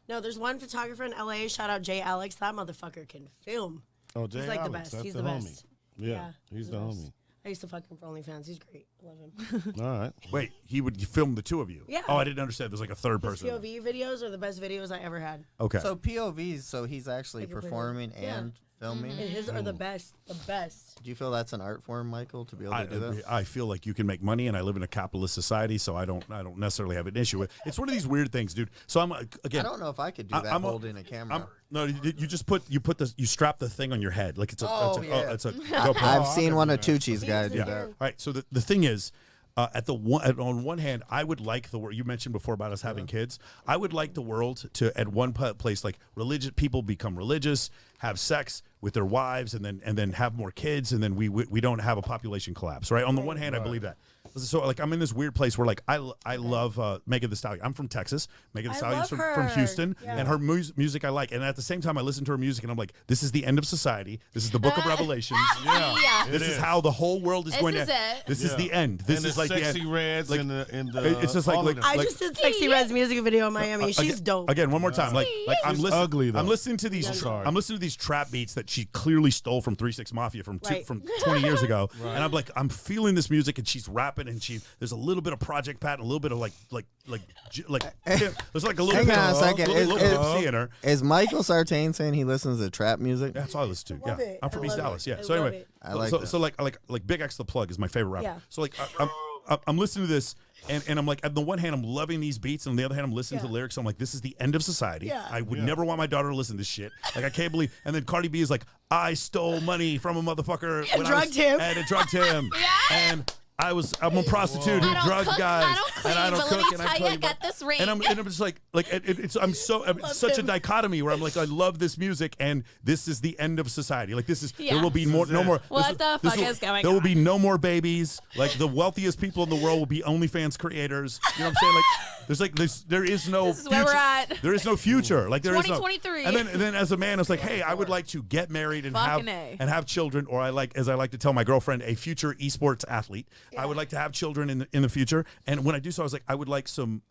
No, there's one photographer in LA. Shout out Jay Alex. That motherfucker can film. Oh, Jay He's like the Alex, best. that's He's the the homie. best. Yeah, he's the homie. I used to fuck him for OnlyFans. He's great. I love him. All right. Wait, he would film the two of you? Yeah. Oh, I didn't understand. There's like a third His person. POV videos are the best videos I ever had. Okay. So POVs, so he's actually Like a performing Yeah. and filming. And his are the best. The best. Do you feel that's an art form, Michael, to be able to do that? I feel like you can make money, and I live in a capitalist society, so I don't necessarily have an issue with. It's one of these weird things, dude. So I'm I again. don't know if I could do that I'm holding a camera. No, you just you strap the thing on your head like it's a yeah. it's a GoPro. I've seen one of Tucci's guys do Yeah. that. All right. So the thing is, on one hand, I would like the world. You mentioned before about us having kids. I would like the world to, at one place, like religious people become religious, have sex with their wives, and then have more kids, and then we don't have a population collapse. Right. On the one hand, I believe that. So like I'm in this weird place where like I love Megan Thee Stallion. I'm from Texas. Megan Thee I Stallion's love from her. Houston, Yeah. and her music I like. And at the same time, I listen to her music, and I'm like, this is the end of society. This is the Book of Revelations. Yeah. This is how the whole world is This going is to. it. This is the end. This and is the like the sexy end. reds Like, in the. it's just like- all of them. I Like- just did Sexy Red's music video in Miami. She's dope. Again, one more time. Like I'm She's listening. ugly, though. I'm listening to these. sorry. I'm listening to these trap beats that she clearly stole from 3 6 Mafia from Right. from 20 years ago. And I'm like, I'm feeling this music, and she's rapping, and there's a little bit of Project Pat, and a little bit of like there's like a little Hang bit on a of second. little Is- gypsy in her. Is Michael Sartain saying he listens to trap music? That's all I listen to. Love Yeah, it. I'm from I East love Dallas. it. Yeah. I So love anyway, it. I like so that. like Big X the Plug is my favorite rapper. Yeah. So like I'm listening to this, and I'm like, on the one hand, I'm loving these beats, and on the other hand, I'm listening to the lyrics. I'm like, this is the end of society. Yeah. I would never want my daughter to listen to this shit. Like, I can't believe. And then Cardi B is like, I stole money from a motherfucker And drugged him. and it drugged him. And I'm a prostitute and drug guy, and I don't cook, and I play. I got this ring. And I'm just like I'm such a dichotomy where I'm like, I love this music, and this is the end of society. Like this is there will be no more. What the fuck is going on? There will be no more babies. Like the wealthiest people in the world will be OnlyFans creators. You know what I'm saying? Like there is no. This is future. where we're at. There is no future. Like there is no. 2023. And then as a man, I was like, hey, I would like to get married and have children, or as I like to tell my girlfriend, a future esports athlete. I would like to have children in the future, and when I do so, I was like, I would like some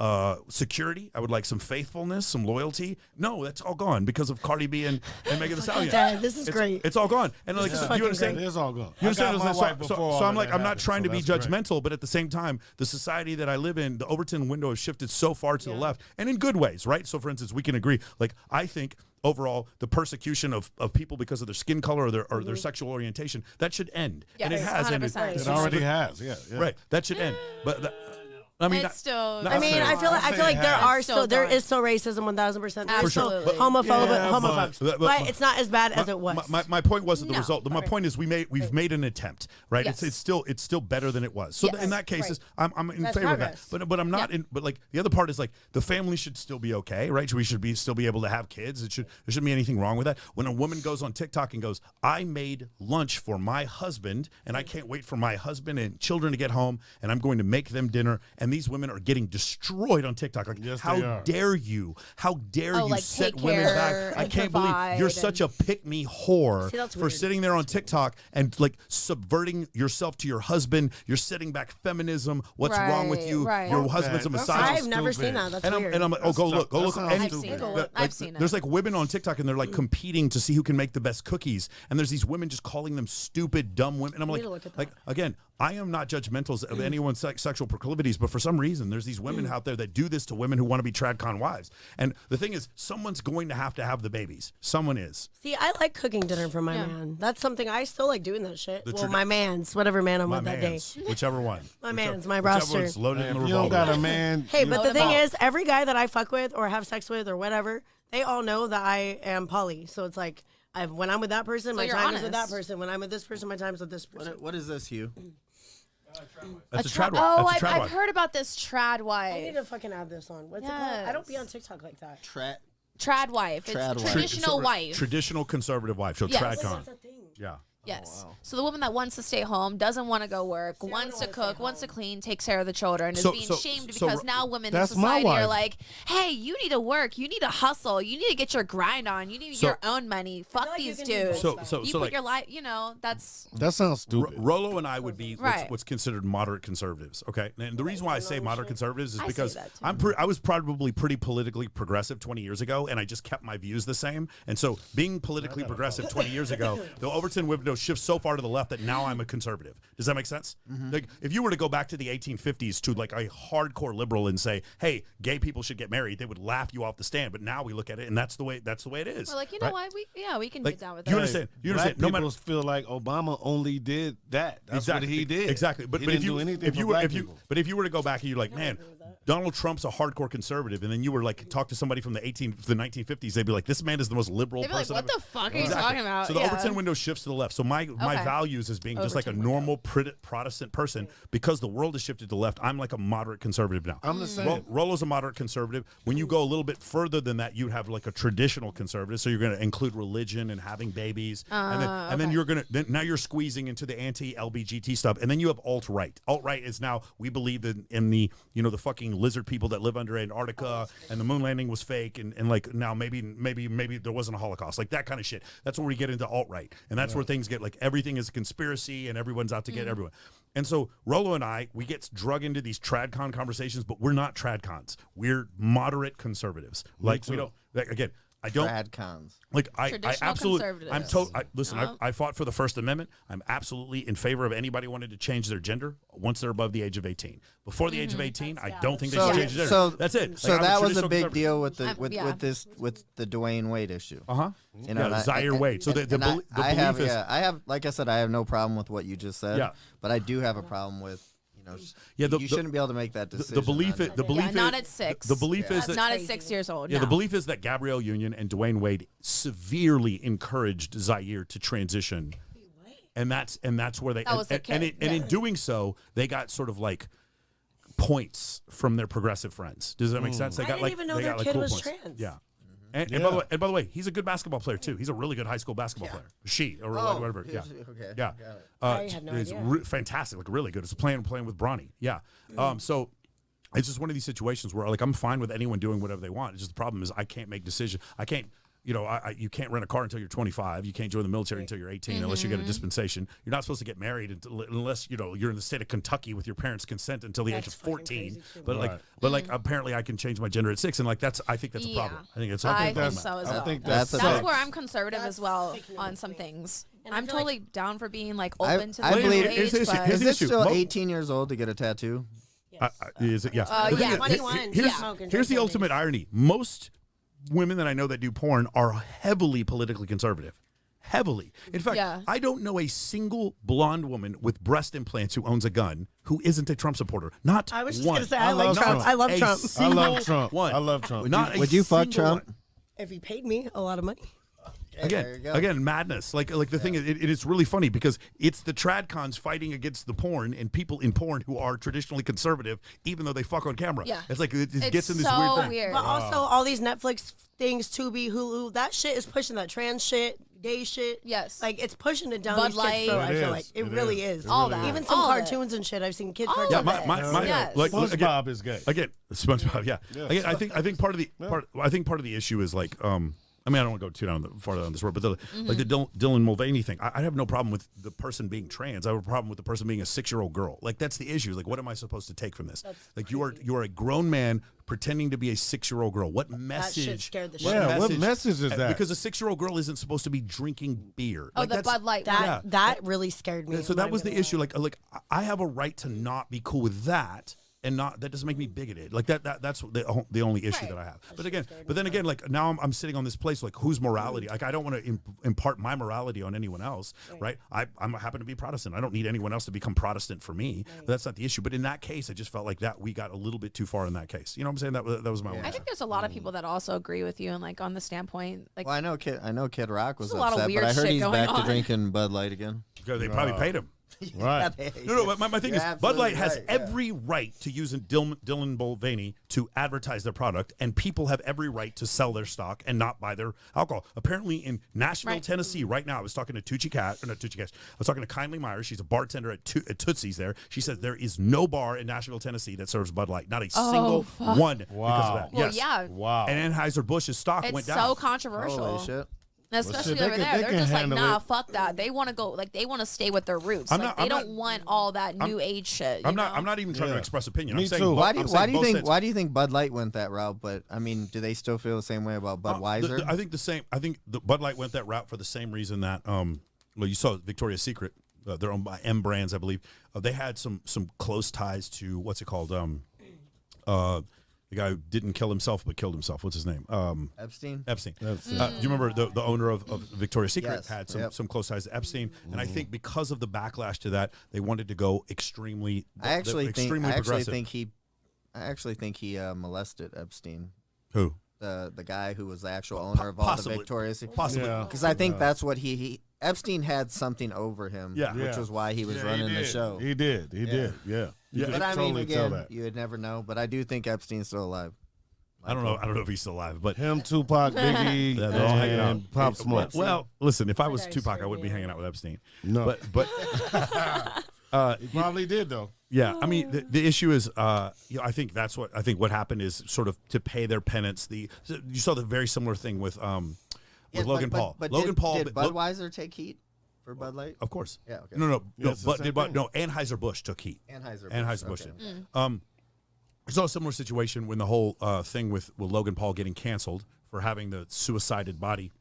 security. I would like some faithfulness, some loyalty. No, that's all gone because of Cardi B and Megan Thee Stallion. Dad, this is great. It's all gone. And like, you understand? It is all gone. You understand? So I'm like, I'm not happened, trying to be that's great. judgmental, but at the same time, the society that I live in, the Overton window has shifted so far to the left, and in good ways, right? So, for instance, we can agree. Like, I think overall, the persecution of people because of their skin color or their sexual orientation, that should end. Yes, and it has 100%. ended. It already has. Yeah. Right. That should end. But I mean, It's still. not I mean, saying- I feel like there It's are still still there done. is still racism 1000%. There is still Absolutely. homophobes, but- but it's not as bad as it was. My point wasn't the No. result. My point is we've made an attempt, right? Yes. It's still better than it was. So Yes. in that case, I'm in That's favor progress. of that. But I'm not in. But like the other part is like the family should still be okay, right? We should still be able to have kids. There shouldn't be anything wrong with that. When a woman goes on TikTok and goes, I made lunch for my husband, and I can't wait for my husband and children to get home, and I'm going to make them dinner, and these women are getting destroyed on TikTok. Like, Yes, how they are. dare you? How dare you like, set take women care back? I and can't believe you're provide such a pick-me whore See, that's for weird. sitting there on TikTok and like subverting yourself to your husband. You're setting back feminism. What's wrong with you? Right. Your husband's a That's misogynist. I've never stupid. seen that. That's And weird. I'm like, oh, go look. That sounds And I've seen it. like, I've seen it. There's like women on TikTok and they're like competing to see who can make the best cookies. And there's these women just calling them stupid, dumb women. And I'm need to look at like, that. again, I am not judgmental of anyone's sexual proclivities, but for some reason, there's these women out there that do this to women who want to be tradcon wives. And the thing is, someone's going to have the babies. Someone is. See, I like cooking dinner for my Yeah. man. That's something I still like doing that shit. The Well, tradi- my man's, whatever man I'm My with that day. man's, whichever one. My man's, my Whichever roster. one's loaded in If the you don't revolver. got a man, Hey, you- but the Load 'em thing up. is, every guy that I fuck with or have sex with or whatever, they all know that I am poly. So it's like, when I'm with that person, my you're time is with that honest. person. When I'm with this person, my time's with this person. What is this, Hugh? That's a trad wife. Oh, That's a trad I've wife. heard about this trad I need wife. to fucking add this on. What's it called? I don't be on Yes. TikTok like that. Trad wife. It's Trad wife. traditional wife. Traditional conservative wife. So Yes. tradcon. That's a thing. Yeah. Yes. So the woman that wants to stay home, doesn't want to go work, wants to cook, wants to clean, takes care of the children, is being shamed because now women in That's my society are wife. like, hey, you need to work, you need to hustle, you need to get your grind on, you need So- your own money. Fuck like you these can do dudes. both So you put like your life, that's that sounds stupid. Rollo and I would be Right. what's considered moderate conservatives. Okay, and the reason why I say moderate conservatives is I see because that too. I was probably pretty politically progressive 20 years ago, and I just kept my views the same. And so, being politically progressive 20 years ago, the Overton window shifts so far to the left that now I'm a conservative. Does that make sense? Like, if you were to go back to the 1850s to like a hardcore liberal and say, "Hey, gay people should get married," they would laugh you off the stand. But now we look at it, and that's the way it is. we're like, you know right? what, we can Like, get down with you that. understand? You Black understand? No people matter. feel like Obama only did that. That's what he did. Exactly. But he if didn't you do anything if for you were black if you people. but if you were to go back and you're like, man, Donald Trump's a hardcore conservative, and then you were like talk to somebody from the 1950s, they'd be like, this man is the most liberal They'd be like, person. what I've-" the fuck are you Exactly. talking about? So the Yeah. Overton window shifts to the left. So my Okay. values as being just like a normal Protestant person, because the world has shifted to the left. I'm like a moderate conservative now. I'm the same. Rollo's a moderate conservative. When you go a little bit further than that, you have like a traditional conservative. So you're going to include religion and having babies, and then you're going to now you're squeezing into the anti-LBGT stuff, and then you have alt-right. Alt-right is now we believe in the the fucking lizard people that live under Antarctica, and the moon landing was fake, and like now maybe there wasn't a Holocaust, like that kind of shit. That's where we get into alt-right, and that's where things get like everything is a conspiracy and everyone's out to get everyone. And so Rollo and I, we get drug into these tradcon conversations, but we're not tradcons. We're moderate conservatives. Like we don't. Like, again, I don't. Tradcons. Like I Traditional absolutely. conservatives. Listen. I fought for the First Amendment. I'm absolutely in favor of anybody wanting to change their gender once they're above the age of 18. Before the age of 18, I don't think they should change their gender. That's it. So Like, I'm that was a traditional big conservative. deal with the yeah. with the Dwayne Wade issue. Uh-huh. You know, and I- Zaire and- Wade. So the and belief I have is I have like I said, I have no problem with what you just said. Yeah. But I do have a problem with Yeah, you shouldn't be able to make that decision. the belief is the belief is not at 6. The belief is that not at 6 years old. yeah, no. the belief is that Gabrielle Union and Dwayne Wade severely encouraged Zaire to transition. and that's where they That was the kid. and in doing so, they got sort of like points from their progressive friends. Does that make sense? They I got didn't like even know they their got like kid cool was points. trans. Yeah. And by the way, he's a good basketball player too. He's a really good high school basketball player. She or whatever. Yeah. Okay. Yeah. I had no it's idea. fantastic, like really good. It's playing with Bronny. Yeah. So it's just one of these situations where like I'm fine with anyone doing whatever they want. It's just the problem is I can't make decisions. I can't. You can't rent a car until you're 25. You can't join the military until you're 18 unless you get a dispensation. You're not supposed to get married unless you're in the state of Kentucky with your parents' consent until the age of 14. But apparently I can change my gender at 6, and like I think that's a problem. I think it's. I think so as well. I think That's that's where I'm conservative as well on some things. I'm totally down for being like open to the I believe new age, it's- but here's Is the it issue. still 18 years old to get a tattoo? Is it? Yeah. The thing yeah, is, 21. Here's the ultimate irony. Most women that I know that do porn are heavily politically conservative. Heavily. In fact, Yeah. I don't know a single blonde woman with breast implants who owns a gun who isn't a Trump supporter. Not I was just one. going to say, I like love Trump. Trump. I love A Trump. single I love Trump. one. I love Trump. Would you fuck Trump? One. If he paid me a lot of money. There you go. Again, madness. Like the thing is, it is really funny because it's the tradcons fighting against the porn and people in porn who are traditionally conservative, even though they fuck on camera. Yeah. It's like it it's gets in this so weird thing. weird. But also, all these Netflix things, Tubi, Hulu, that shit is pushing that trans shit, gay shit. Yes. Like, it's pushing it down Bud these Light. kids' throat, I It feel is. like. It It really is. is. It All really that. Even some All of it. cartoons and shit. I've seen kid All cartoons. Yeah, of my it. Yes. like SpongeBob is gay. Again, SpongeBob. Yeah. Yeah. Again, I think part of the issue is like I mean, I don't want to go too far down this road, but like the Dylan Mulvaney thing, I have no problem with the person being trans. I have a problem with the person being a 6-year-old girl. Like that's the issue. Like, what am I supposed to take from this? Like you are a grown man pretending to be a 6-year-old girl. What message? shit scared the shit Yeah, what message is that? Because a 6-year-old girl isn't supposed to be drinking beer. Oh, Like, the that's- Bud Light. That really scared me. So that was the issue. Like I have a right to not be cool with that. And not that doesn't make me bigoted. Like that's the only issue that I have. But then again, like now I'm sitting on this place like whose morality? Like I don't want to impart my morality on anyone else, right? I happen to be Protestant. I don't need anyone else to become Protestant for me. But that's not the issue. But in that case, I just felt like that we got a little bit too far in that case. You know what I'm saying? That was my. I think there's a lot of people that also agree with you and like on the standpoint. Like, Well, I know Kid Rock was There's a lot of upset, weird but I heard shit he's going back to on. drinking Bud Light again. Because they probably paid him. Right. No. But my thing You're is, Bud Light absolutely has right, yeah. every right to use Dylan Mulvaney to advertise their product, and people have every right to sell their stock and not buy their alcohol. Apparently, in Nashville, Right. Tennessee, right now, I was talking to I was talking to Kindly Myers. She's a bartender at Tootsie's there. She says there is no bar in Nashville, Tennessee that serves Bud Light. Not a single one because of that. well, yes. yeah, Wow. And Anheuser-Busch's stock it's went so down. controversial. Holy shit. Especially shit, they over can- there, they they're can just like, handle nah, it. fuck that. They want to go, like, they want to stay with their roots. I'm Like, not- they I'm don't want all that new age shit. I'm you know? not even trying to Yeah. express opinion. Me I'm saying too. Why do both you think Bud Light went that route? But I mean, do they still feel the same way about Budweiser? I think the same. I think the Bud Light went that route for the same reason that well, you saw Victoria's Secret. They're owned by M Brands, I believe. They had some close ties to what's it called? The guy who didn't kill himself but killed himself. What's his name? Epstein. Epstein. Do you remember the owner of Victoria's Secret Yes. had Yep. some close ties to Epstein, and I think because of the backlash to that, they wanted to go extremely. I actually progressive. think he molested Epstein, Who? the guy who was the actual owner of all possibly. the Victoria's Secret. Possibly. Yeah. Because I think that's what he Epstein had something over him, Yeah. which was why he was Yeah, running he the did. show. He did. He did. Yeah. You could But I totally mean, tell again, that. you would never know. But I do think Epstein's still alive. I don't know if he's still alive, but Him, Tupac, Biggie, Yeah, they're all hanging out. and Pop Smoke. well, listen, if I was Paradise Tupac, I for wouldn't be you. hanging out with Epstein. No. But He probably did, though. yeah, I mean, the issue is, I think what happened is sort of to pay their penance. You saw the very similar thing with Logan Paul. But Logan Paul, did but Budweiser take heat for Bud Light? of course. Yeah, okay. No, Yeah, it's the same thing. Anheuser-Busch took heat. Anheuser-Busch. did. Okay. We saw a similar situation when the whole thing with Logan Paul getting canceled for having the suicided body.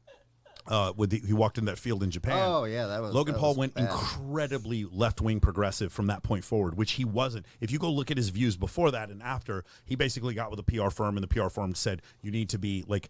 He walked in that field in Japan. Oh yeah, that was Logan that Paul was went bad. incredibly left-wing progressive from that point forward, which he wasn't. If you go look at his views before that and after, he basically got with a PR firm, and the PR firm said you need to be like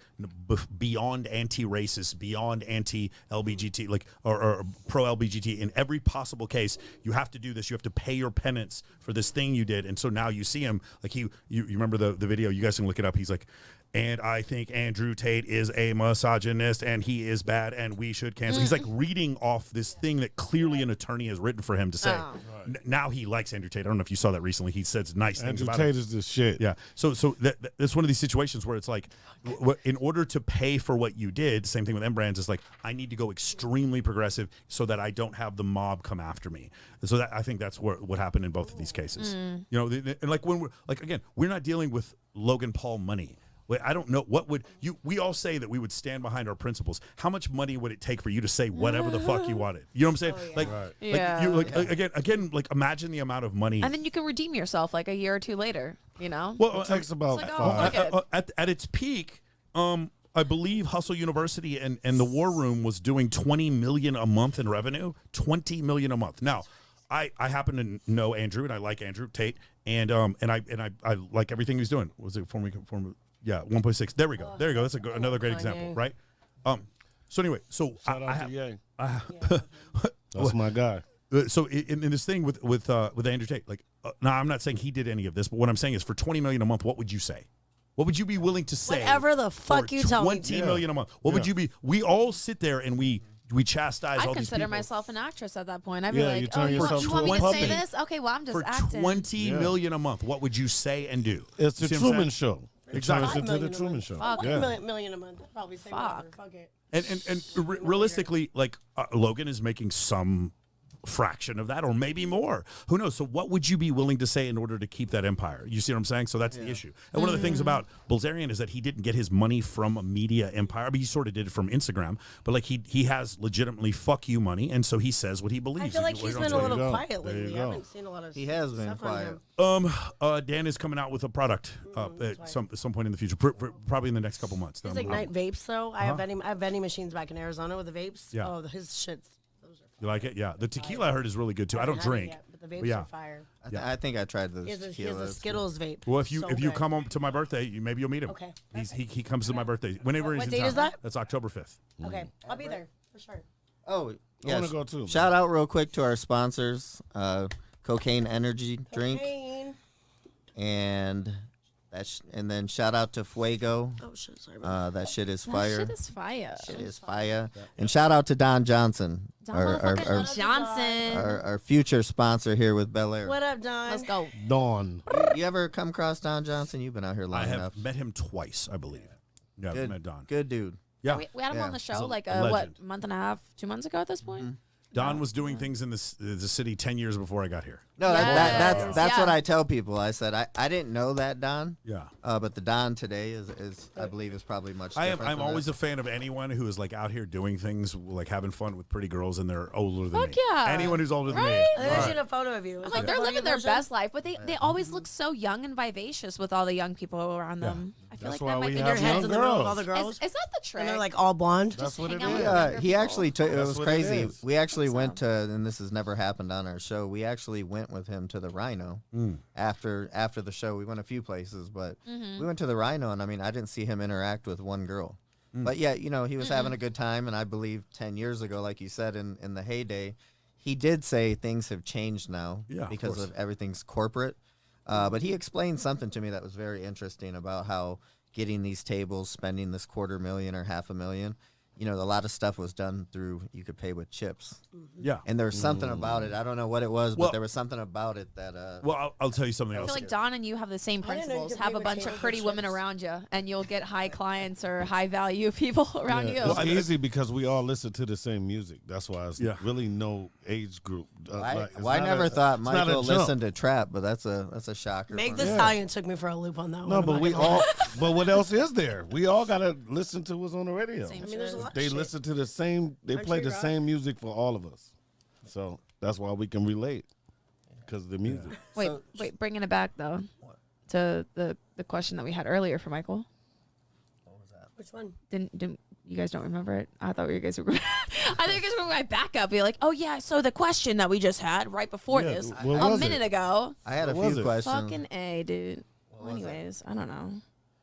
beyond anti-racist, beyond anti-LGBT, like or pro-LGBT in every possible case. You have to do this. You have to pay your penance for this thing you did. And so now you see him like you remember the video. You guys can look it up. He's like, and I think Andrew Tate is a misogynist and he is bad and we should cancel. He's like reading off this thing that clearly an attorney has written for him to say. Now he likes Andrew Tate. I don't know if you saw that recently. He says nice things about Andrew Tate him. is the shit. Yeah. So that's one of these situations where it's like, in order to pay for what you did, same thing with M Brands, is like, I need to go extremely progressive so that I don't have the mob come after me. And so I think that's what happened in both of these cases. You know, and like when we're like, again, we're not dealing with Logan Paul money. I don't know what would you. We all say that we would stand behind our principles. How much money would it take for you to say whatever the fuck you wanted? You know what I'm saying? Again, like imagine the amount of money, and then you can redeem yourself like a year or two later. You know, Well, it takes about at its peak. I believe Hustle University and the War Room was doing $20 million a month in revenue. $20 million a month. Now, I happen to know Andrew, and I like Andrew Tate, and I like everything he's doing. Was it former? Yeah, 1.6. There we go. There you go. That's another great example, right? So anyway, so shout out to Ye. That's my guy. So in this thing with Andrew Tate, like, now I'm not saying he did any of this, but what I'm saying is for $20 million a month, what would you say? What would you be willing to say? Whatever the fuck you tell me. $20 million a month. What would you be? We all sit there and we chastise all I these consider people. myself an actress at that point. I'd be Yeah, like, you oh, turn you yourself want me to to a say puppet. this? Okay, well, I'm just For acting. $20 million a month, what would you say and do? It's the See what I'm Truman saying? Show. Exactly. It turns into the Truman Show. Fuck. $1 million a month. I'd probably say whatever. Fuck it. And realistically, like Logan is making some fraction of that, or maybe more. Who knows? So what would you be willing to say in order to keep that empire? You see what I'm saying? So that's the issue. And one of the things about Bilzerian is that he didn't get his money from a media empire. I mean, he sort of did it from Instagram, but like he has legitimately fuck you money, and so he says what he believes. I feel like he's been a little quiet There you lately. I go. haven't seen a lot of He has been stuff on quiet. him. Dan is coming out with a product at some point in the future, probably in the next couple months. These Ignite vapes, though. I have vending machines back in Arizona with the vapes. Yeah. Oh, his shit's. You like it? Yeah. The tequila I heard is really good too. I don't haven't drink. yet, but the vapes are fire. I think I tried the He has a tequila. Skittles vape. Well, if you So come home to my birthday, maybe you'll meet him. Okay. He comes to my birthday whenever he's What in date town. is that? That's October 5th. Okay, I'll be there for sure. Oh, I yeah. want to go too. Shout out real quick to our sponsors, Cocaine Energy Drink, Cocaine. and and then shout out to Fuego. Oh shit, sorry. About That shit is That fire. shit is fire. Shit is fire. And shout out to Don Johnson, Don our motherfucking Johnson. our future sponsor here with Bel Air. what up, Don? Let's go. Dawn. You ever come across Don Johnson? You've been out here long I have enough. met him twice, I believe. Yeah, Good, met Don. good dude. Yeah. We had him on the He's show a like legend. what, month and a half, 2 months ago at this point. Don was doing things in the city 10 years before I got here. No, Yes. that's Yeah. what I tell people. I said I didn't know that Don. Yeah. But the Don today is I believe is probably much. different I'm than always that. a fan of anyone who is like out here doing things, like having fun with pretty girls, and they're older than Fuck me. yeah. Anyone who's older than me. Right? I've seen a photo of you. I'm like, they're living their best life, but they always look so young and vivacious with all the young people around them. I feel That's like why that might we be have Their young heads in the middle of all the girls. girls. Is that the trick? And they're like all blonde. That's what it hang out is. with younger He actually took. It That's was what it crazy. is. We actually went to, and this has never happened on our show. We actually went with him to the Rhino after the show. We went a few places, but we went to the Rhino, and I mean, I didn't see him interact with one girl. But yeah, you know, he was having a good time, and I believe 10 years ago, like you said, in the heyday, he did say things have changed now because course. of everything's corporate. But he explained something to me that was very interesting about how getting these tables, spending this $250,000 or $500,000, you know, a lot of stuff was done through, you could pay with chips. Yeah. And there was something about it. I don't know what it was, Well- but there was something about it that. Well, I'll tell you something I else. feel like Don and you have the same I didn't know you principles. could Have pay a with bunch of tables pretty and women chips. around you, and you'll get high clients or high value people around you. It's easy because we all listen to the same music. That's why it's really no age group. I never thought Michael listened to trap, but that's a shocker. Meg for the me. Stallion took me for a loop on that one. No, I'm but not we gonna lie. all. But what else is there? We all gotta listen to what's on the radio. Same I mean, there's a shit. lot They of shit. listen to the same. They play Country the rock. same music for all of us. So that's why we can relate because of the music. Wait, bringing it back though to the question that we had earlier for Michael. Which one? Didn't you guys don't remember it? I thought you guys were. I thought you guys were my backup. Be like, oh yeah, so the question that we just had right before Yeah, this, what a was minute it? ago. I had a What was few it? questions. Fucking A, dude. Well, anyways, I don't know.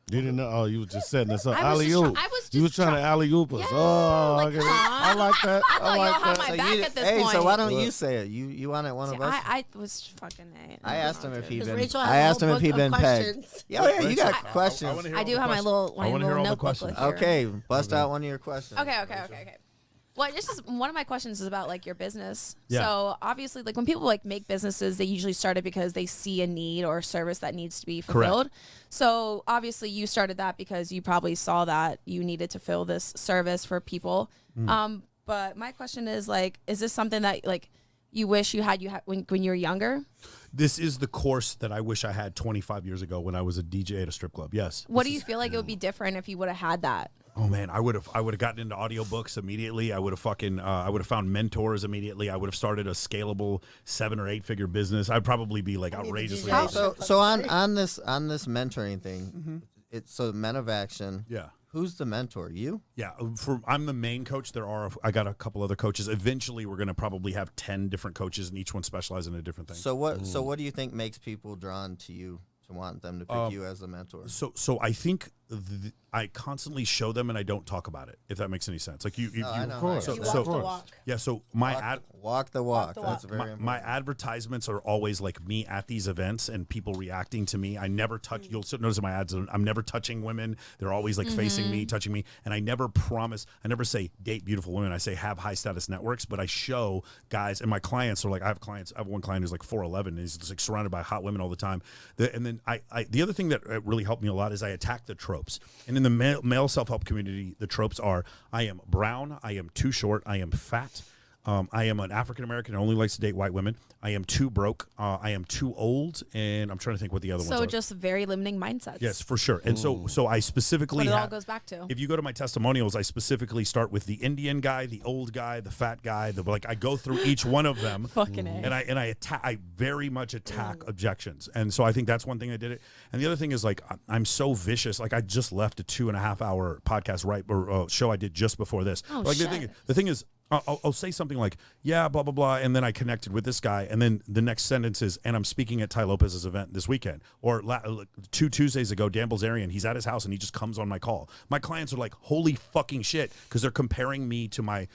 You didn't know. Oh, you was just setting us up. I was just Alley-oop. try- I was You was just trying to alley-oop us. Oh, like, okay. come on. I like that. I thought y'all like had that. my back at this hey, point. so why don't you say it? You wanted one See, of us? I was fucking. I asked him if he'd Because been. Rachel has I a asked whole him if he'd book of been pegged. questions. Yeah, you got I questions. wanna hear I all do the have my questions. little I wanna hear all the notebook questions. with here. Okay, bust out one of your questions. Okay. Well, this is one of my questions is about like your business. Yeah. So obviously, like when people like make businesses, they usually start it because they see a need or a service that needs to be fulfilled. So obviously, you started that because you probably saw that you needed to fill this service for people. But my question is like, is this something that like you wish you had when you were younger? This is the course that I wish I had 25 years ago when I was a DJ at a strip club. Yes. What do you feel like it would be different if you would have had that? Oh man, I would have gotten into audiobooks immediately. I would have found mentors immediately. I would have started a scalable 7 or 8 figure business. I'd probably be like outrageously. So on this mentoring thing, it's so Men of Action. Yeah. Who's the mentor? You? Yeah, I'm the main coach. I got a couple other coaches. Eventually, we're going to probably have 10 different coaches, and each one specializes in a different thing. So what do you think makes people drawn to you to want them to pick you as a mentor? So I think I constantly show them, and I don't talk about it. If that makes any sense, like you I know. Of course. So, You so walk the walk. yeah. So Walk the walk. the That's walk. very important. my advertisements are always like me at these events and people reacting to me. I never touch. You'll notice in my ads, I'm never touching women. They're always like facing me, touching me, and I never promise. I never say date beautiful women. I say have high status networks, but I show guys and my clients are like I have one client who's like 4'11" and he's just like surrounded by hot women all the time. And then the other thing that really helped me a lot is I attack the tropes. And in the male self-help community, the tropes are I am brown, I am too short, I am fat. I am an African-American who only likes to date white women. I am too broke. I am too old. And I'm trying to think what the other ones are. So just very limiting mindsets. Yes, for sure. And so I specifically What it all goes back to. If you go to my testimonials, I specifically start with the Indian guy, the old guy, the fat guy. I go through each one of them. Fucking A. And I attack. I very much attack objections. And so I think that's one thing I did it. And the other thing is like I'm so vicious. Like I just left a 2.5 hour podcast show I did just before this. Oh, like shit. the thing is. I'll say something like, yeah, blah, blah, blah. And then I connected with this guy. And then the next sentence is, and I'm speaking at Ty Lopez's event this weekend. Or 2 Tuesdays ago, Dan Bilzerian, he's at his house and he just comes on my call. My clients are like, holy fucking shit, because they're comparing me to my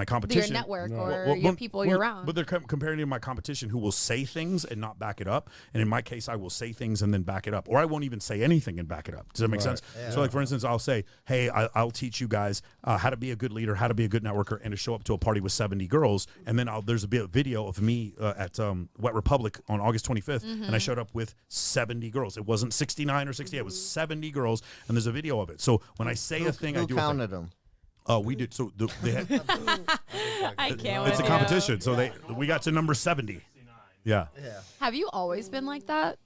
competition. Your network or your people you're around. But they're comparing me to my competition who will say things and not back it up. And in my case, I will say things and then back it up. Or I won't even say anything and back it up. Does that make sense? Yeah. So like, for instance, I'll say, hey, I'll teach you guys how to be a good leader, how to be a good networker, and to show up to a party with 70 girls. And then there's a video of me at Wet Republic on August 25th. And I showed up with 70 girls. It wasn't 69 or 68. It was 70 girls. And there's a video of it. So when I say a thing, I do counted a thing. them? Oh, we did. So they had, I can't. it's a with you. competition. So we got to number 70. Yeah. Have you always been like that?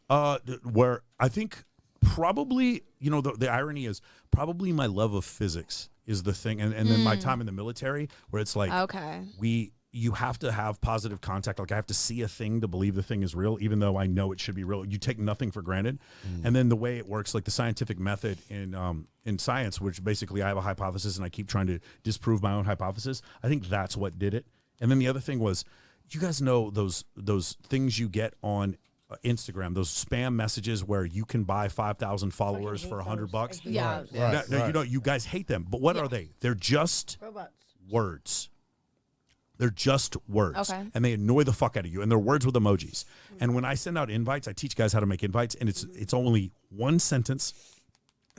Where I think probably, the irony is probably my love of physics is the thing. And then my time in the military where it's like, Okay. you have to have positive contact. Like I have to see a thing to believe the thing is real, even though I know it should be real. You take nothing for granted. And then the way it works, like the scientific method in science, which basically I have a hypothesis and I keep trying to disprove my own hypothesis. I think that's what did it. And then the other thing was, you guys know those things you get on Instagram, those spam messages where you can buy 5,000 followers for $100. Yeah. Now, you guys hate them, but what are they? They're just Robots. words. They're just words. Okay. And they annoy the fuck out of you. And they're words with emojis. And when I send out invites, I teach guys how to make invites. And it's only one sentence.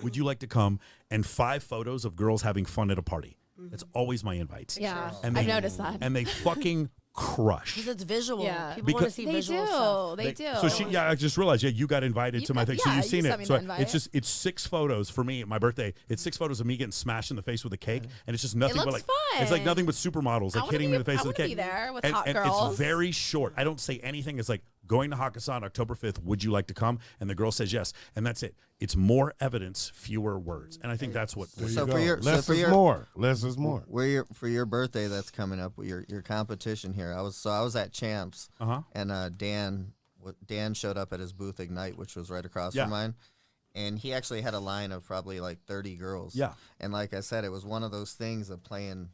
Would you like to come? And 5 photos of girls having fun at a party. That's always my invites. Yeah. And I've they- noticed that. And they fucking crush. Because it's visual. Yeah. People want to Because- see They visual do. stuff. They do. So I just realized, you got invited You to my got- thing. So yeah, you've you seen sent it. me So the invite. it's 6 photos for me at my birthday. It's 6 photos of me getting smashed in the face with a cake, and it's just nothing but looks like it's like fun. nothing but supermodels I like wanna hitting me in the be- face I with a wanna cake. be there with and, hot and girls. it's very short. I don't say anything. It's like going to Hakkasan October 5th. Would you like to come? And the girl says yes, and that's it. It's more evidence, fewer words, and I think that's what. There So you for go. your- Less for is your- more. Less is more. For your birthday that's coming up, your competition here. I was at Champs, and Dan showed up at his booth Ignite, which was right across from mine, and he actually had a line of probably like 30 girls. Yeah. And like I said, it was one of those things of playing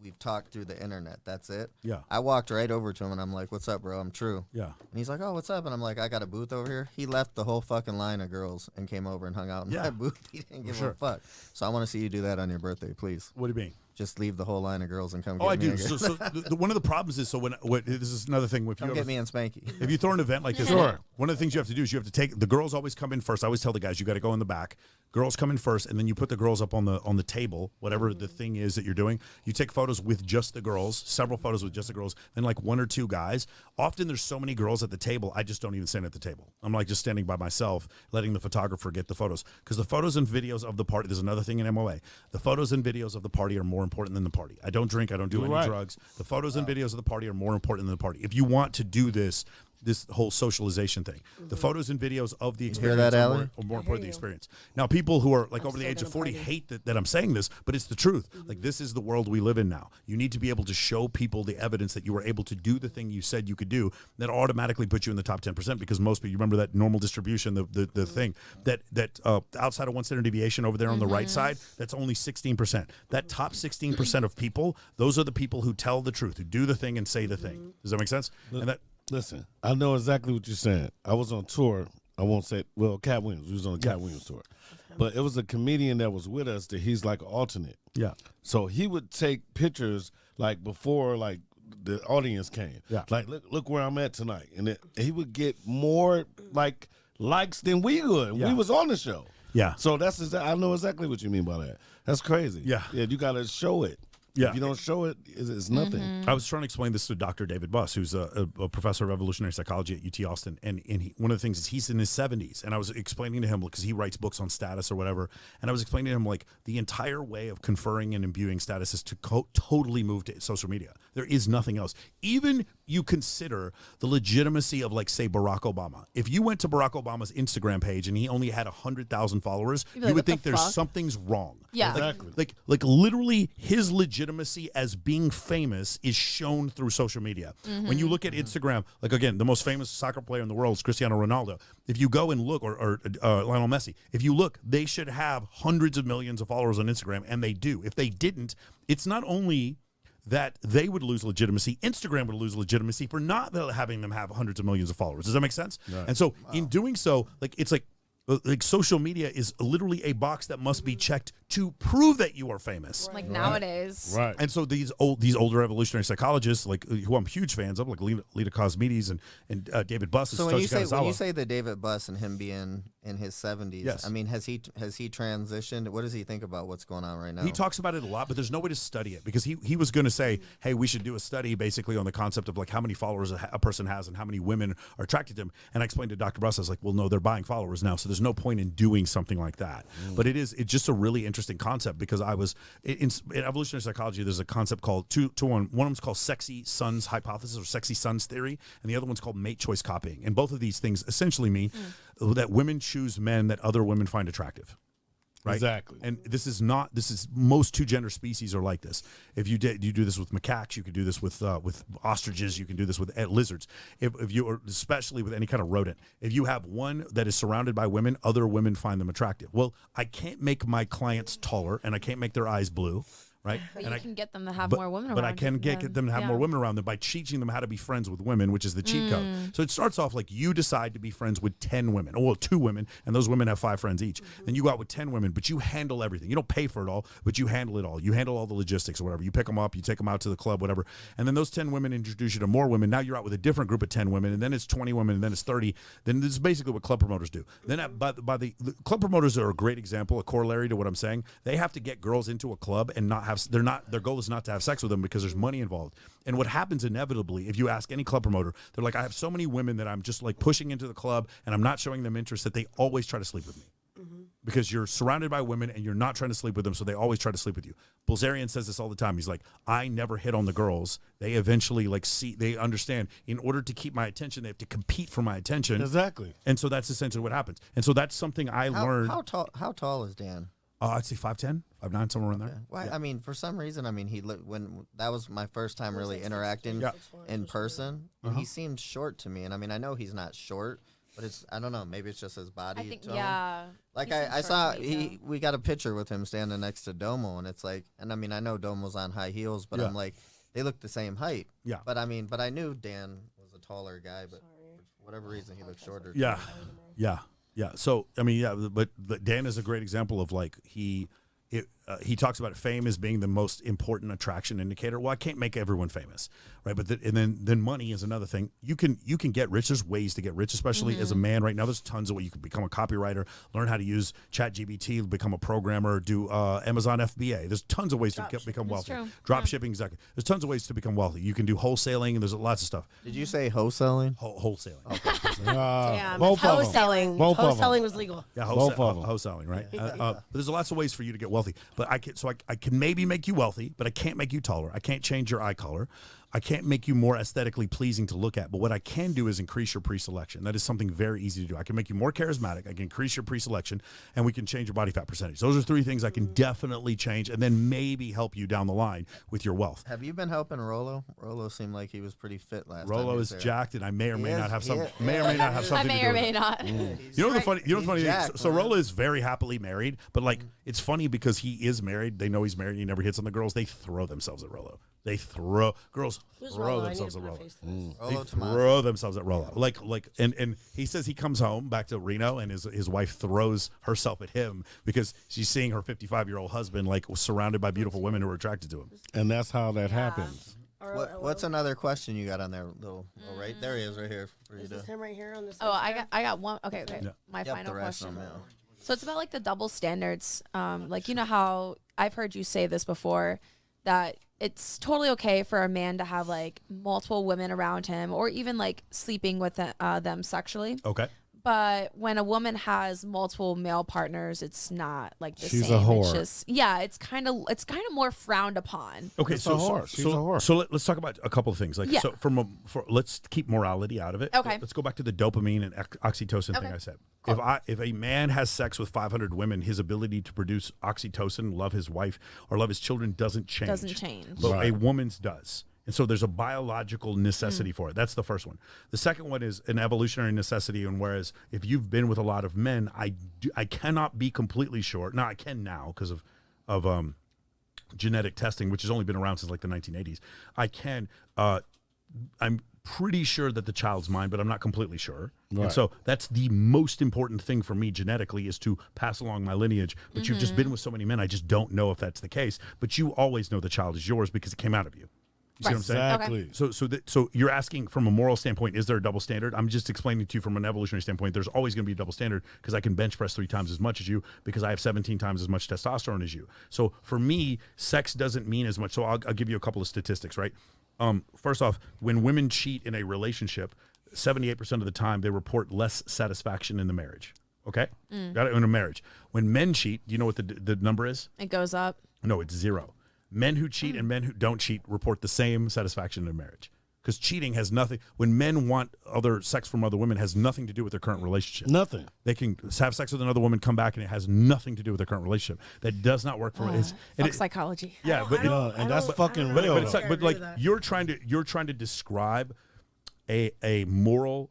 we've talked through the internet. That's it. Yeah. I walked right over to him and I'm like, "What's up, bro? I'm True." Yeah. And he's like, "Oh, what's up?" And I'm like, "I got a booth over here." He left the whole fucking line of girls and came over and hung out in my booth. He didn't give a fuck. So I want to see you do that on your birthday, please. What do you mean? Just leave the whole line of girls and come Oh, get I me. do. So one of the problems is, this is another thing. Come get me and Spanky. If you throw an event like this, one of the things you have to do is you have to take the girls always come in first. I always tell the guys you got to go in the back. Girls come in first, and then you put the girls up on the table, whatever the thing is that you're doing. You take photos with just the girls, several photos with just the girls, then like one or two guys. Often there's so many girls at the table, I just don't even stand at the table. I'm like just standing by myself, letting the photographer get the photos. Because the photos and videos of the party, there's another thing in MOA. The photos and videos of the party are more important than the party. I don't drink, I don't do any drugs. The photos and videos of the party are more important than the party. If you want to do this whole socialization thing. The photos and videos of the experience are more important than the experience. Now, people who are like over the age of 40 hate that I'm saying this, but it's the truth. Like, this is the world we live in now. You need to be able to show people the evidence that you were able to do the thing you said you could do. That automatically puts you in the top 10% because most people, you remember that normal distribution, the thing, that outside of 1 standard deviation over there on the right side, that's only 16%. That top 16% of people, those are the people who tell the truth, who do the thing and say the thing. Does that make sense? And that. Listen, I know exactly what you're saying. I was on tour. I won't say, well, Cat Williams. We was on a Cat Williams tour. But it was a comedian that was with us that he's like an alternate. Yeah. So he would take pictures like before like the audience came. Yeah. Like, look where I'm at tonight. And he would get more like likes than we would. Yeah. We was on the show. Yeah. So I know exactly what you mean by that. That's crazy. Yeah. Yeah, you got to show it. Yeah. If you don't show it, it's nothing. I was trying to explain this to Dr. David Buss, who's a professor of evolutionary psychology at UT Austin. And one of the things is he's in his 70s. And I was explaining to him, because he writes books on status or whatever. And I was explaining to him, like, the entire way of conferring and imbuing status is to totally move to social media. There is nothing else. Even you consider the legitimacy of, like, say, Barack Obama. If you went to Barack Obama's Instagram page and he only had 100,000 followers, you would think there's something's wrong. Yeah. Exactly. Like literally his legitimacy as being famous is shown through social media. When you look at Instagram, like, again, the most famous soccer player in the world is Cristiano Ronaldo. If you go and look, or Lionel Messi, if you look, they should have hundreds of millions of followers on Instagram, and they do. If they didn't, it's not only that they would lose legitimacy, Instagram would lose legitimacy for not having them have hundreds of millions of followers. Does that make sense? Right. And so in doing so, like, it's like social media is literally a box that must be checked to prove that you are famous. Like nowadays. Right. And so these older evolutionary psychologists, like, who I'm huge fans of, like Lena Cosmides and David Buss. So when you say the David Buss and him being in his 70s, yes. I mean, has he transitioned? What does he think about what's going on right now? He talks about it a lot, but there's no way to study it, because he was going to say, hey, we should do a study basically on the concept of, like, how many followers a person has and how many women are attracted to him. And I explained to Dr. Buss, I was like, well, no, they're buying followers now, so there's no point in doing something like that. But it's just a really interesting concept, because I was in evolutionary psychology. There's a concept called one of them's called sexy sons hypothesis, or sexy sons theory, and the other one's called mate choice copying. And both of these things essentially mean that women choose men that other women find attractive. Right? Exactly. And this is most two gender species are like this. If you do this with macaques, you can do this with ostriches, you can do this with lizards. If you are, especially with any kind of rodent, if you have one that is surrounded by women, other women find them attractive. Well, I can't make my clients taller, and I can't make their eyes blue. Right, but you can get them to have more women around. But I can get them to have more women around them by teaching them how to be friends with women, which is the cheat code. So it starts off like you decide to be friends with 10 women, or 2 women, and those women have 5 friends each. Then you go out with 10 women, but you handle everything. You don't pay for it all, but you handle it all. You handle all the logistics or whatever. You pick them up, you take them out to the club, whatever. And then those 10 women introduce you to more women. Now you're out with a different group of 10 women, and then it's 20 women, and then it's 30. Then this is basically what club promoters do. Then the club promoters are a great example, a corollary to what I'm saying. They have to get girls into a club and their goal is not to have sex with them, because there's money involved. And what happens inevitably, if you ask any club promoter, they're like, I have so many women that I'm just like pushing into the club, and I'm not showing them interest, that they always try to sleep with me. Because you're surrounded by women and you're not trying to sleep with them, so they always try to sleep with you. Bilzerian says this all the time. He's like, I never hit on the girls. They eventually they understand, in order to keep my attention, they have to compete for my attention. Exactly. And so that's essentially what happens. And so that's something I learned. How tall is Dan? I'd say 5'10", 5'9", somewhere in there. Okay. Well, yeah. I mean, for some reason, when that was my first time really interacting in person, and he seemed short to me. And I mean, I know he's not short, but it's I don't know. Maybe it's just his body. I think tone. yeah. Like He seems I short saw to me, so. we got a picture with him standing next to Domo, and it's like, and I mean I know Domo's on high heels, but Yeah. I'm like they look the same height. Yeah. But I knew Dan was a taller guy, but for whatever reason he looks shorter. Yeah. Yeah. So I mean, yeah, but Dan is a great example of like he talks about fame as being the most important attraction indicator. Well, I can't make everyone famous, right? But and then money is another thing. You can get rich. There's ways to get rich, especially as a man right now. There's tons of ways. You can become a copywriter, learn how to use ChatGPT, become a programmer, do Amazon FBA. There's tons of ways to become wealthy. true. Drop shipping, exactly. There's tons of ways to become wealthy. You can do wholesaling, and there's lots of stuff. Did you say wholesaling? Wholesaling. Damn, both of 'em. wholesaling. Both of 'em. Wholesaling was legal. Yeah, Both of 'em. wholesaling, right? But there's lots of ways for you to get wealthy. But I can maybe make you wealthy, but I can't make you taller. I can't change your eye color. I can't make you more aesthetically pleasing to look at. But what I can do is increase your pre-selection. That is something very easy to do. I can make you more charismatic. I can increase your pre-selection, and we can change your body fat percentage. Those are 3 things I can definitely change, and then maybe help you down the line with your wealth. Have you been helping Rolo? Rolo seemed like he was pretty fit last time. Rolo he is was there. jacked, and I may or may He not is- have he some. is- May or may not have I something may to do or with may it. not. You know the funny. You know the funny thing. jacked, So man. Rolo is very happily married, but like it's funny because he is married. They know he's married. He never hits on the girls. They throw themselves at Rolo. Girls Who's throw Rolo? I themselves need at to put a Rolo. face to this. They Rolo Tomas. throw themselves at Rolo. And he says he comes home back to Reno, and his wife throws herself at him because she's seeing her 55-year-old husband like surrounded by beautiful women who are attracted to him. And that's how that happens. What's another question you got on there? Little right there he is right here for you Is to. this him right here on this? Oh, I got one. Okay. Yeah. My Yep, final the rest question. of 'em, So it's about like the double standards. Like you know how I've heard you say this before, that it's totally okay for a man to have like multiple women around him, or even like sleeping with them sexually. Okay. But when a woman has multiple male partners, it's not like the She's a same. whore. It's just it's kind of more frowned upon. Okay, She's a whore. She's a whore. So let's talk about a couple of things. Like, Yeah. so let's keep morality out of it. Okay. Let's go back to the dopamine and oxytocin thing Okay. I said. If a man has sex with 500 women, his ability to produce oxytocin, love his wife, or love his children doesn't change. Doesn't change. But Right. a woman's does. And so there's a biological necessity for it. That's the first one. The second one is an evolutionary necessity. And whereas if you've been with a lot of men, I cannot be completely sure. Now I can now because of genetic testing, which has only been around since like the 1980s. I'm pretty sure that the child's mine, but I'm not completely sure. Right. And so that's the most important thing for me genetically, is to pass along my lineage. But you've just been with so many men, I just don't know if that's the case. But you always know the child is yours because it came out of you. You see what I'm saying? Exactly. So you're asking from a moral standpoint, is there a double standard? I'm just explaining to you from an evolutionary standpoint, there's always going to be a double standard because I can bench press 3 times as much as you because I have 17 times as much testosterone as you. So for me, sex doesn't mean as much. So I'll give you a couple of statistics, right? First off, when women cheat in a relationship, 78% of the time they report less satisfaction in the marriage. Okay? Got it? In a marriage. When men cheat, do you know what the number is? It goes up. No, it's 0. Men who cheat and men who don't cheat report the same satisfaction in a marriage. Because cheating has nothing. When men want other sex from other women, has nothing to do with their current relationship. Nothing. They can have sex with another woman, come back, and it has nothing to do with their current relationship. That does not work for me. Fuck psychology. Yeah, but And that's fucking but real. it's though. like, but like you're trying to describe a moral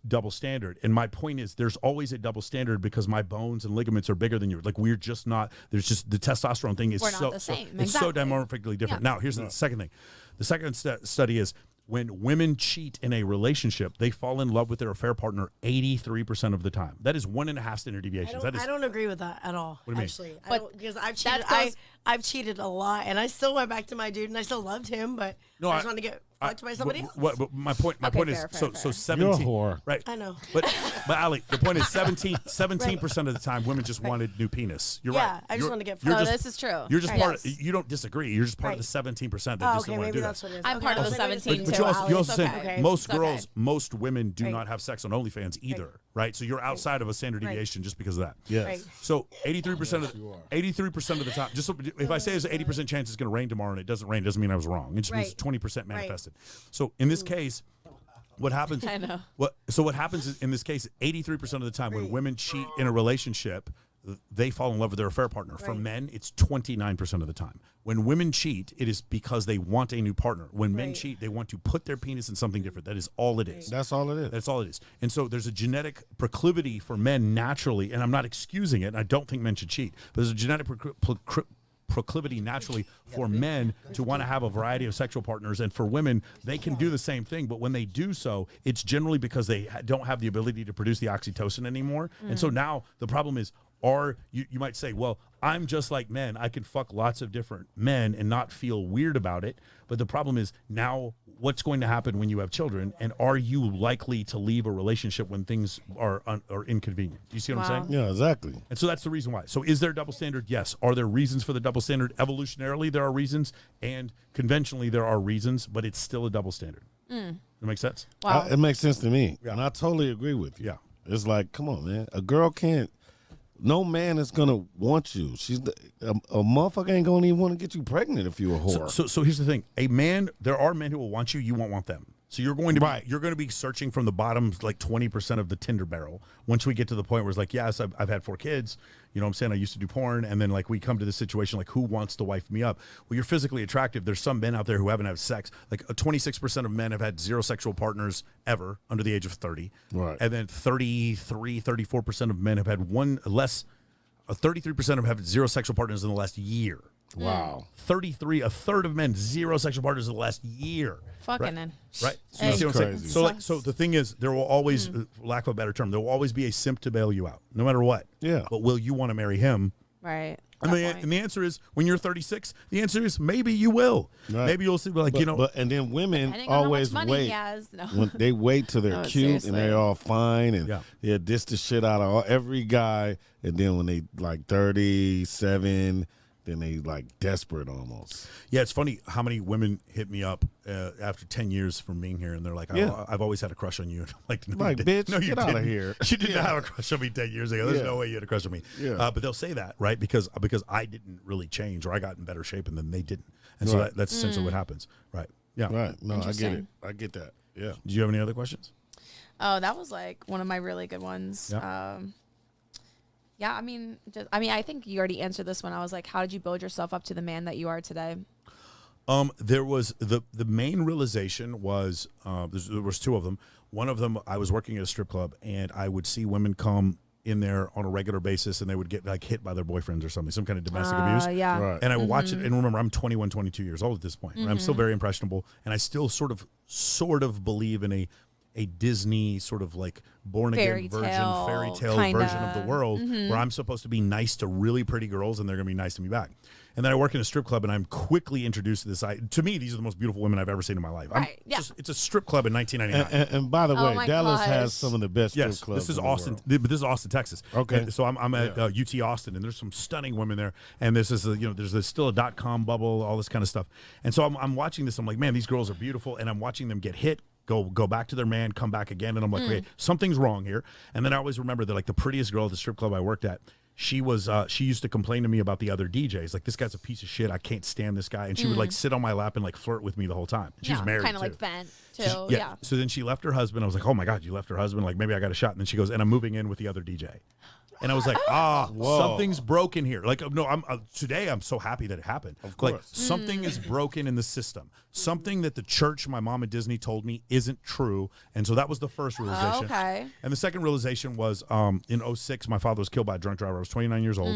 double standard, and my point is there's always a double standard because my bones and ligaments are bigger than yours. Like we're just not. There's just the testosterone thing is We're not the same. it's so Exactly. dimorphically different. Yeah. Now here's the second thing. The second study is when women cheat in a relationship, they fall in love with their affair partner 83% of the time. That is 1.5 standard deviations. I don't agree with that at all. What do you mean? Actually, But because I've cheated. that goes- I've cheated a lot, and I still went back to my dude, and I still loved him, but I just wanted to get fucked by somebody else. But my point Okay, is fair, so fair. 17. You're a whore. Right. I know. But Ali, the point is 17% of the time women just wanted new penis. You're Yeah, right. I just You're- wanted to get you're No, just- this is true. You're just Right. part. Yes. You don't disagree. You're just part of Right. the 17% that Oh, just okay, don't want to maybe do that's that. what it is. I'm Okay, part of I the was like, 17 But too, you Ali. also It's said okay. most It's okay. girls, most women do Right. not have sex on OnlyFans either, right? So you're outside of a standard Right. deviation just because of that. Yes. Right. So 83% Yes, of you are. 83% of the time, just if I say there's an 80% chance it's going to rain tomorrow and it doesn't rain, it doesn't mean I was wrong. It just means Right. 20% Right. manifested. So in this case, what happens? I know. What happens is, in this case, 83% of the time when women cheat in a relationship, they fall in love with their affair partner. Right. For men, it's 29% of the time. When women cheat, it is because they want a new partner. When men cheat, they want to put their penis in something different. That is all it is. That's all it is. That's all it is. And so there's a genetic proclivity for men naturally, and I'm not excusing it, and I don't think men should cheat, but there's a genetic proclivity naturally for men to want to have a variety of sexual partners, and for women, they can do the same thing, but when they do so, it's generally because they don't have the ability to produce the oxytocin anymore. And so now the problem is, you might say, well, I'm just like men. I can fuck lots of different men and not feel weird about it. But the problem is now what's going to happen when you have children, and are you likely to leave a relationship when things are inconvenient? Do you see what I'm saying? Yeah, exactly. And so that's the reason why. So is there a double standard? Yes. Are there reasons for the double standard? Evolutionarily, there are reasons, and conventionally, there are reasons, but it's still a double standard. Does that make sense? Wow. It makes sense to me, and I totally agree with you. Yeah. It's like, come on, man. A girl can't. No man is gonna want you. A motherfucker ain't gonna even want to get you pregnant if you a whore. So here's the thing: there are men who will want you. You won't want them. So you're going to be searching from the bottom, like 20% of the Tinder barrel. Once we get to the point where it's like, yes, I've had 4 kids. You know what I'm saying? I used to do porn. And then like we come to this situation, like who wants to wife me up? Well, you're physically attractive. There's some men out there who haven't had sex. Like 26% of men have had 0 sexual partners ever under the age of 30. Right. And then 34% of men have had 33% have had 0 sexual partners in the last year. Wow. 33, a third of men, 0 sexual partners in the last year. Fucking right? So, you see what I'm saying? So the thing is, there will always, lack of a better term, there will always be a simp to bail you out, no matter what. Yeah. But will you want to marry him? Right. And the answer is, when you're 36, the answer is maybe you will. Right. Maybe you'll see, and then women always wait. When they wait till they're cute seriously. And they're all fine and they'll diss the shit out of every guy. And then when they like 37, then they like desperate almost. Yeah, it's funny how many women hit me up after 10 years from being here, and they're like, I've always had a crush on you. And I'm like, no, bitch, no, you get out of here. You didn't have a crush on me 10 years ago. There's no way you had a crush on me. Yeah. But they'll say that, right? Because I didn't really change, or I got in better shape, and then they didn't. And so that's essentially what happens. Right. Yeah. Right. No, I get it. I get that. Yeah. Did you have any other questions? Oh, that was like one of my really good ones. Yeah. I think you already answered this one. I was like, how did you build yourself up to the man that you are today? There was the main realization was there was 2 of them. One of them, I was working at a strip club, and I would see women come in there on a regular basis, and they would get like hit by their boyfriends or something, some kind of domestic abuse. Yeah. Right. And I would watch it, and remember, I'm 21, 22 years old at this point. I'm still very impressionable, and I still sort of believe in a Disney sort of like born again fairy tale version of the world where I'm supposed to be nice to really pretty girls and they're going to be nice to me back. And then I work in a strip club, and I'm quickly introduced to this. To me, these are the most beautiful women I've ever seen in my life. Right. It's a strip club in 1999. And by the way, Dallas has some of the best strip clubs. This is Austin, but this is Austin, Texas. Okay. And so I'm at UT Austin, and there's some stunning women there. And this is there's still a .com bubble, all this kind of stuff. And so I'm watching this. I'm like, man, these girls are beautiful, and I'm watching them get hit. Go back to their man, come back again, and I'm like, okay, something's wrong here. And then I always remember that like the prettiest girl at the strip club I worked at, she used to complain to me about the other DJs. Like, this guy's a piece of shit. I can't stand this guy. And she would like sit on my lap and like flirt with me the whole time. And she was married, kind of too. like vent too. Yeah. So then she left her husband. I was like, oh my God, you left her husband? Like, maybe I got a shot. And then she goes, and I'm moving in with the other DJ. And I was like, something's broken here. Like, no, today I'm so happy that it happened. Of course. Like, something is broken in the system. Something that the church, my mom at Disney told me isn't true. And so that was the first realization. Okay. And the second realization was in 2006, my father was killed by a drunk driver. I was 29 years old.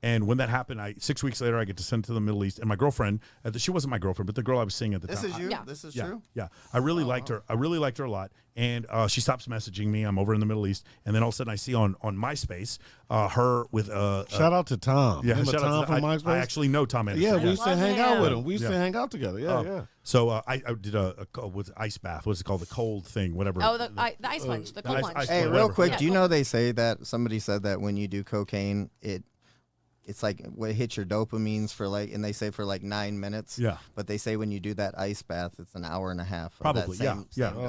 And when that happened, 6 weeks later, I get to send to the Middle East. And my girlfriend, she wasn't my girlfriend, but the girl I was seeing at the time. This is you? Yeah. This is true? Yeah. I really liked her. I really liked her a lot. And she stops messaging me. I'm over in the Middle East. And then all of a sudden I see on MySpace her with shout out to Tom. Yeah, remember Tom from MySpace? I actually know Tom Anderson. Yeah, we used to hang out with him. We used to hang out together. Yeah. So I did a with ice bath. What's it called? The cold thing, whatever. Oh, the ice punch, the cold punch. Hey, real quick, do you know they say that somebody said that when you do cocaine, it's like what hits your dopamines for like, and they say for like 9 minutes. Yeah. But they say when you do that ice bath, it's an hour and a half. Probably. Yeah,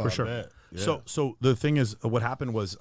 for sure. Yeah. So the thing is, what happened was,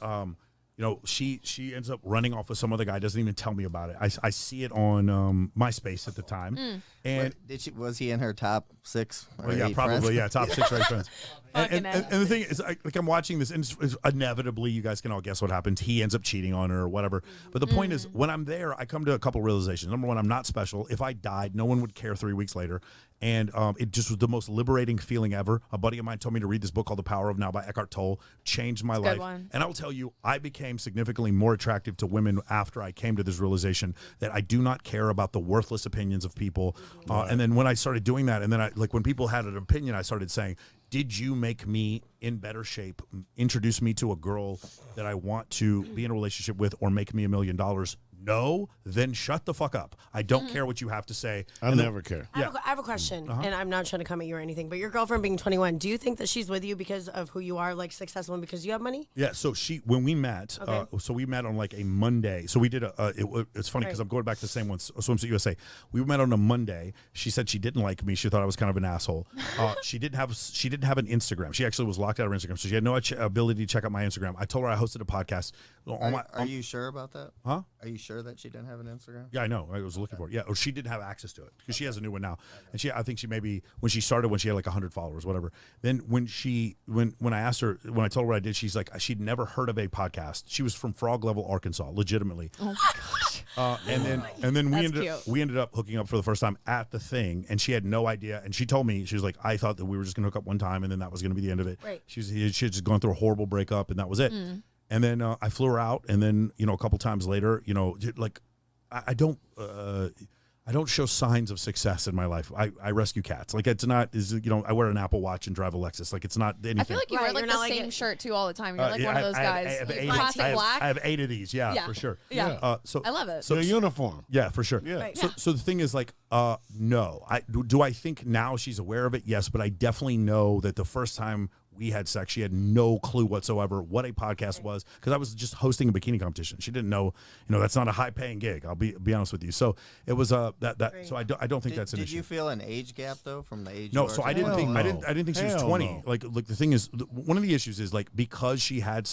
she ends up running off with some other guy, doesn't even tell me about it. I see it on MySpace at the time. And was he in her top 6 or well, yeah, 8 probably, friends? yeah, top 6 or 8 friends. And Fucking the thing is, like, I'm watching this, and inevitably, you guys can all guess what happens. He ends up cheating on her or whatever. But the point is, when I'm there, I come to a couple realizations. Number one, I'm not special. If I died, no one would care 3 weeks later. And it just was the most liberating feeling ever. A buddy of mine told me to read this book called The Power of Now by Eckhart Tolle. Changed my life. And I will tell you, I became significantly more attractive to women after I came to this realization that I do not care about the worthless opinions of people. And then when I started doing that, and then when people had an opinion, I started saying, did you make me in better shape, introduce me to a girl that I want to be in a relationship with, or make me $1 million? No, then shut the fuck up. I don't care what you have to say. I never care. I have a question, and I'm not trying to come at you or anything, but your girlfriend being 21, do you think that she's with you because of who you are, like successful, and because you have money? Yeah, so when we met, so we met on like a Monday. So we did it's funny because I'm going back to the same one, Swimsuit USA. We met on a Monday. She said she didn't like me. She thought I was kind of an asshole. She didn't have an Instagram. She actually was locked out of her Instagram, so she had no ability to check out my Instagram. I told her I hosted a podcast. Are you sure about that? Huh? Are you sure that she didn't have an Instagram? Yeah, I know. I was looking for it. Yeah, or she didn't have access to it because she has a new one now. And I think she maybe when she started when she had like 100 followers, whatever. Then when I asked her, when I told her what I did, she's like, she'd never heard of a podcast. She was from Frog Level, Arkansas, legitimately. Oh my gosh. And then That's we ended up hooking up for the first time at the thing, and she had no idea. And she told me, she was like, I thought that we were just gonna hook up one time, and then that was gonna be the end of it. Right. She had just gone through a horrible breakup, and that was it. And then I flew her out, and then a couple times later, like I don't show signs of success in my life. I rescue cats. Like it's not I wear an Apple Watch and drive a Lexus. Like it's not anything. I feel like you wear like the same shirt too all the time. You're like one of those guys. Classic black. I have 8 of these. Yeah, for sure. Yeah. So I love it. So your uniform. Yeah, for sure. Yeah. Right. So the thing is, like, no. Do I think now she's aware of it? Yes, but I definitely know that the first time we had sex, she had no clue whatsoever what a podcast was, because I was just hosting a bikini competition. She didn't know, that's not a high paying gig. I'll be honest with you. So it was that. So I don't think that's an issue. Did you feel an age gap though from the age? No, so I didn't think she was 20. No. Like the thing is, one of the issues is like because she had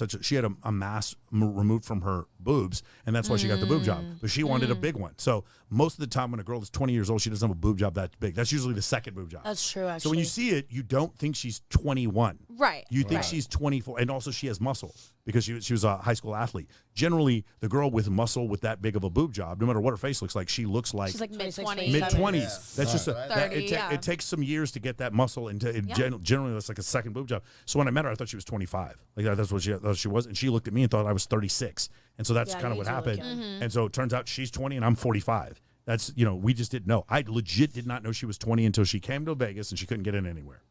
a mass removed from her boobs, and that's why she got the boob job. But she wanted a big one. So most of the time when a girl is 20 years old, she doesn't have a boob job that big. That's usually the second boob job. That's true, actually. So when you see it, you don't think she's 21. Right. You think she's 24, and also she has muscle because she was a high school athlete. Generally, the girl with muscle with that big of a boob job, no matter what her face looks like, she looks like she's like mid-20s. Mid-20s. That's just 30, it takes some years to get that muscle into it. Generally, that's like a second boob job. So when I met her, I thought she was 25. Like that's what she was, and she looked at me and thought I was 36. And so that's kind of what happened. And so it turns out she's 20 and I'm 45. That's we just didn't know. I legit did not know she was 20 until she came to Vegas and she couldn't get in anywhere.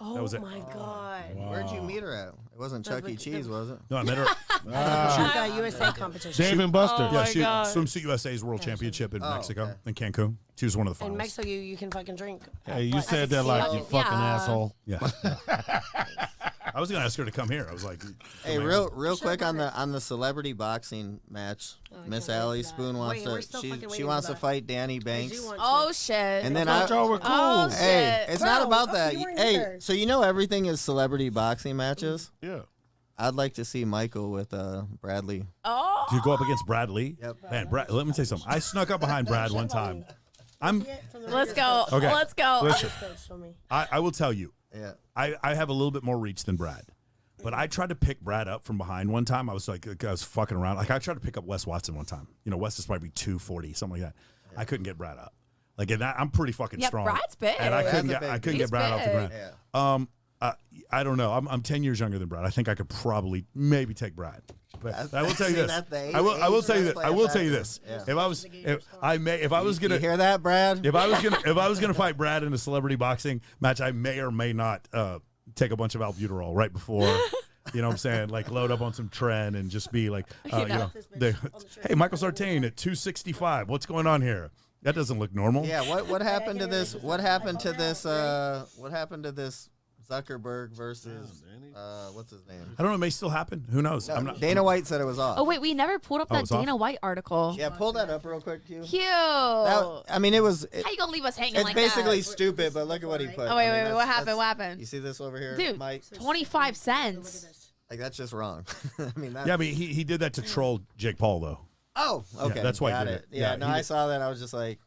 Oh that was it. my God. Wow. Where'd you meet her at? It wasn't Chuck E. Cheese, was it? No, I met her. The USA competition. Dave and Buster. Oh, my God. Swimsuit USA's World Championship in Mexico, in Cancun. She was one of the finalists. In Mexico, you can fucking drink. Hey, you said that like you fucking asshole. Yeah. I was gonna ask her to come here. I was like, Hey, real quick on the celebrity boxing match. Miss Allie Spoon wants she wants to fight Danny Banks. Oh shit. And then y'all were cool. Oh, hey, shit. it's not about that. you weren't Hey, either. so everything is celebrity boxing matches. Yeah. I'd like to see Michael with Bradley. Oh. do you go up against Brad Lee? Yep. Man, Brad. Let me tell you something. I snuck up behind Brad one time. Let's go. Okay. Let's go. Listen, Show me. I will tell you. Yeah. I have a little bit more reach than Brad. But I tried to pick Brad up from behind one time. I was fucking around. Like I tried to pick up Wes Watson one time. Wes is probably 240, something like that. I couldn't get Brad up. Like in that, I'm pretty fucking strong. Brad's big. And I couldn't He's get Brad off the ground. Yeah. I don't know. I'm 10 years younger than Brad. I think I could probably maybe take Brad. But I will tell you See, this. that's the I will age tell you does this. play I a will tell you factor. this. Yeah. If I was gonna You hear that, Brad? if I was gonna fight Brad in a celebrity boxing match, I may or may not take a bunch of albuterol right before. You know what I'm saying? Like load up on some Tren and just be like, hey, Michael Sartain at 265. What's going on here? That doesn't look normal. Yeah. What happened to this? What happened to this? What happened to this? Zuckerberg versus what's his name? I don't know. It may still happen. Who knows? No, I'm not. Dana White said it was off. Oh wait, we never pulled up that it's off? Dana White article. Yeah, pull that up real quick, Q. Cute. I mean, it was. How you gonna leave us hanging It's like basically that? stupid, but look at what he put. Oh wait, I mean, wait, what happened? What happened? You see this over here, Dude, Mike? 25 cents. Like, that's just wrong. I mean, Yeah, I mean, he did that to troll Jake Paul, though. Oh, okay. Yeah, that's why got he did it. it. Yeah, Yeah, no, he I did- saw that. I was just like,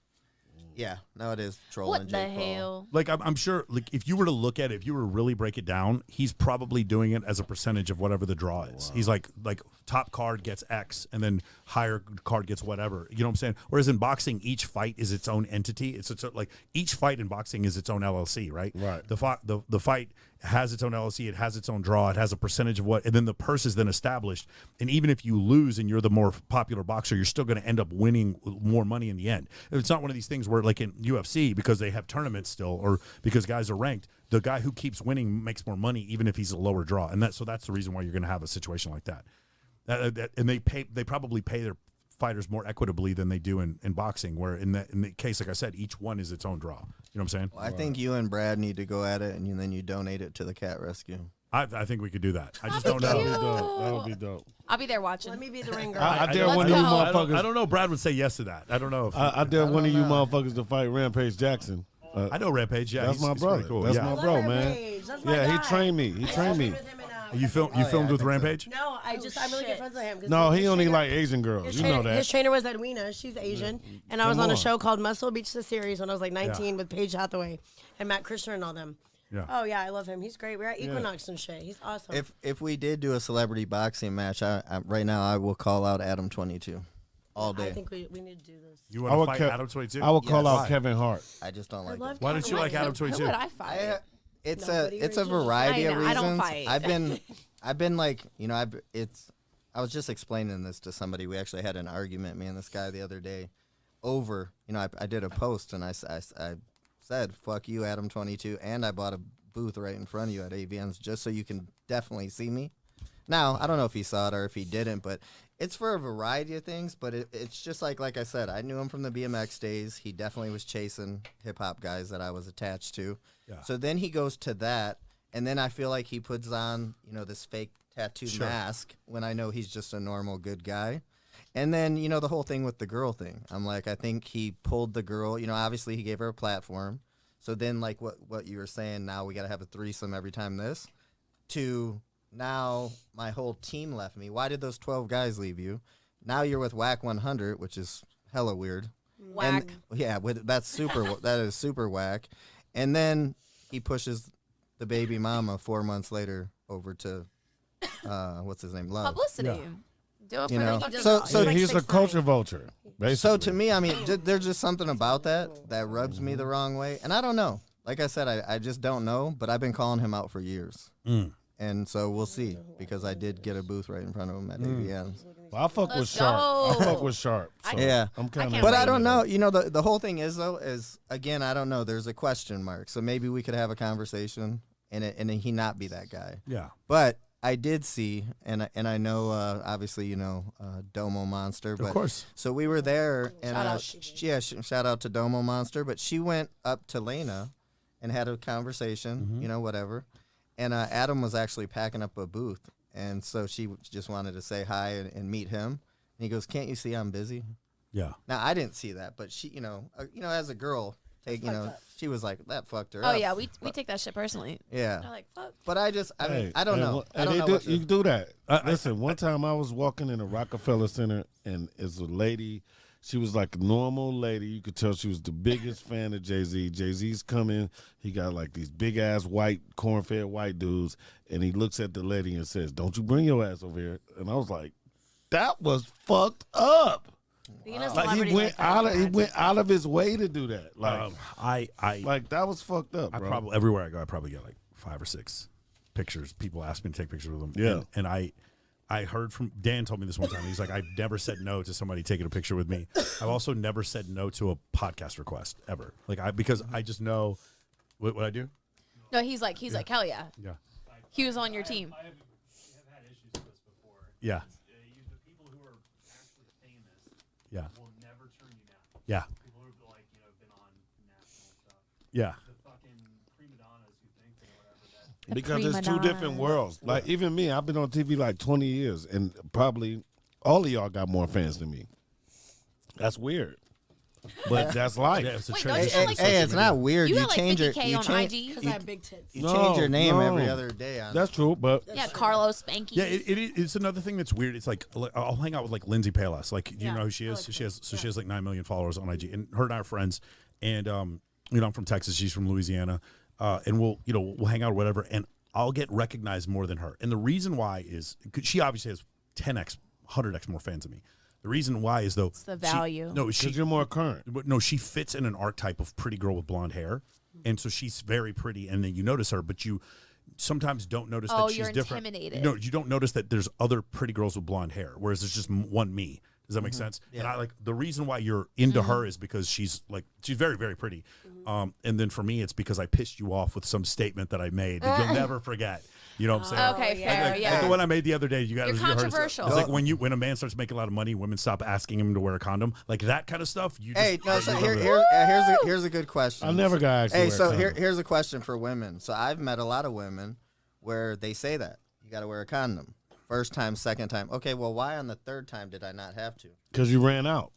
yeah, no, it is trolling What the Jake Paul. hell? Like, I'm sure, like, if you were to look at it, if you were to really break it down, he's probably doing it as a percentage of whatever the draw is. He's like top card gets X, and then higher card gets whatever. You know what I'm saying? Whereas in boxing, each fight is its own entity. It's like each fight in boxing is its own LLC, right? Right. The fight has its own LLC. It has its own draw. It has a percentage of what, and then the purse is then established. And even if you lose and you're the more popular boxer, you're still going to end up winning more money in the end. It's not one of these things where, like in UFC, because they have tournaments still, or because guys are ranked, the guy who keeps winning makes more money even if he's a lower draw. And that's the reason why you're going to have a situation like that. And they probably pay their fighters more equitably than they do in boxing, where in the case, like I said, each one is its own draw. You know what I'm saying? Well, I think you and Brad need to go at it, and then you donate it to the cat rescue. I think we could do that. I just That'd don't be know. cute. That would be dope. I'll be there watching. Let me be the ring girl. I dare Let's one of you go. motherfuckers. I don't know. Brad would say yes to that. I don't know. If I dare one of you know. motherfuckers to fight Rampage Jackson. I know Rampage. Yeah, That's he's my pretty brother. Cool. That's yeah. my I bro, love man. Rampage. That's my Yeah, he guy. trained me. He trained me. You filmed yeah, with I think Rampage? No, I'm really good friends with him. 'cause No, he his only trainer- like Asian girls. His You trainer, know that. his trainer was Edwina. She's Asian. And I was Come on a on. show called Muscle Beach, the series, when I was like 19 with Paige Hathaway and Matt Christian and all them. Yeah. Oh, yeah, I love him. He's great. We're at Equinox and shit. He's awesome. If we did do a celebrity boxing match, I right now I will call out Adam 22 all day. I think we need to do this. You I want would to fight ca- Adam 22? I would call Yes. out Kevin Hart. I just don't like it. Why don't you like Adam Who 22? would I fight? It's Nobody it's a really. variety of I reasons. don't fight. I've been like, I was just explaining this to somebody. We actually had an argument, me and this guy, the other day over, I did a post and I said, fuck you, Adam 22, and I bought a booth right in front of you at AVN's just so you can definitely see me. Now, I don't know if he saw it or if he didn't, but it's for a variety of things, but it's just like I said, I knew him from the BMX days. He definitely was chasing hip-hop guys that I was attached to. Yeah. So then he goes to that, and then I feel like he puts on, this fake tattoo mask when I know he's just a normal good guy. And then, the whole thing with the girl thing. I'm like, I think he pulled the girl, obviously he gave her a platform. So then, like what you were saying, now we got to have a threesome every time this, to now my whole team left me. Why did those 12 guys leave you? Now you're with Whack 100, which is hella weird. Whack. And, yeah, that is super whack. And then he pushes the baby mama 4 months later over to, what's his name? Love. Publicity. Yeah. Do it for You know, the fucking so- dog. so like He's a 6'9". culture vulture. Basically. So to me, I mean, there's just something about that rubs me the wrong way. And I don't know. Like I said, I just don't know, but I've been calling him out for years. And so we'll see, because I did get a booth right in front of him at AVN's. Well, I fuck with Let's Sharp. I go. fuck with Sharp. So Yeah. I'm kind can't of. But I don't know. The whole thing is, though, again, I don't know. There's a question mark. So maybe we could have a conversation and he not be that guy. Yeah. But I did see, and I know, obviously, Domo Monster. But, Of course. So we were there, and Shout out. shout out to Domo Monster. But she went up to Lena and had a conversation, whatever. And Adam was actually packing up a booth, and so she just wanted to say hi and meet him. And he goes, "Can't you see I'm busy?" Yeah. Now I didn't see that, but she, as a girl, she was like, that fucked her Oh up. yeah, we take that shit personally. Yeah. They're like, fuck. But I mean, I don't know. I And don't they know do, what to- you do that. Listen, one time I was walking in the Rockefeller Center, and it's a lady. She was like a normal lady. You could tell she was the biggest fan of Jay-Z. Jay-Z's coming. He got like these big-ass white, corn-fed white dudes, and he looks at the lady and says, "Don't you bring your ass over here." And I was like, that was fucked up. Being a Like celebrity he went like that, he went out of his way to do that. Like, I that was fucked up, I bro. probably everywhere I go, I probably get like 5 or 6 pictures. People ask me to take pictures with them. Yeah. And I heard from Dan told me this one time. He's like, I've never said no to somebody taking a picture with me. I've also never said no to a podcast request ever. Because I just know what I do. No, he's like, hell yeah. Yeah. He was on your team. I have had issues with this before. Yeah. The people who are actually famous Yeah. will never turn you down. Yeah. People who have been on national stuff. Yeah. The fucking prima donnas who think or whatever that. Because it's two prima different donnas. worlds. Like even me, I've been on TV like 20 years, and probably all of y'all got more fans than me. That's weird. But that's life. Yeah, it's a Wait, transition. don't you have, like, Hey, it's not weird. You You got like change your 50K you on change IG. Because I have big tits. you change your name No. every other day. On That's true, but Yeah, Carlos Spanky. Yeah, it's another thing that's weird. It's like I'll hang out with like Lindsay Palas. Like, you Yeah. know who she is? like She has like 9 million followers on IG, and her and I are friends. And you know, I'm from Texas. She's from Louisiana, and we'll hang out or whatever. And I'll get recognized more than her. And the reason why is 'cause she obviously has 10x, 100x more fans than me. The reason why is though It's the value. because you're more current. But no, she fits in an archetype of pretty girl with blonde hair, and so she's very pretty. And then you notice her, but you sometimes don't notice that she's you're different. intimidated. No, you don't notice that there's other pretty girls with blonde hair, whereas there's just one me. Does that make sense? Yeah. And I like the reason why you're into her is because she's very, very pretty. And then for me, it's because I pissed you off with some statement that I made that you'll never forget. You know what I'm saying? Okay, yeah. fair. Like yeah. the one I made the other day, you guys You're heard it. controversial. It's like when a man starts making a lot of money, women stop asking him to wear a condom, like that kind of stuff. You just, Hey, no. So you here's a good question. I never got asked. Hey, to so wear a condom. here's a question for women. So I've met a lot of women where they say that you got to wear a condom. First time, second time. Okay, well, why on the third time did I not have to? Because you ran out.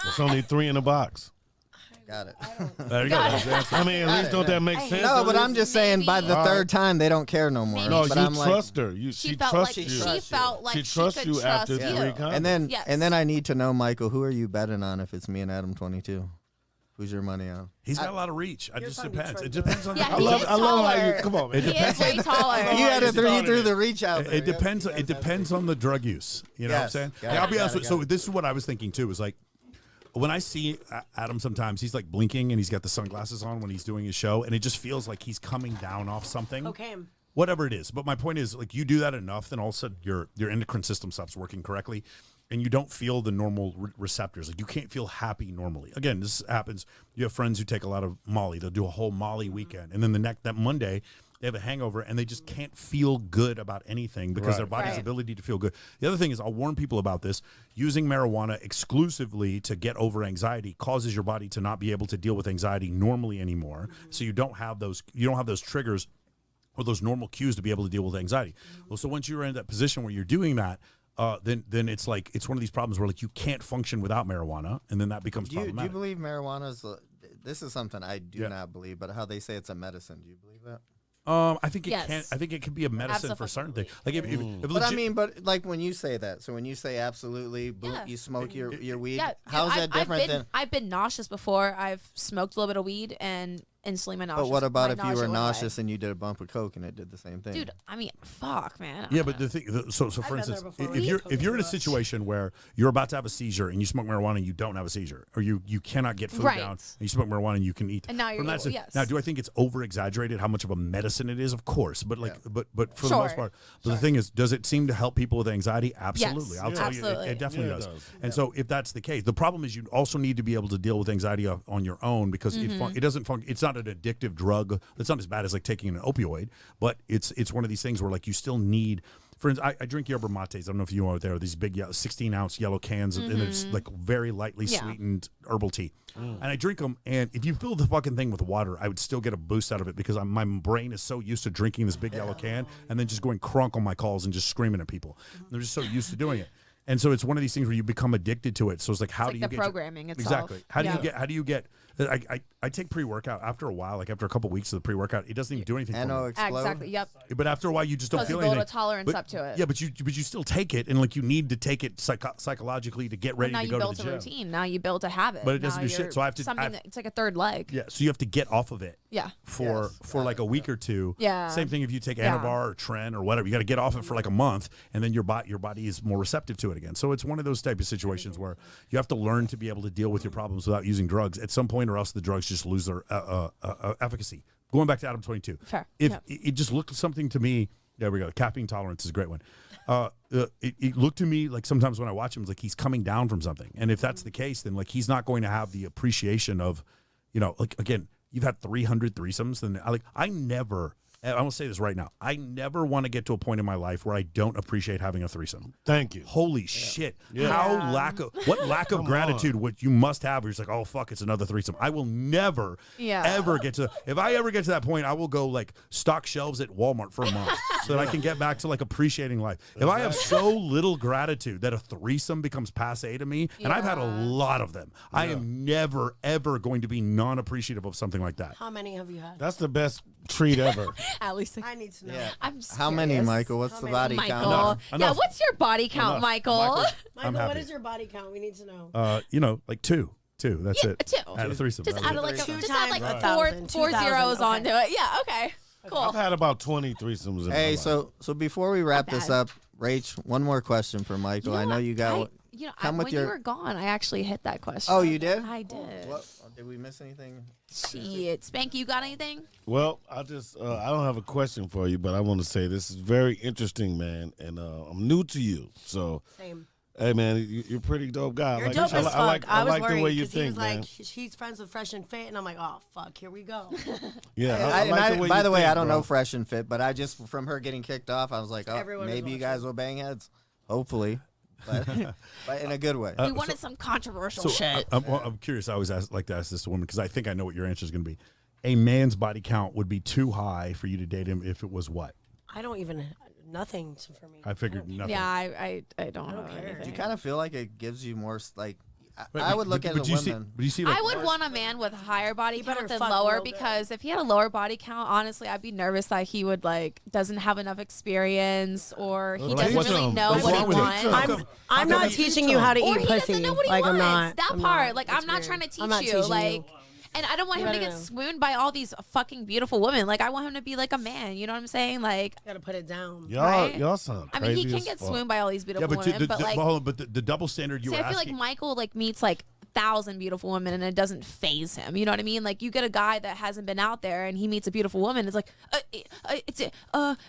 There's only 3 in the box. Got it. there you go. That's the answer. I mean, at least don't that make sense? No, but I'm just saying by the Maybe- third time they don't care no more. Maybe. No, but you I'm like, trust her. She She felt trusts like you. she felt like She she trusts could you after trust 3 you. condoms. and then Yes. and then I need to know, Michael, who are you betting on if it's me and Adam 22? Who's your money on? He's got a lot of reach. It just from depends. Detroit, It depends on. Yeah, the he I is love how you. taller. Come on, man. It He is way taller. You had to he's you started threw it. the reach out there. It depends. It depends on the drug use. You know Yes. what I'm saying? Got Yeah, I'll it, be got honest it, with got you. So this is what I was thinking too. Is like when I see Adam sometimes he's like blinking and he's got the sunglasses on when he's doing his show, and it just feels like he's coming down off something. Okay. Whatever it is. But my point is, like, you do that enough, then all of a sudden your endocrine system stops working correctly, and you don't feel the normal receptors. Like, you can't feel happy normally. Again, this happens. You have friends who take a lot of Molly. They'll do a whole Molly weekend, and then that Monday they have a hangover, and they just can't feel good about anything because their body's ability to feel good. The other thing is, I'll warn people about this. Using marijuana exclusively to get over anxiety causes your body to not be able to deal with anxiety normally anymore. So you don't have those triggers or those normal cues to be able to deal with anxiety. Well, so once you're in that position where you're doing that, then it's like it's one of these problems where like you can't function without marijuana, and then that becomes Do you problematic. believe marijuana's? This is something I do not believe, but how they say it's a medicine. Do you believe that? I think it Yes. can. I think it can be a medicine for certain things. Like if But I mean, but like when you say that, so when you say absolutely, boom, Yeah. you smoke your weed. Yeah, How's dude, that different than? I've been nauseous before. I've smoked a little bit of weed and instantly my nausea. But what about if you were went away. nauseous and you did a bump of coke and it did the same thing? Dude, I mean, fuck, man. Yeah, but the thing, so for been instance, there before. if you're in a situation where you're about to have a seizure and you smoke marijuana and you don't have a seizure, or you cannot get food Right. down and you smoke marijuana and you can eat, And now you're From that able, sen- yes. Now, do I think it's over exaggerated how much of a medicine it is? Of course, but like, but for the Sure. most part, but the thing is, does it seem to help people with anxiety? Absolutely, Yes. I'll tell Absolutely. you, it definitely Yeah, it does. does. And so, if that's the case, the problem is you also need to be able to deal with anxiety on your own because Mm-hmm. it doesn't it's not an addictive drug. It's not as bad as like taking an opioid, but it's one of these things where like you still need. For instance, I drink yerba mates. I don't know if you know what they are. These big 16-ounce yellow cans, and it's like very lightly Yeah. sweetened herbal tea. And I drink them, and if you fill the fucking thing with water, I would still get a boost out of it because my brain is so used to drinking this big yellow can and then just going crunk on my calls and just screaming at people. They're just so used to doing it. And so it's one of these things where you become addicted to it. So it's like, how It's do like you the get programming itself. Exactly. How do you get? I take pre-workout after a while, like after a couple weeks of the pre-workout, it doesn't even do anything for NO me. explode. Exactly. Yep. But after a while, you just don't Because feel you build anything. a tolerance But- up to it. Yeah, but you still take it, and like you need to take it psychologically to get ready now to you go built to a the gym. routine. Now you built a habit. But it doesn't Now do shit, you're so I have to- something it's like a third leg. Yeah, so you have to get off of it. Yeah. For like a week or two. Yeah. Same thing if you take Yeah. Anavar or Tren or whatever. You got to get off it for like a month, and then your body is more receptive to it again. So it's one of those type of situations where you have to learn to be able to deal with your problems without using drugs at some point, or else the drugs just lose their efficacy. Going back to Adam 22. Fair. If Yep. it just looked something to me. There we go. Caffeine tolerance is a great one. It looked to me like sometimes when I watch him, it's like he's coming down from something. And if that's the case, then like he's not going to have the appreciation of, like again, you've had 300 threesomes. Then I never I'm going to say this right now. I never want to get to a point in my life where I don't appreciate having a threesome. Thank you. Holy shit. Yeah. What lack of gratitude would you must have where you're just like, oh, fuck, it's another threesome. I will never, ever get to, if I ever get to that point, I will go like stock shelves at Walmart for a month so that I can get back to like appreciating life. If I have so little gratitude that a threesome becomes passe to me, and I've had a lot of them, I am never, ever going to be non-appreciative of something like that. How many have you had? That's the best treat ever. At least I need to know. Yeah. I'm just How many, curious. Michael? What's the body Michael. count? Enough. What's your body count, Enough. Michael? I'm Michael, happy. what is your body count? We need to know. Like two. That's it. Two. I had a threesome. Just That was add it. like Two just add like times 1,000, four 2,000, zeros okay. onto it. Yeah. Okay. Cool. I've had about 20 threesomes in my Hey, life. so before we wrap this bad. up, Rach, one more question for Michael. I know you got. come with when your- you were gone, I actually hit that question. Oh, you did? I did. What? Did we miss anything? Shit, Spanky, you got anything? Well, I don't have a question for you, but I want to say this is very interesting, man, and I'm new to you. So, Same. hey, man, you're a pretty dope guy. You're dope as fuck. I was like worried the way you 'cause he think, was like, man. she's friends with Fresh and Fit, and I'm like, oh fuck, here we go. Yeah, I like the way by you the way, think, I don't bro. know Fresh and Fit, but I just from her getting kicked off, I was like, oh, Everyone was maybe you watching. guys will bang heads. Hopefully, but, but in a good way. We wanted some controversial shit. I'm curious. I always like to ask this to women because I think I know what your answer is going to be. A man's body count would be too high for you to date him if it was what? I don't even nothing for me. I figured nothing. Yeah, I don't know care. anything. Do you kind of feel like it gives you more like? But- I would look but at do you a see- woman. but you see, like, I would want a man with higher body better count than fuck lower real good. because if he had a lower body count, honestly, I'd be nervous that he would like doesn't have enough experience or he Well, doesn't teach really him. know What's what he wrong with it? wants. How come- I'm how come not he- teaching you how to Or eat he pussy. doesn't know what he like wants. I'm not. that I'm part, not. like That's I'm not weird. trying to teach I'm not you, teaching like. And I don't want him to better get know. swooned by all these fucking beautiful women. Like I want him to be like a man. You know what I'm saying? Like, You gotta put it down. Right? Y'all sound I crazy. mean, he can as get fuck. swooned by all these yeah, beautiful but women, but like, hold on, but the double standard you see, were I feel asking. like Michael like meets like 1,000 beautiful women and it doesn't phase him. You know what I mean? Like you get a guy that hasn't been out there and he meets a beautiful woman. It's like,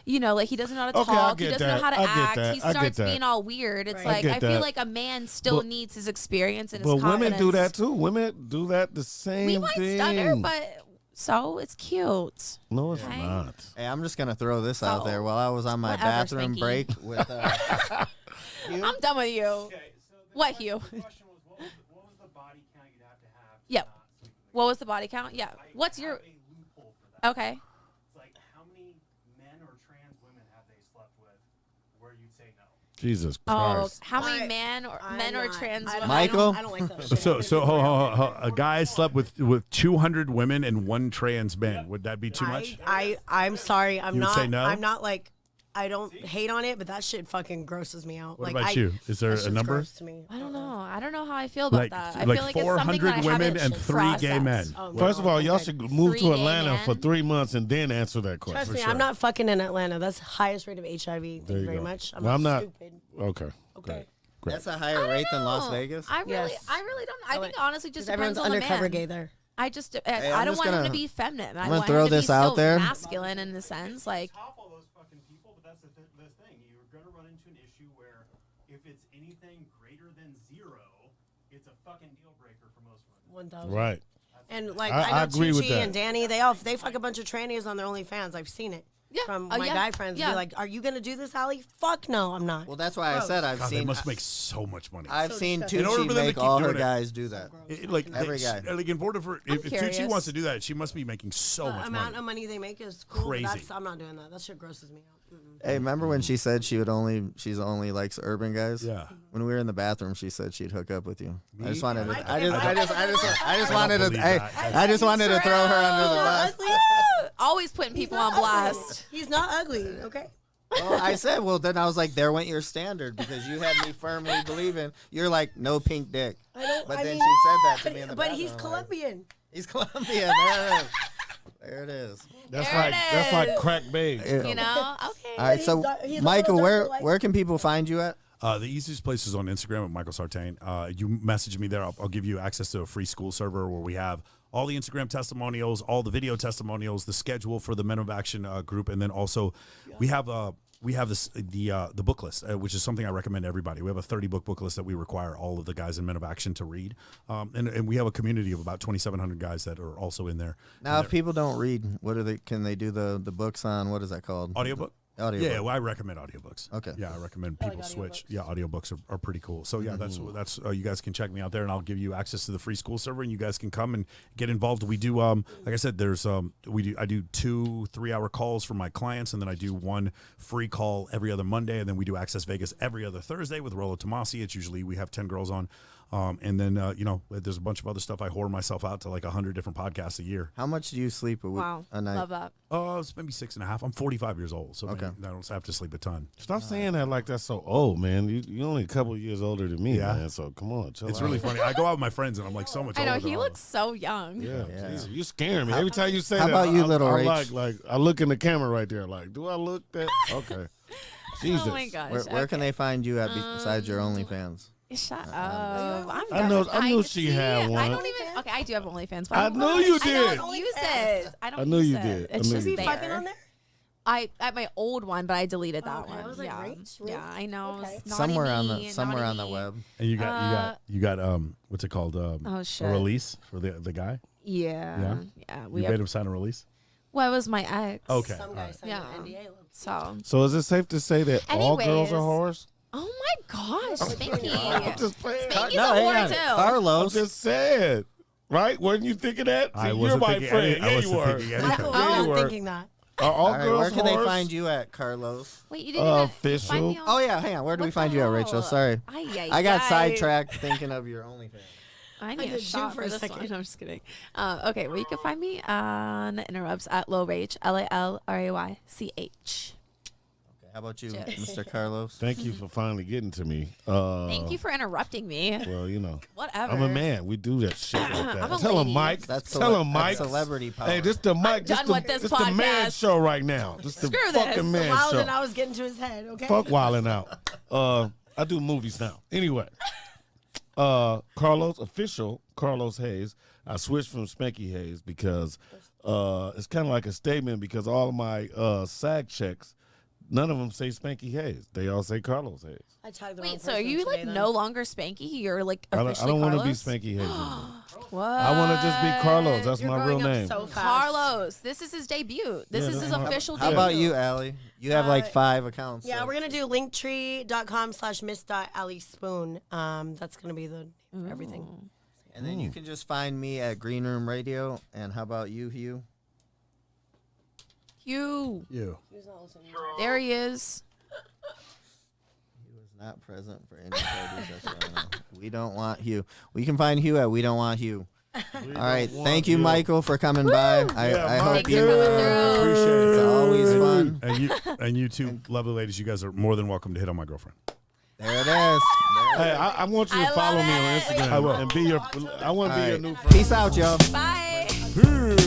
you know, like he doesn't know how to Okay, I talk. He get doesn't know that. how to I get act. that. He I get starts that. being all weird. It's Right. like get I feel that. like a man still But- needs his experience and his But confidence. women do that too. Women do that the same We might thing. stutter, but so it's cute. no, it's Okay. not. Hey, I'm just gonna throw this out So, there. While I was on my whatever, bathroom Spanky. break with, Hugh, I'm done with you. Okay, so the What, question, Hugh? The question was, what was the body count you'd have to have to Yep. not sleep with a What was the body count? Yeah. guy? What's I your have a loophole for that. okay? It's like how many men or trans women have they slept with where you'd say no? Jesus Oh, Christ. how many I- men or I'm men or not. trans I women? don't- Michael? I don't like that shit. So hold on. A guy slept with 200 women and one trans man. Would that be too much? I'm sorry. I'm You would not. say no? I'm not like. I don't hate on it, but that shit fucking grosses me out. What like, about you? Is there that a shit's number? gross to me. I don't know. I don't know how I feel about Like that. I like feel like it's something 400 that I women haven't and 3 gay men. processed. Oh, First of all, y'all okay. should move 3 to gay Atlanta men? for 3 months and then answer that question. Trust me, sure. I'm not fucking in Atlanta. That's highest rate of HIV. Thank There you you very go. much. Well, I'm not- stupid. Okay. Okay. Great. that's a higher rate than Las No. Vegas. I really, Yes. I really don't. I think honestly just Because everyone's depends on the undercover man. gay there. I just, I'm I don't just want him gonna- to be feminine. I gonna want throw him to this be out so there. masculine in a sense. Like, Top all those fucking people, but that's the thing. You're going to run into an issue where if it's anything greater than 0, it's a fucking deal breaker for most women. 1,000. Right. And like I I know agree with Chi-Chi that. and Danny, they fuck a bunch of trannies on their OnlyFans. I've seen it. Yeah. From Oh, my yeah. guy friends. Yeah. Be like, "Are you gonna do this, Allie?" Fuck no, I'm not. Well, that's why I said I've God, they seen. must make so much money. I've So seen disgusting. In order Tucci for them to make keep all her doing it. guys do that. Like Every guy. Like in order for if Tucci curious. wants to do that, she must be making so The much amount money. of money they make is cool. Crazy. But I'm not doing that. That shit grosses me out. Hey, remember when she said she's only likes urban guys? Yeah. When we were in the bathroom, she said she'd hook up with you. I just wanted to. Mike I just don't wanted to. believe Hey, that. I just wanted to throw her under the bus. Ugly. always putting people on blast. He's not ugly. Okay. Well, I said, well, then I was like, there went your standard because you had me firmly believing you're like no pink dick. I don't. But I then mean, she said that to me in the But bathroom. he's I'm like, Colombian. He's Colombian. There it is. There it is. That's There like it like is. crack babes. Yeah. You know? Okay. All right, so he's a Michael, little where darker white. where can people find you at? The easiest place is on Instagram at Michael Sartain. You message me there. I'll give you access to a free school server where we have all the Instagram testimonials, all the video testimonials, the schedule for the Men of Action group, and then also we have we have the book list, which is something I recommend to everybody. We have a 30-book list that we require all of the guys in Men of Action to read, and we have a community of about 2,700 guys that are also in there. Now, if people don't read, what are they? Can they do the books on what is that called? Audiobook. Audiobook. Yeah, well, I recommend audiobooks. Okay. Yeah, I recommend people switch. audiobooks. Yeah, audiobooks are pretty cool. So yeah, that's you guys can check me out there, and I'll give you access to the free school server, and you guys can come and get involved. We do like I said, there's I do 2 3-hour calls for my clients, and then I do 1 free call every other Monday, and then we do Access Vegas every other Thursday with Rollo Tomasi. It's usually we have 10 girls on. And then, there's a bunch of other stuff. I whore myself out to like 100 different podcasts a year. How much do you sleep a week? Wow, a night? love that. It's maybe 6.5. I'm 45 years old, so maybe I don't have to sleep a ton. Stop saying that like that's so old, man. You're only a couple years older than me, Yeah. man. So come on, chill It's out. really funny. I go out with my friends, and I'm like so much I know older he than looks so young. Yeah, Yeah. Jesus, you scaring me. Every time you say how that, about you, little I Rach? like I look in the camera right there. Like, do I look that? Okay. Jesus. Oh my gosh. Where can they find you at besides your OnlyFans? Shut up. I knew she had one. I don't even. Okay, I do have OnlyFans, but I knew you I did. don't use it. I don't. I knew use you it. did. I It's knew just you You did. be fucking there. on there? I at my old one, but I deleted that Okay, one. I was like, yeah, Rach, really? yeah, I know. Okay. Naughty Somewhere on me, the somewhere naughty on the me. web. And you got what's it called? Oh shit. A release for the guy. Yeah, yeah. You made him sign a release. Well, it was my ex. Okay. Some guys signed Yeah. an NDA. So. Is it safe to say that all girls are whores? Oh my gosh, Spanky. I'm just playing. Spanky's No, a hang whore on. too. I'm Carlos. just saying. Right? Weren't you thinking that? I See, wasn't you're my thinking friend. any- I Yeah, wasn't you were. thinking anything. Michael Yeah, you wasn't were. thinking that. Are all All right, girls where can they whores? find you at, Carlos? Wait, you didn't even Official. find me on. Oh yeah, hang on. Where do we What find the you at, hell? Rachel? Sorry, Ay, I got ay. sidetracked thinking of your OnlyFans. I need a did shot too for for a this second. one. I'm just kidding. Okay, well, you can find me on the interwebs at LowRach, LALRAYCH. How about you, Cheers. Mr. Carlos? Thank you for finally getting to me. Thank you for interrupting me. Well, you know, Whatever. I'm a man. We do that shit like that. I'm a Tell him, lady. Mike. That's Tell him, Mike. celebrity power. Hey, this the Mike. done with this the man podcast. show right now. This the Screw fucking this. man Wild show. and I was getting to his head, okay? Fuck wilding out. I do movies now. Anyway, Carlos, official Carlos Hayes. I switched from Spanky Hayes because it's kind of like a statement because all of my SAG checks, none of them say Spanky Hayes. They all say Carlos Hayes. I tagged the wrong Wait, so are person you today, like then. no longer Spanky? You're like I officially don't want to be Carlos? Spanky Hayes anymore. What? I want to just be Carlos. That's You're my real growing up name. so fast. Carlos. This is his debut. This Yeah, is that's his my- official How debut. about you, Allie? You have like 5 accounts. Yeah, so- we're going to do linktree.com/miss.allyspoon. That's going to be the everything. And then you can just find me at Green Room Radio. And how about you, Hugh? Hugh. You. There he is. He was not present for any parties. That's right. We don't want Hugh. We can find Hugh at We Don't Want Hugh. All right. Thank you, Michael, for coming by. I hope Thanks you for coming through. Appreciate it. It's always fun. And you two lovely ladies, you guys are more than welcome to hit on my girlfriend. There it is. Hey, I want you to I follow love me on it. Instagram. I will. And be your. I want to All be your right. new friend. Peace out, y'all. Bye. Peace.